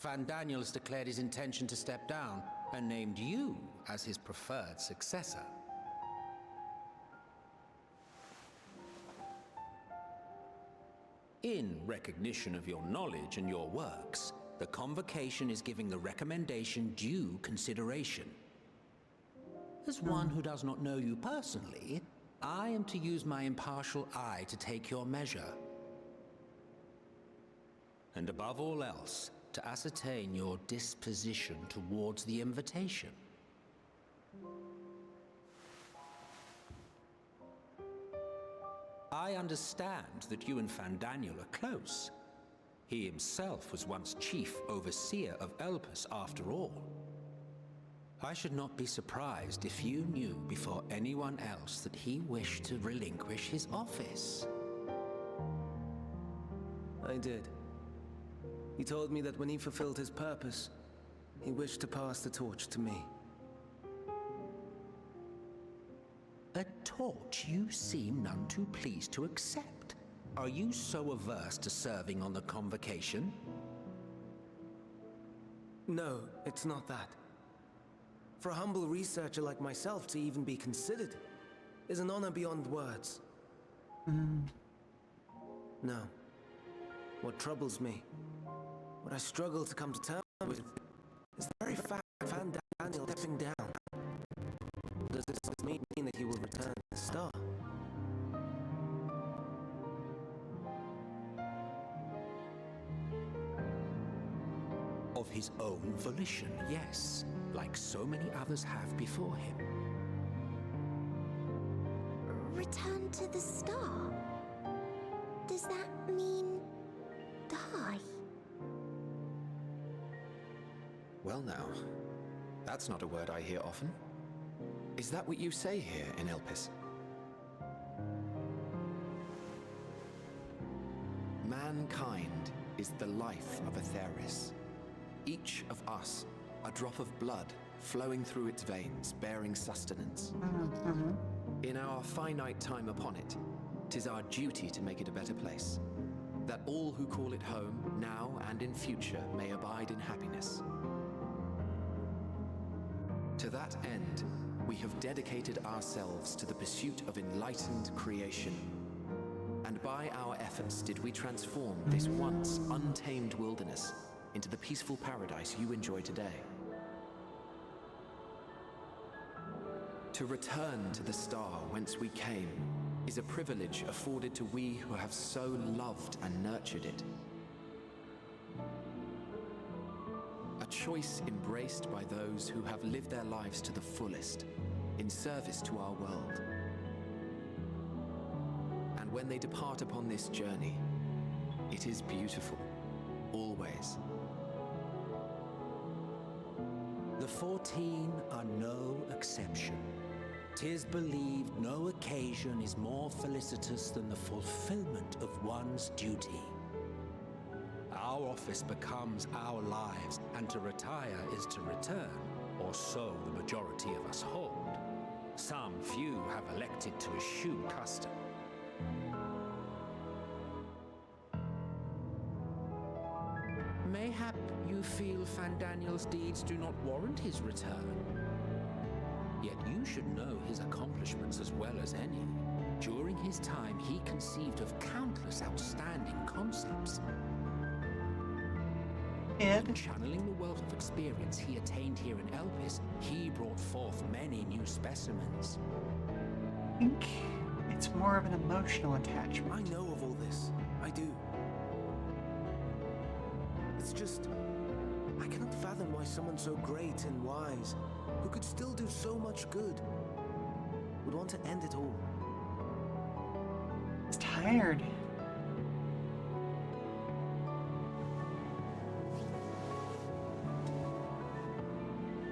Van Daniels declared his intention to step down and named you as his preferred successor. In recognition of your knowledge and your works, the Convocation is giving the recommendation due consideration. As one who does not know you personally, I am to use my impartial eye to take your measure. And above all else, to ascertain your disposition towards the invitation. I understand that you and Fandaniel are close. He himself was once chief overseer of Elpis after all. I should not be surprised if you knew before anyone else that he wished to relinquish his office. I did. He told me that when he fulfilled his purpose, he wished to pass the torch to me. A torch you seem none too pleased to accept. Are you so averse to serving on the Convocation? No, it's not that. For a humble researcher like myself to even be considered is an honor beyond words. No. What troubles me, what I struggle to come to terms with, is the very fact that Van Daniel stepping down. Does this mean that he will return the star? Of his own volition, yes, like so many others have before him. Return to the star? Does that mean die? Well now, that's not a word I hear often. Is that what you say here in Elpis? Mankind is the life of Atheris. Each of us, a drop of blood flowing through its veins, bearing sustenance. In our finite time upon it, 'tis our duty to make it a better place, that all who call it home, now and in future, may abide in happiness. To that end, we have dedicated ourselves to the pursuit of enlightened creation. And by our efforts did we transform this once untamed wilderness into the peaceful paradise you enjoy today. To return to the star whence we came is a privilege afforded to we who have so loved and nurtured it. A choice embraced by those who have lived their lives to the fullest, in service to our world. And when they depart upon this journey, it is beautiful, always. The 14 are no exception. 'Tis believed no occasion is more felicitous than the fulfillment of one's duty. Our office becomes our lives, and to retire is to return, or so the majority of us hold. Some few have elected to eschew custom. Mayhap you feel Fandaniel's deeds do not warrant his return. Yet you should know his accomplishments as well as any. During his time, he conceived of countless outstanding concepts. And channeling the wealth of experience he attained here in Elpis, he brought forth many new specimens. I think it's more of an emotional attachment. I know of all this. I do. It's just, I cannot fathom why someone so great and wise, who could still do so much good, would want to end it all. It's tired.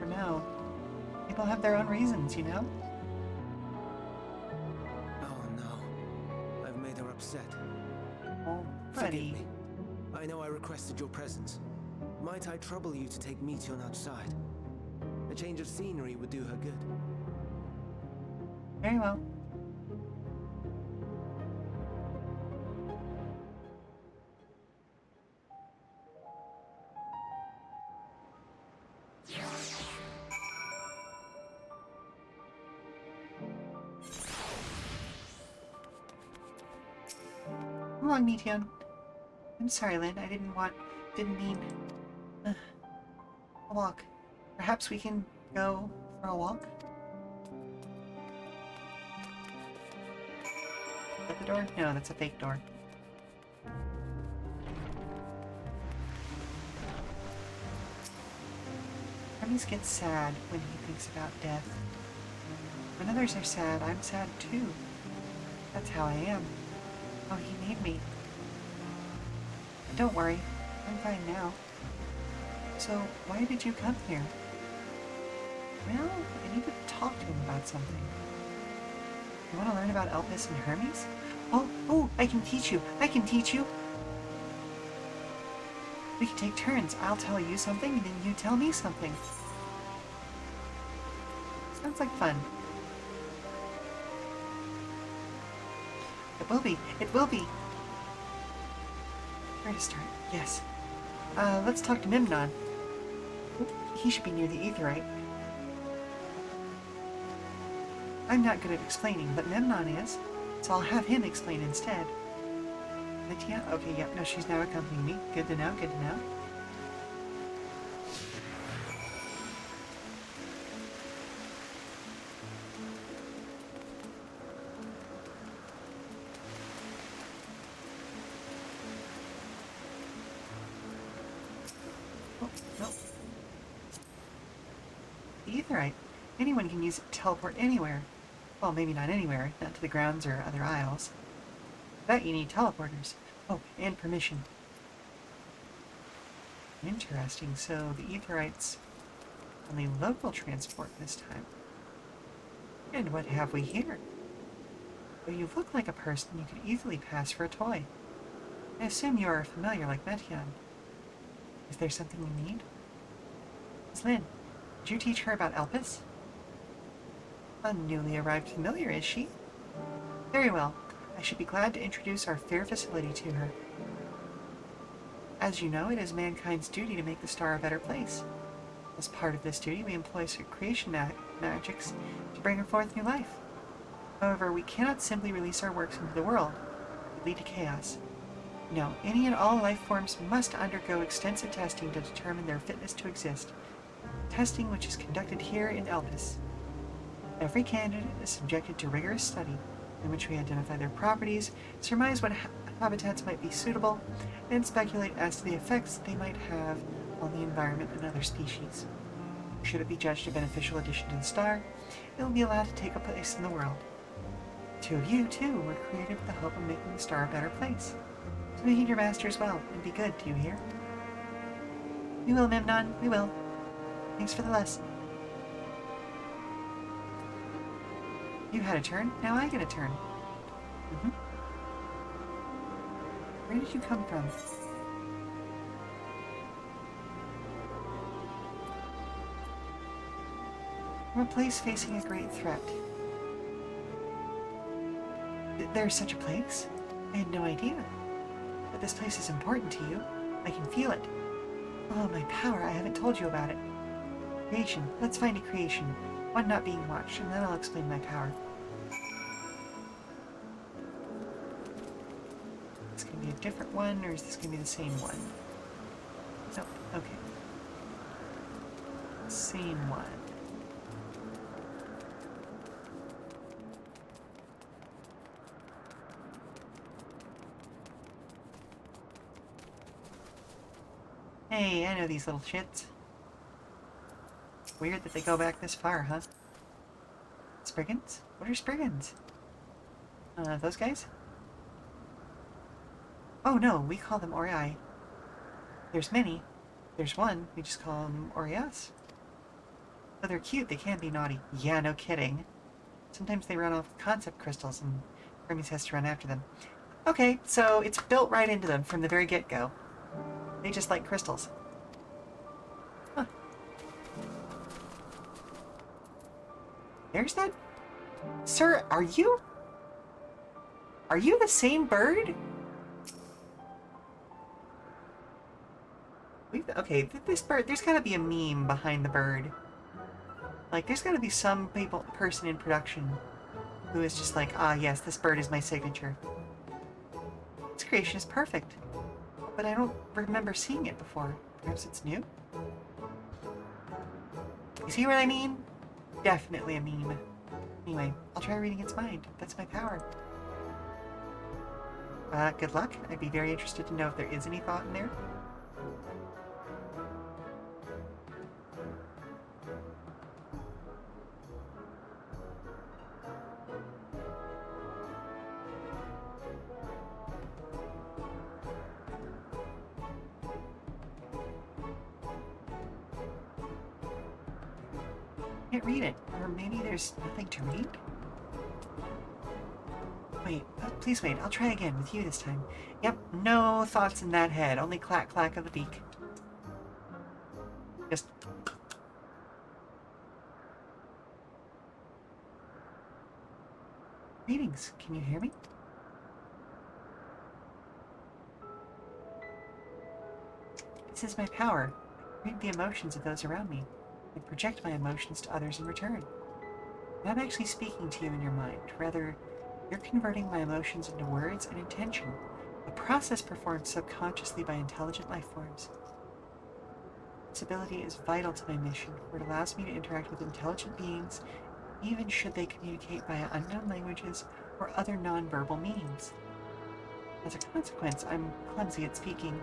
For now, people have their own reasons, you know? Oh no, I've made her upset. Oh, Forgive buddy. me. I know I requested your presence. Might I trouble you to take Meteon outside? A change of scenery would do her good. Very well. Come along, Meteon. I'm sorry, Lynn. I didn't mean a walk. Perhaps we can go for a walk? Is that the door? No, that's a fake door. Hermes gets sad when he thinks about death. When others are sad, I'm sad too. That's how I am. Oh, he made me. But don't worry, I'm fine now. So, why did you come here? Well, I need to talk to him about something. You want to learn about Elpis and Hermes? Oh, I can teach you. I can teach you. We can take turns. I'll tell you something, and then you tell me something. Sounds like fun. It will be. It will be. Where to start? Yes. Let's talk to Memnon. He should be near the Aetherite. I'm not good at explaining, but Memnon is, so I'll have him explain instead. Lydia? Okay, yep, no, she's now accompanying me. Good to know, good to know. Oh, no. The Aetherite. Anyone can use it to teleport anywhere. Well, maybe not anywhere, not to the grounds or other isles. For that you need teleporters. Oh, and permission. Interesting, so the Aetherites only local transport this time. And what have we here? Though you look like a person you could easily pass for a toy. I assume you are familiar like Meteon. Is there something you need? Miss Lynn, did you teach her about Elpis? A newly arrived familiar, is she? Very well. I should be glad to introduce our fair facility to her. As you know, it is mankind's duty to make the star a better place. As part of this duty, we employ creation magics to bring her forth new life. However, we cannot simply release our works into the world. It would lead to chaos. No, any and all life forms must undergo extensive testing to determine their fitness to exist. Testing which is conducted here in Elpis. Every candidate is subjected to rigorous study, in which we identify their properties, surmise what habitats might be suitable, and speculate as to the effects they might have on the environment and other species. Should it be judged a beneficial addition to the star, it will be allowed to take a place in the world. Two of you, too, were created with the hope of making the star a better place. So heed your masters well, and be good, do you hear? We will, Memnon, we will. Thanks for the lesson. You had a turn, now I get a turn. Where did you come from? From a place facing a great threat. There's such a place? I had no idea. But this place is important to you. I can feel it. Oh, my power. I haven't told you about it. Creation. Let's find a creation. One not being watched, and then I'll explain my power. Is this going to be a different one, or is this going to be the same one? Nope. Okay. Same one. Hey, I know these little shits. Weird that they go back this far, huh? Spriggans? What are Spriggans? Those guys? Oh no, we call them Ori. There's many. There's one, we just call them Orias. Though they're cute, they can be naughty. Yeah, no kidding. Sometimes they run off with concept crystals and Hermes has to run after them. Okay, so it's built right into them from the very get-go. They just like crystals. Huh. There's that... Sir, are you the same bird? Okay, this bird, there's gotta be a meme behind the bird. Like, there's gotta be some person in production who is just like, ah, yes, this bird is my signature. This creation is perfect. But I don't remember seeing it before. Perhaps it's new? You see what I mean? Definitely a meme. Anyway, I'll try reading its mind. That's my power. Good luck. I'd be very interested to know if there is any thought in there. Can't read it. Or maybe there's nothing to read? Wait, please wait. I'll try again with you this time. Yep, no thoughts in that head. Only clack-clack of the beak. Just... Greetings. Can you hear me? This is my power. I read the emotions of those around me and project my emotions to others in return. I'm not actually speaking to you in your mind. Rather, you're converting my emotions into words and intention, a process performed subconsciously by intelligent life forms. This ability is vital to my mission, for it allows me to interact with intelligent beings, even should they communicate via unknown languages or other non-verbal means. As a consequence, I'm clumsy at speaking.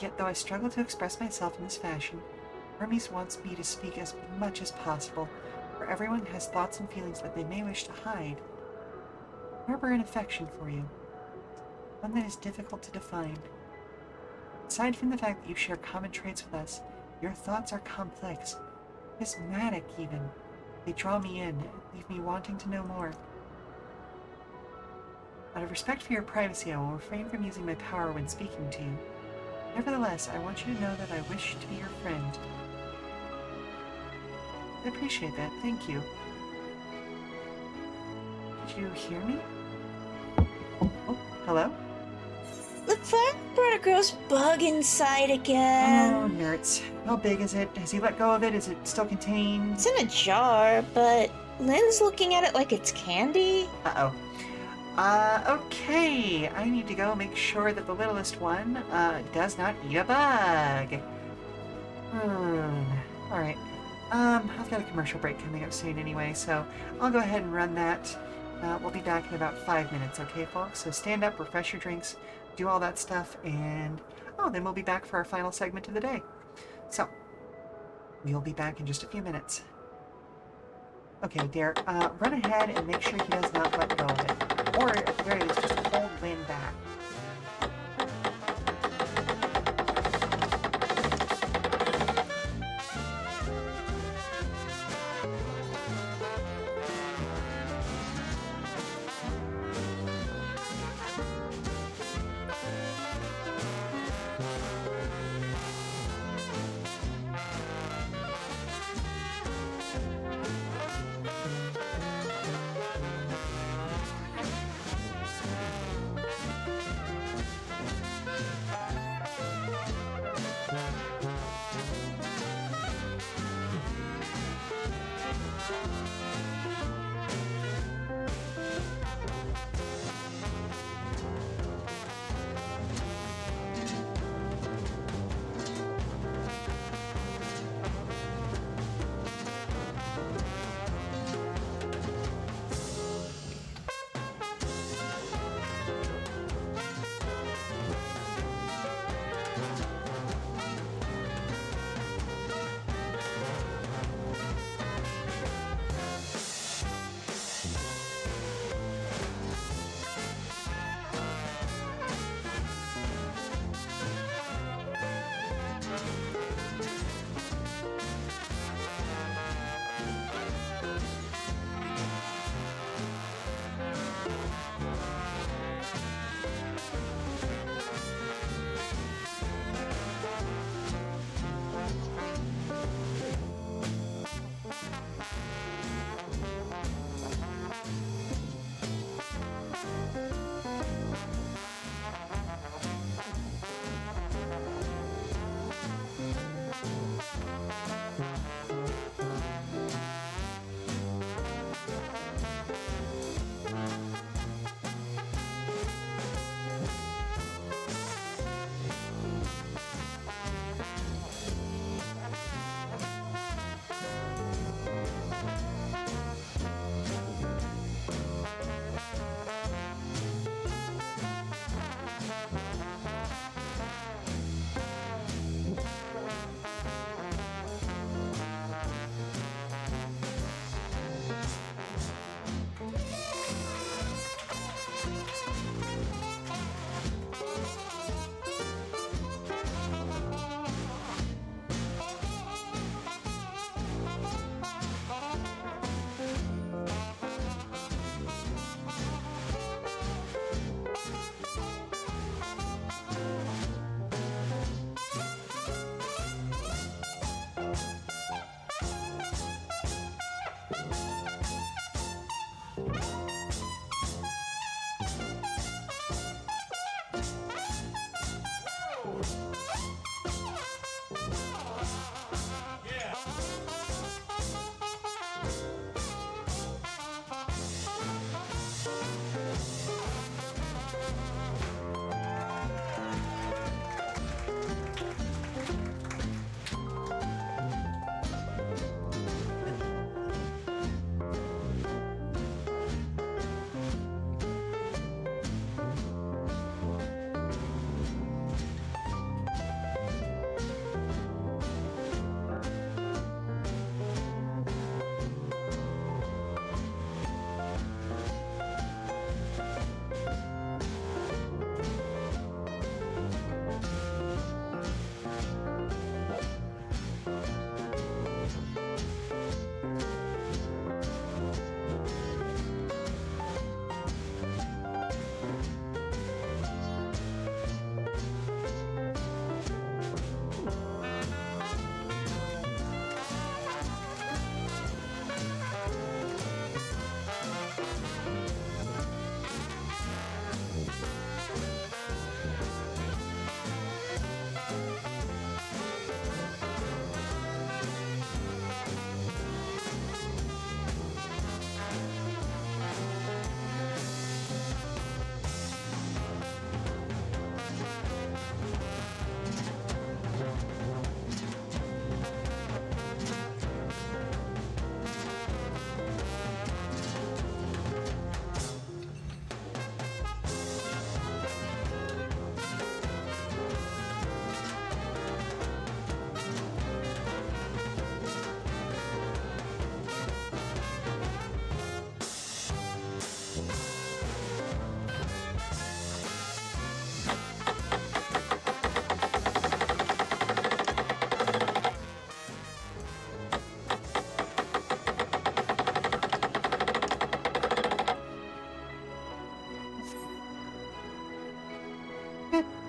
Yet though I struggle to express myself in this fashion, Hermes wants me to speak as much as possible, for everyone has thoughts and feelings that they may wish to hide. I harbor an affection for you, one that is difficult to define. Aside from the fact that you share common traits with us, your thoughts are complex, charismatic even. They draw me in, leave me wanting to know more. Out of respect for your privacy, I will refrain from using my power when speaking to you. Nevertheless, I want you to know that I wish to be your friend. I appreciate that. Thank you. Did you hear me? Oh, hello? The fire brought a gross bug inside again. Oh, nerds. How big is it? Has he let go of it? Is it still contained? It's in a jar, but Lynn's looking at it like it's candy. Uh-oh. Okay. I need to go make sure that the littlest one, does not eat a bug. Alright. I've got a commercial break coming up soon anyway, so I'll go ahead and run that. We'll be back in about 5 minutes, okay, folks? So stand up, refresh your drinks, do all that stuff, and... oh, then we'll be back for our final segment of the day. So, we'll be back in just a few minutes. Okay, Derek, run ahead and make sure he does not let go of it. Or, at the very least, just hold Lynn back.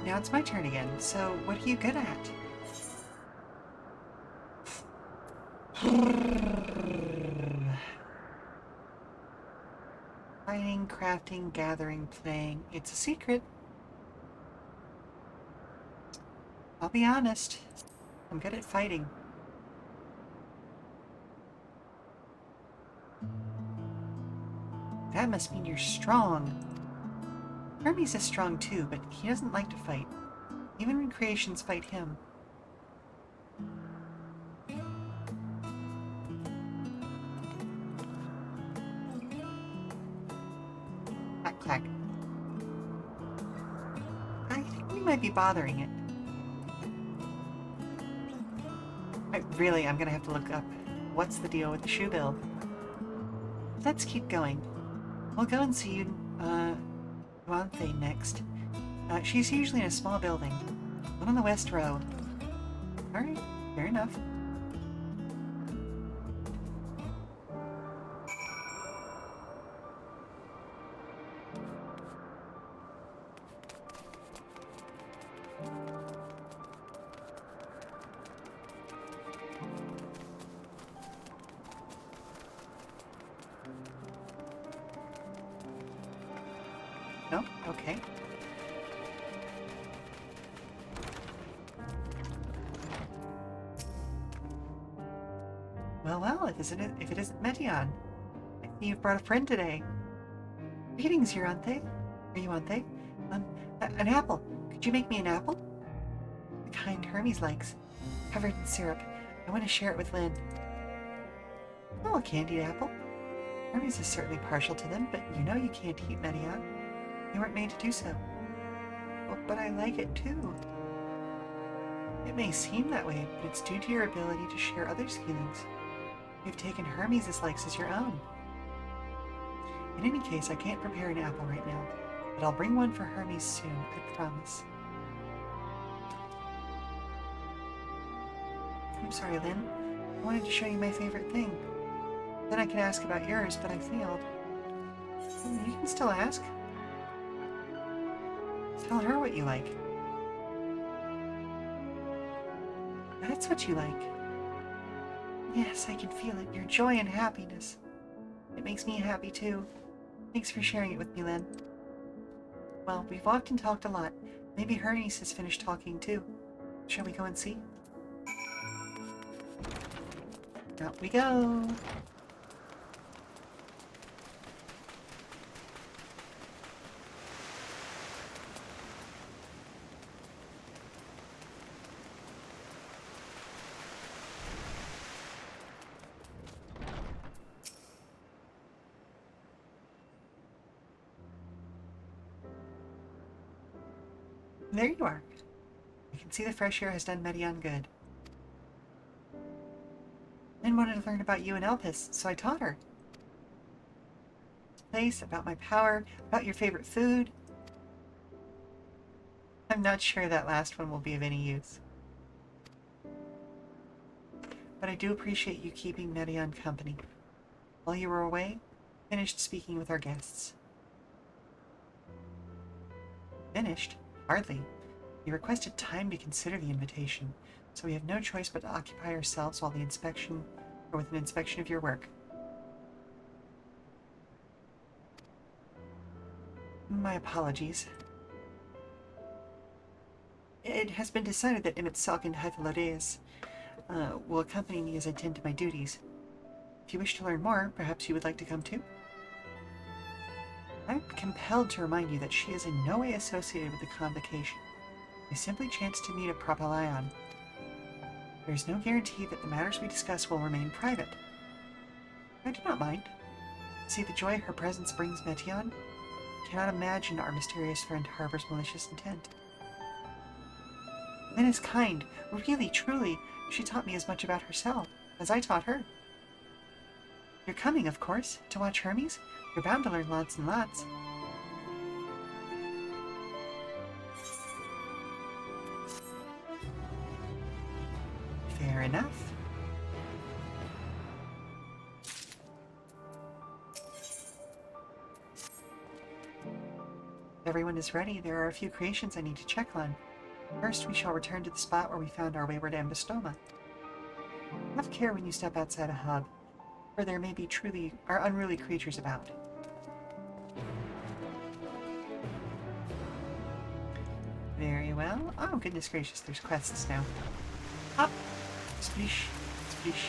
now it's my turn again. So, what are you good at? Fighting, crafting, gathering, playing. It's a secret. I'll be honest. I'm good at fighting. That must mean you're strong. Hermes is strong too, but he doesn't like to fight. Even when creations fight him. Clack, clack. I think we might be bothering it. I'm gonna have to look up what's the deal with the shoe bill. Let's keep going. We'll go and see Yuanthe next. She's usually in a small building. One on the west row. Alright, fair enough. No? Okay. Well, if it isn't Meteon. I see you've brought a friend today. Greetings, Yuanthe. Are you Yuanthe? An apple. Could you make me an apple? The kind Hermes likes. Covered in syrup. I want to share it with Lynn. Oh, a candied apple. Hermes is certainly partial to them, but you know you can't eat Meteon. You weren't made to do so. Well, but I like it too. It may seem that way, but it's due to your ability to share others' feelings. You've taken Hermes' likes as your own. In any case, I can't prepare an apple right now, but I'll bring one for Hermes soon, I promise. I'm sorry, Lynn. I wanted to show you my favorite thing. Then I could ask about yours, but I failed. You can still ask. Tell her what you like. That's what you like. Yes, I can feel it. Your joy and happiness. It makes me happy too. Thanks for sharing it with me, Lynn. Well, we've often talked a lot. Maybe Hermes has finished talking too. Shall we go and see? Out we go. There you are. I can see the fresh air has done Meteon good. Lynn wanted to learn about you and Elpis, so I taught her. Place, about my power, about your favorite food. I'm not sure that last one will be of any use. But I do appreciate you keeping Meteon company. While you were away, I finished speaking with our guests. Finished? Hardly. You requested time to consider the invitation, so we have no choice but to occupy ourselves with an inspection of your work. My apologies. It has been decided that Emmett Salk and Hythalodeus will accompany me as I tend to my duties. If you wish to learn more, perhaps you would like to come too? I'm compelled to remind you that she is in no way associated with the convocation. We simply chanced to meet at Propylion. There is no guarantee that the matters we discuss will remain private. I do not mind. See the joy her presence brings Meteon? I cannot imagine our mysterious friend harbors malicious intent. Lynn is kind. Really, truly, she taught me as much about herself as I taught her. You're coming, of course, to watch Hermes? You're bound to learn lots and lots. Fair enough. everyone is ready, there are a few creations I need to check on. First, we shall return to the spot where we found our wayward ambystoma. Have care when you step outside a hub, for there may be unruly creatures about. Very well. Oh, goodness gracious, there's quests now. Up! Splish! Splish!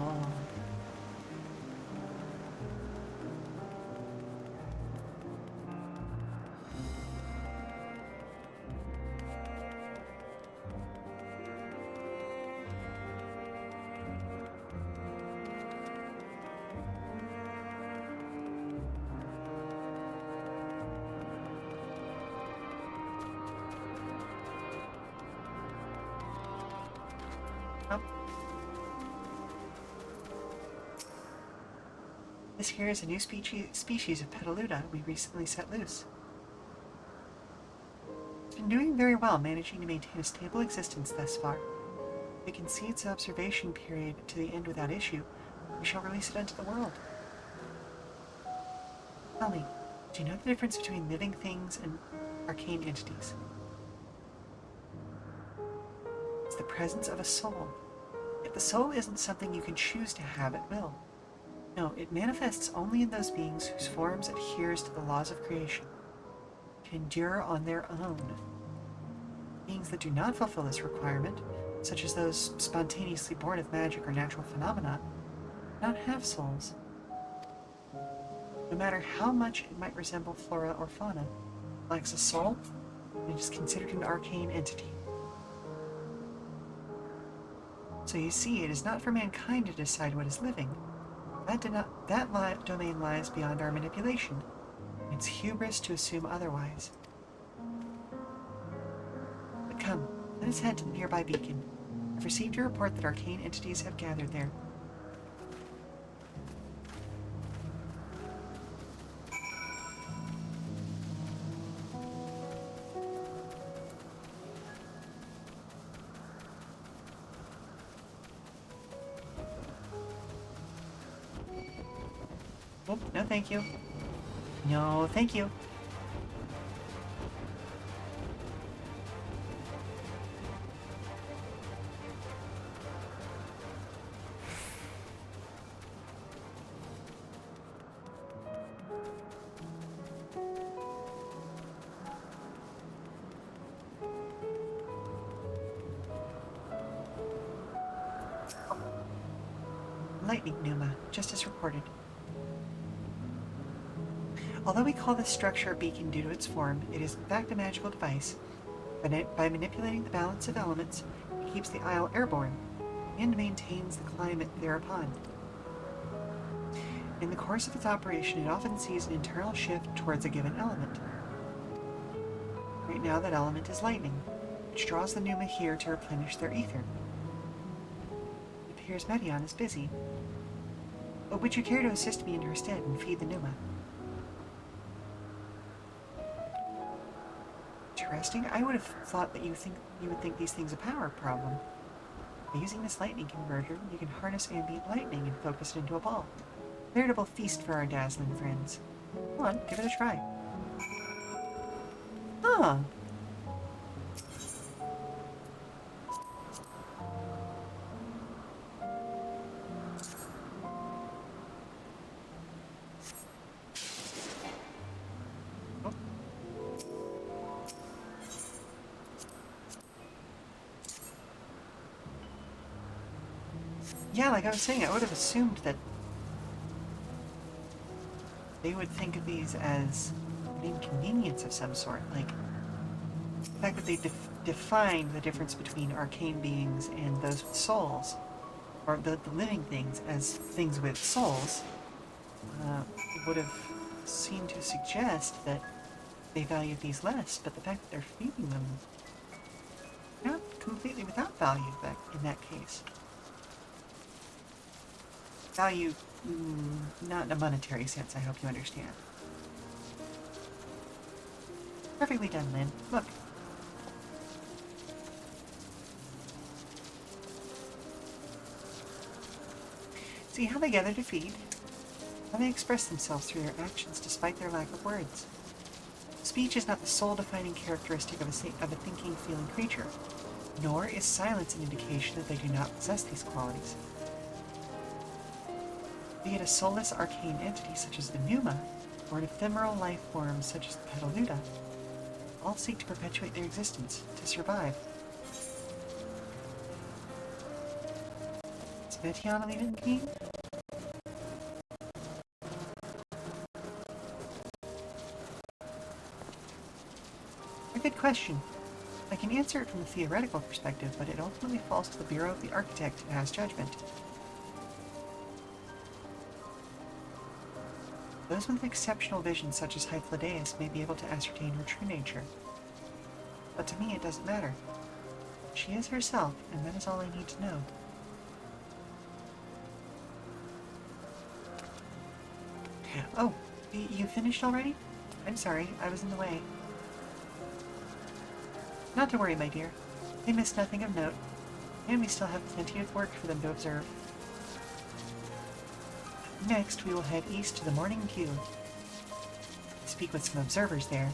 Oh. This here is a new species of Petaluda we recently set loose. It's been doing very well, managing to maintain a stable existence thus far. If we can see its observation period to the end without issue, we shall release it into the world. Tell me, do you know the difference between living things and arcane entities? It's the presence of a soul. Yet the soul isn't something you can choose to have at will. No, it manifests only in those beings whose forms adheres to the laws of creation, to endure on their own. Beings that do not fulfill this requirement, such as those spontaneously born of magic or natural phenomena, do not have souls. No matter how much it might resemble flora or fauna, it lacks a soul, and it is considered an arcane entity. So you see, it is not for mankind to decide what is living. That domain lies beyond our manipulation. It's hubris to assume otherwise. But come, let us head to the nearby beacon. I've received your report that arcane entities have gathered there. Oh, no thank you. No, thank you. Lightning Pneuma, just as reported. Although we call this structure a beacon due to its form, it is in fact a magical device. By manipulating the balance of elements, it keeps the isle airborne and maintains the climate thereupon. In the course of its operation, it often sees an internal shift towards a given element. Right now that element is lightning, which draws the Pneuma here to replenish their ether. It appears Medion is busy. But would you care to assist me in her stead and feed the Pneuma? Interesting. I would have thought that you would think these things a power problem. By using this lightning converter, you can harness ambient lightning and focus it into a ball. Veritable feast for our dazzling friends. Come on, give it a try. Huh. Yeah, like I was saying, I would have assumed that they would think of these as an inconvenience of some sort. Like, the fact that they defined the difference between arcane beings and those with souls, or the living things as things with souls, would have seemed to suggest that they valued these less, but the fact that they're feeding them, not completely without value in that case. Value, not in a monetary sense, I hope you understand. Perfectly done, Lynn. Look. See how they gather to feed, how they express themselves through their actions despite their lack of words. Speech is not the sole defining characteristic of a thinking, feeling creature, nor is silence an indication that they do not possess these qualities. Be it a soulless arcane entity such as the Pneuma, or an ephemeral life form such as the Petaluda, all seek to perpetuate their existence, to survive. Is Metiana leaving the game? A good question. I can answer it from a theoretical perspective, but it ultimately falls to the Bureau of the Architect to pass judgment. Those with exceptional vision such as Hythlodaeus may be able to ascertain her true nature. But to me it doesn't matter. She is herself, and that is all I need to know. Oh, you finished already? I'm sorry, I was in the way. Not to worry, my dear. They missed nothing of note, and we still have plenty of work for them to observe. Next, we will head east to the Morning Queue. Speak with some observers there.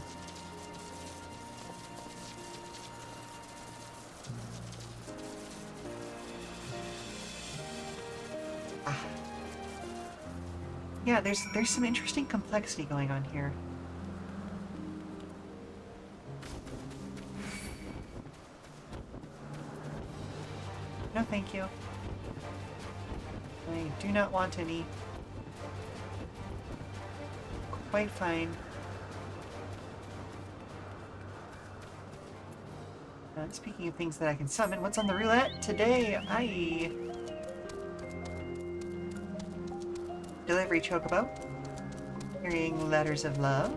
Yeah, there's some interesting complexity going on here. No, thank you. I do not want any. Quite fine. Speaking of things that I can summon, what's on the roulette today? Delivery Chocobo. Carrying letters of love.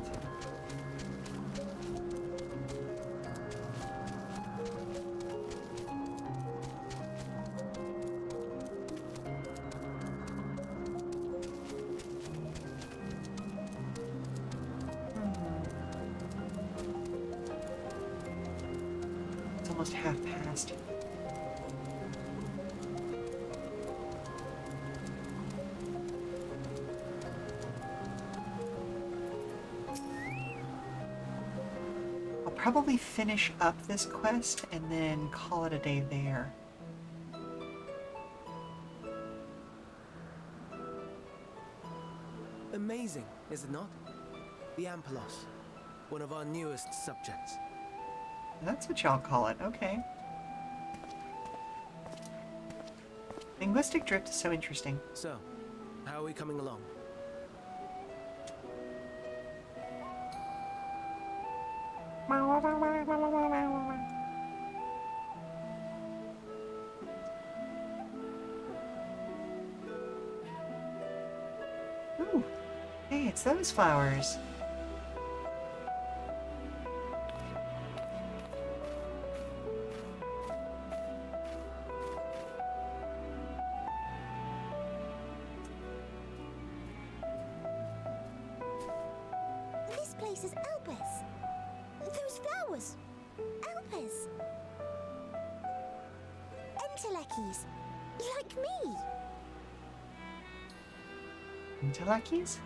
It's almost half past. Probably finish up this quest and then call it a day there. Amazing, is it not? The Ampelos, one of our newest subjects. That's what y'all call it, okay. Linguistic drift is so interesting. So, how are we coming along? Ooh, hey, it's those flowers. This place is Elpis. Those flowers. Elpis. Entelekis. Like me. Entelekis?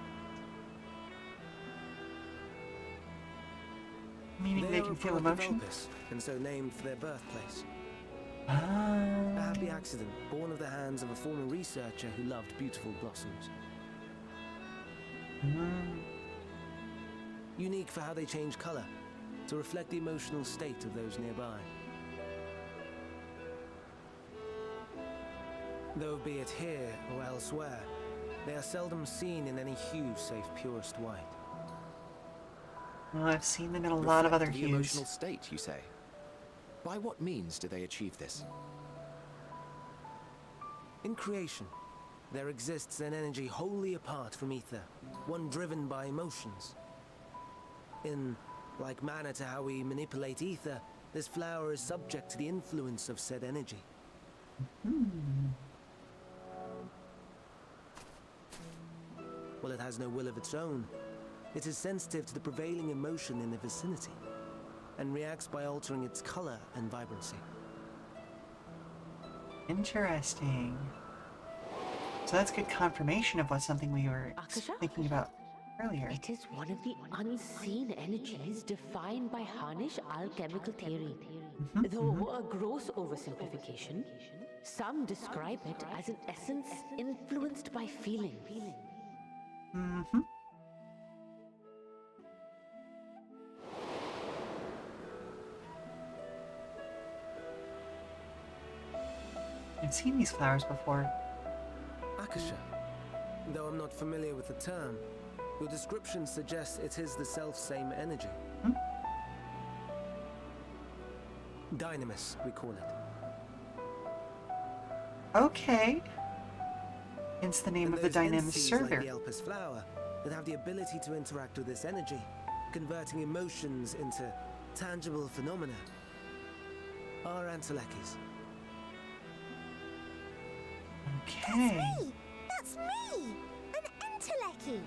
Meaning they can feel emotion? Elpis, and so named for their birthplace. Ah. A happy accident, born of the hands of a former researcher who loved beautiful blossoms. Unique for how they change color, to reflect the emotional state of those nearby. Though be it here or elsewhere, they are seldom seen in any hue save purest white. Well, I've seen them in a lot of other the hues. Emotional state, you say? By what means do they achieve this? In creation, there exists an energy wholly apart from ether, one driven by emotions. In like manner to how we manipulate ether, this flower is subject to the influence of said energy. Well, it has no will of its own. It is sensitive to the prevailing emotion in the vicinity, and reacts by altering its color and vibrancy. Interesting. So that's good confirmation of what something we were thinking about earlier. It is one of the unseen energies defined by Harnish alchemical theory. Though a gross oversimplification, some describe it as an essence influenced by feeling. I've seen these flowers before. Akasha. Though I'm not familiar with the term, your description suggests it is the self-same energy. Dynamis, we call it. Okay. Hence the name And of the those Dynamis entities server. like the Elpis flower that have the ability to interact with this energy, converting emotions into tangible phenomena, are Antelekis. Okay. That's me! An Enteleki!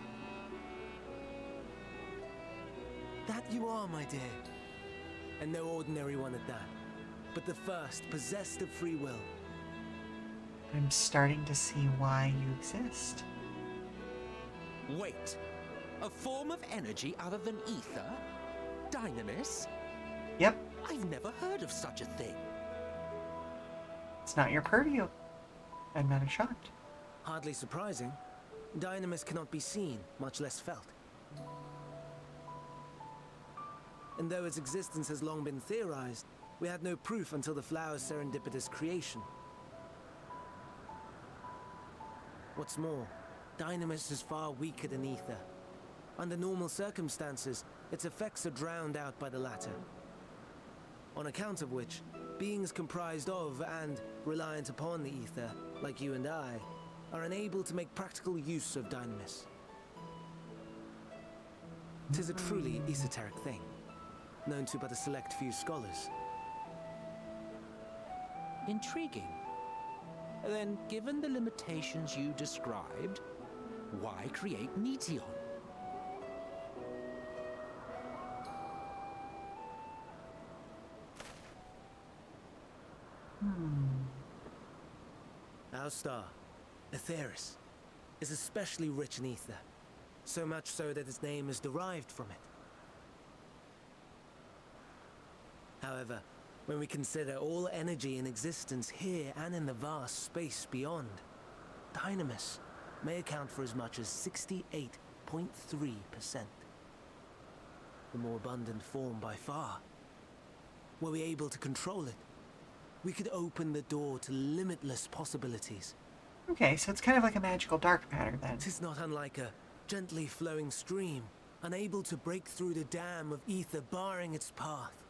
That you are, my dear. And no ordinary one at that, but the first possessed of free will. I'm starting to see why you exist. Wait. A form of energy other than ether? Dynamis? Yep. I've never heard of such a thing. It's not your purview. I'm not shocked. Hardly surprising. Dynamis cannot be seen, much less felt. And though its existence has long been theorized, we had no proof until the flower's serendipitous creation. What's more, Dynamis is far weaker than ether. Under normal circumstances, its effects are drowned out by the latter. On account of which, beings comprised of and reliant upon the ether, like you and I, are unable to make practical use of Dynamis. 'Tis a truly esoteric thing, known to but a select few scholars. Intriguing. Then, given the limitations you described, why create Netion? Our star, Aetheris, is especially rich in ether, so much so that its name is derived from it. However, when we consider all energy in existence here and in the vast space beyond, Dynamis may account for as much as 68.3%. The more abundant form by far. Were we able to control it, we could open the door to limitless possibilities. Okay, so it's kind of like a magical dark matter then. It is not unlike a gently flowing stream, unable to break through the dam of ether barring its path.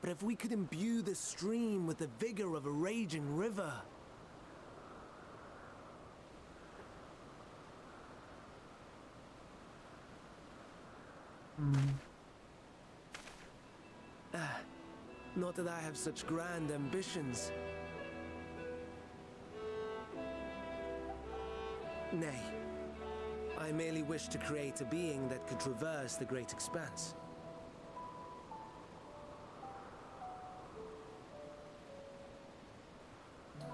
But if we could imbue the stream with the vigor of a raging river... Not that I have such grand ambitions. Nay, I merely wish to create a being that could traverse the great expanse.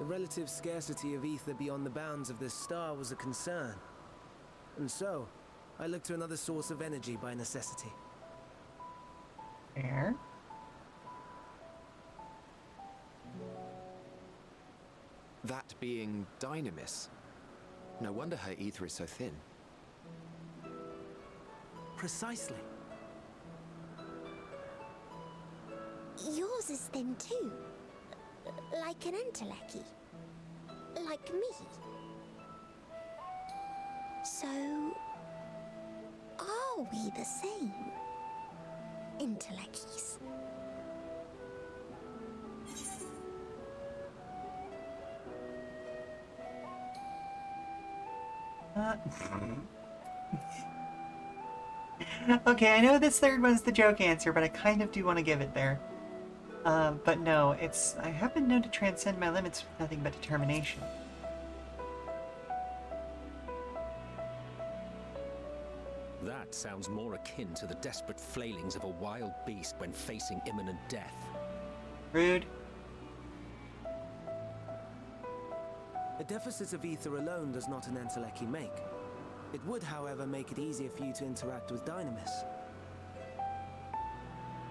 The relative scarcity of ether beyond the bounds of this star was a concern. And so, I looked to another source of energy by necessity. Fair. That being Dynamis. No wonder her ether is so thin. Precisely. Yours is thin too. Like an Enteleki. Like me. So... are we the same? Entelekis. Okay, I know this third one's the joke answer, but I kind of do want to give it there. But no, I have been known to transcend my limits with nothing but determination. That sounds more akin to the desperate flailings of a wild beast when facing imminent death. Rude. A deficit of ether alone does not an Entelechy make. It would, however, make it easier for you to interact with Dynamis.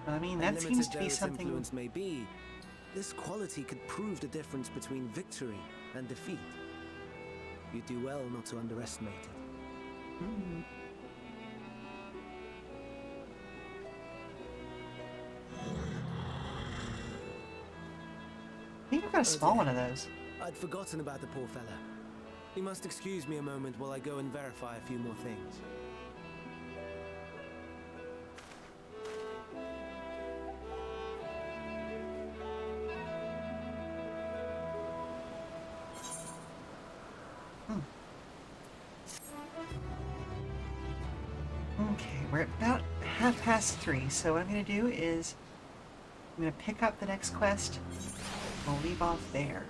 I mean, that seems to be something... influence may be, this quality could prove the difference between victory and defeat. You do well not to underestimate it. Mm. I think I've got a small one of those. I'd forgotten about the poor fella. You must excuse me a moment while I go and verify a few more things. Okay, we're at about 3:30, so what I'm going to do is I'm going to pick up the next quest. We'll leave off there.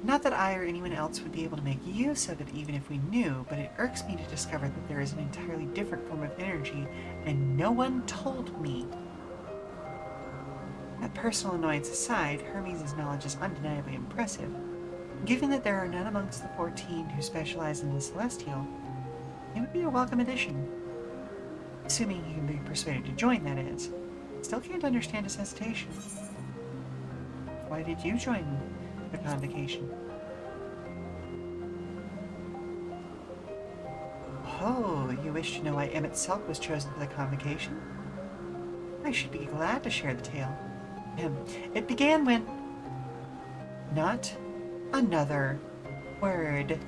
Not that I or anyone else would be able to make use of it even if we knew, but it irks me to discover that there is an entirely different form of energy, and no one told me. That personal annoyance aside, Hermes' knowledge is undeniably impressive. Given that there are none amongst the 14 who specialize in the Celestial, it would be a welcome addition. Assuming you can be persuaded to join, that is. Still can't understand his hesitation. Why did you join the convocation? Oh, you wish to know why Emmett Selk was chosen for the convocation? I should be glad to share the tale. It began when... Not another word.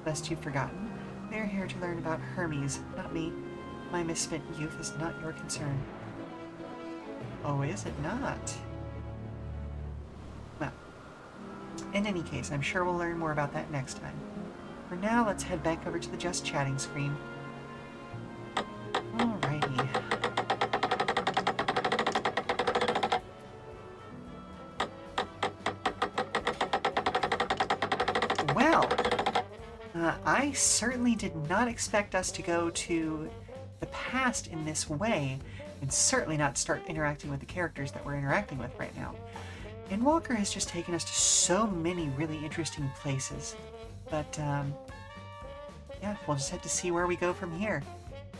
Lest you've forgotten, we are here to learn about Hermes, not me. My misspent youth is not your concern. Oh, is it not? Well, in any case, I'm sure we'll learn more about that next time. For now, let's head back over to the Just Chatting screen. Alrighty. Well, I certainly did not expect us to go to the past in this way, and certainly not start interacting with the characters that we're interacting with right now. Endwalker has just taken us to so many really interesting places, but yeah, we'll just have to see where we go from here.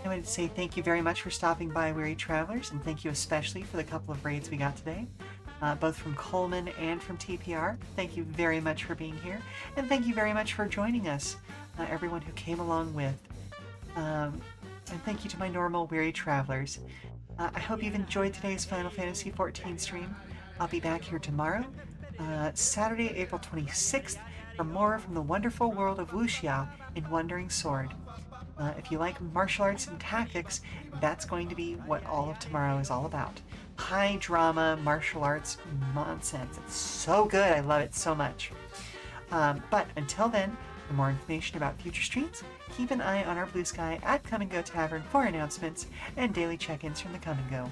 I wanted to say thank you very much for stopping by, Weary Travelers, and thank you especially for the couple of raids we got today. Both from Coleman and from TPR. Thank you very much for being here, and thank you very much for joining us, everyone who came along with. And thank you to my normal Weary Travelers. I hope you've enjoyed today's Final Fantasy XIV stream. I'll be back here tomorrow, Saturday, April 26th, for more from the wonderful world of Wuxia in Wandering Sword. If you like martial arts and tactics, that's going to be what all of tomorrow is all about. High drama, martial arts nonsense. It's so good. I love it so much. But until then, for more information about future streams, keep an eye on our Blue Sky at Come and Go Tavern for announcements and daily check-ins from the Come and Go.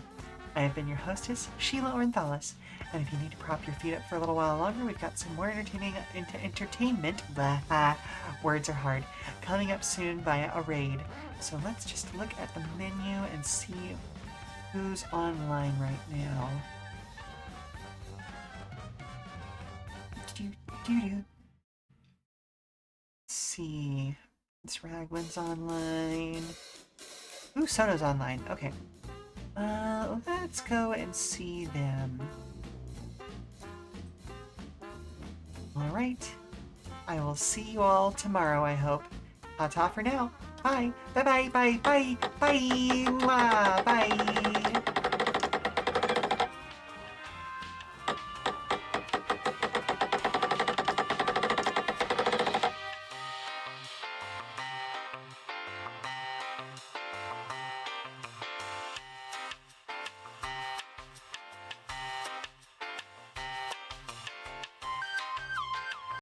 I have been your hostess, Sheela Ornthalis, and if you need to prop your feet up for a little while longer, we've got some more entertainment, blah, words are hard, coming up soon via a raid. So let's just look at the menu and see who's online right now. Let's see. It's Raglan's online. Ooh, Sono's online. Okay. Let's go and see them. Alright. I will see you all tomorrow, I hope. Ta-ta for now. Bye. Bye-bye. Bye. Bye. Bye. Bye.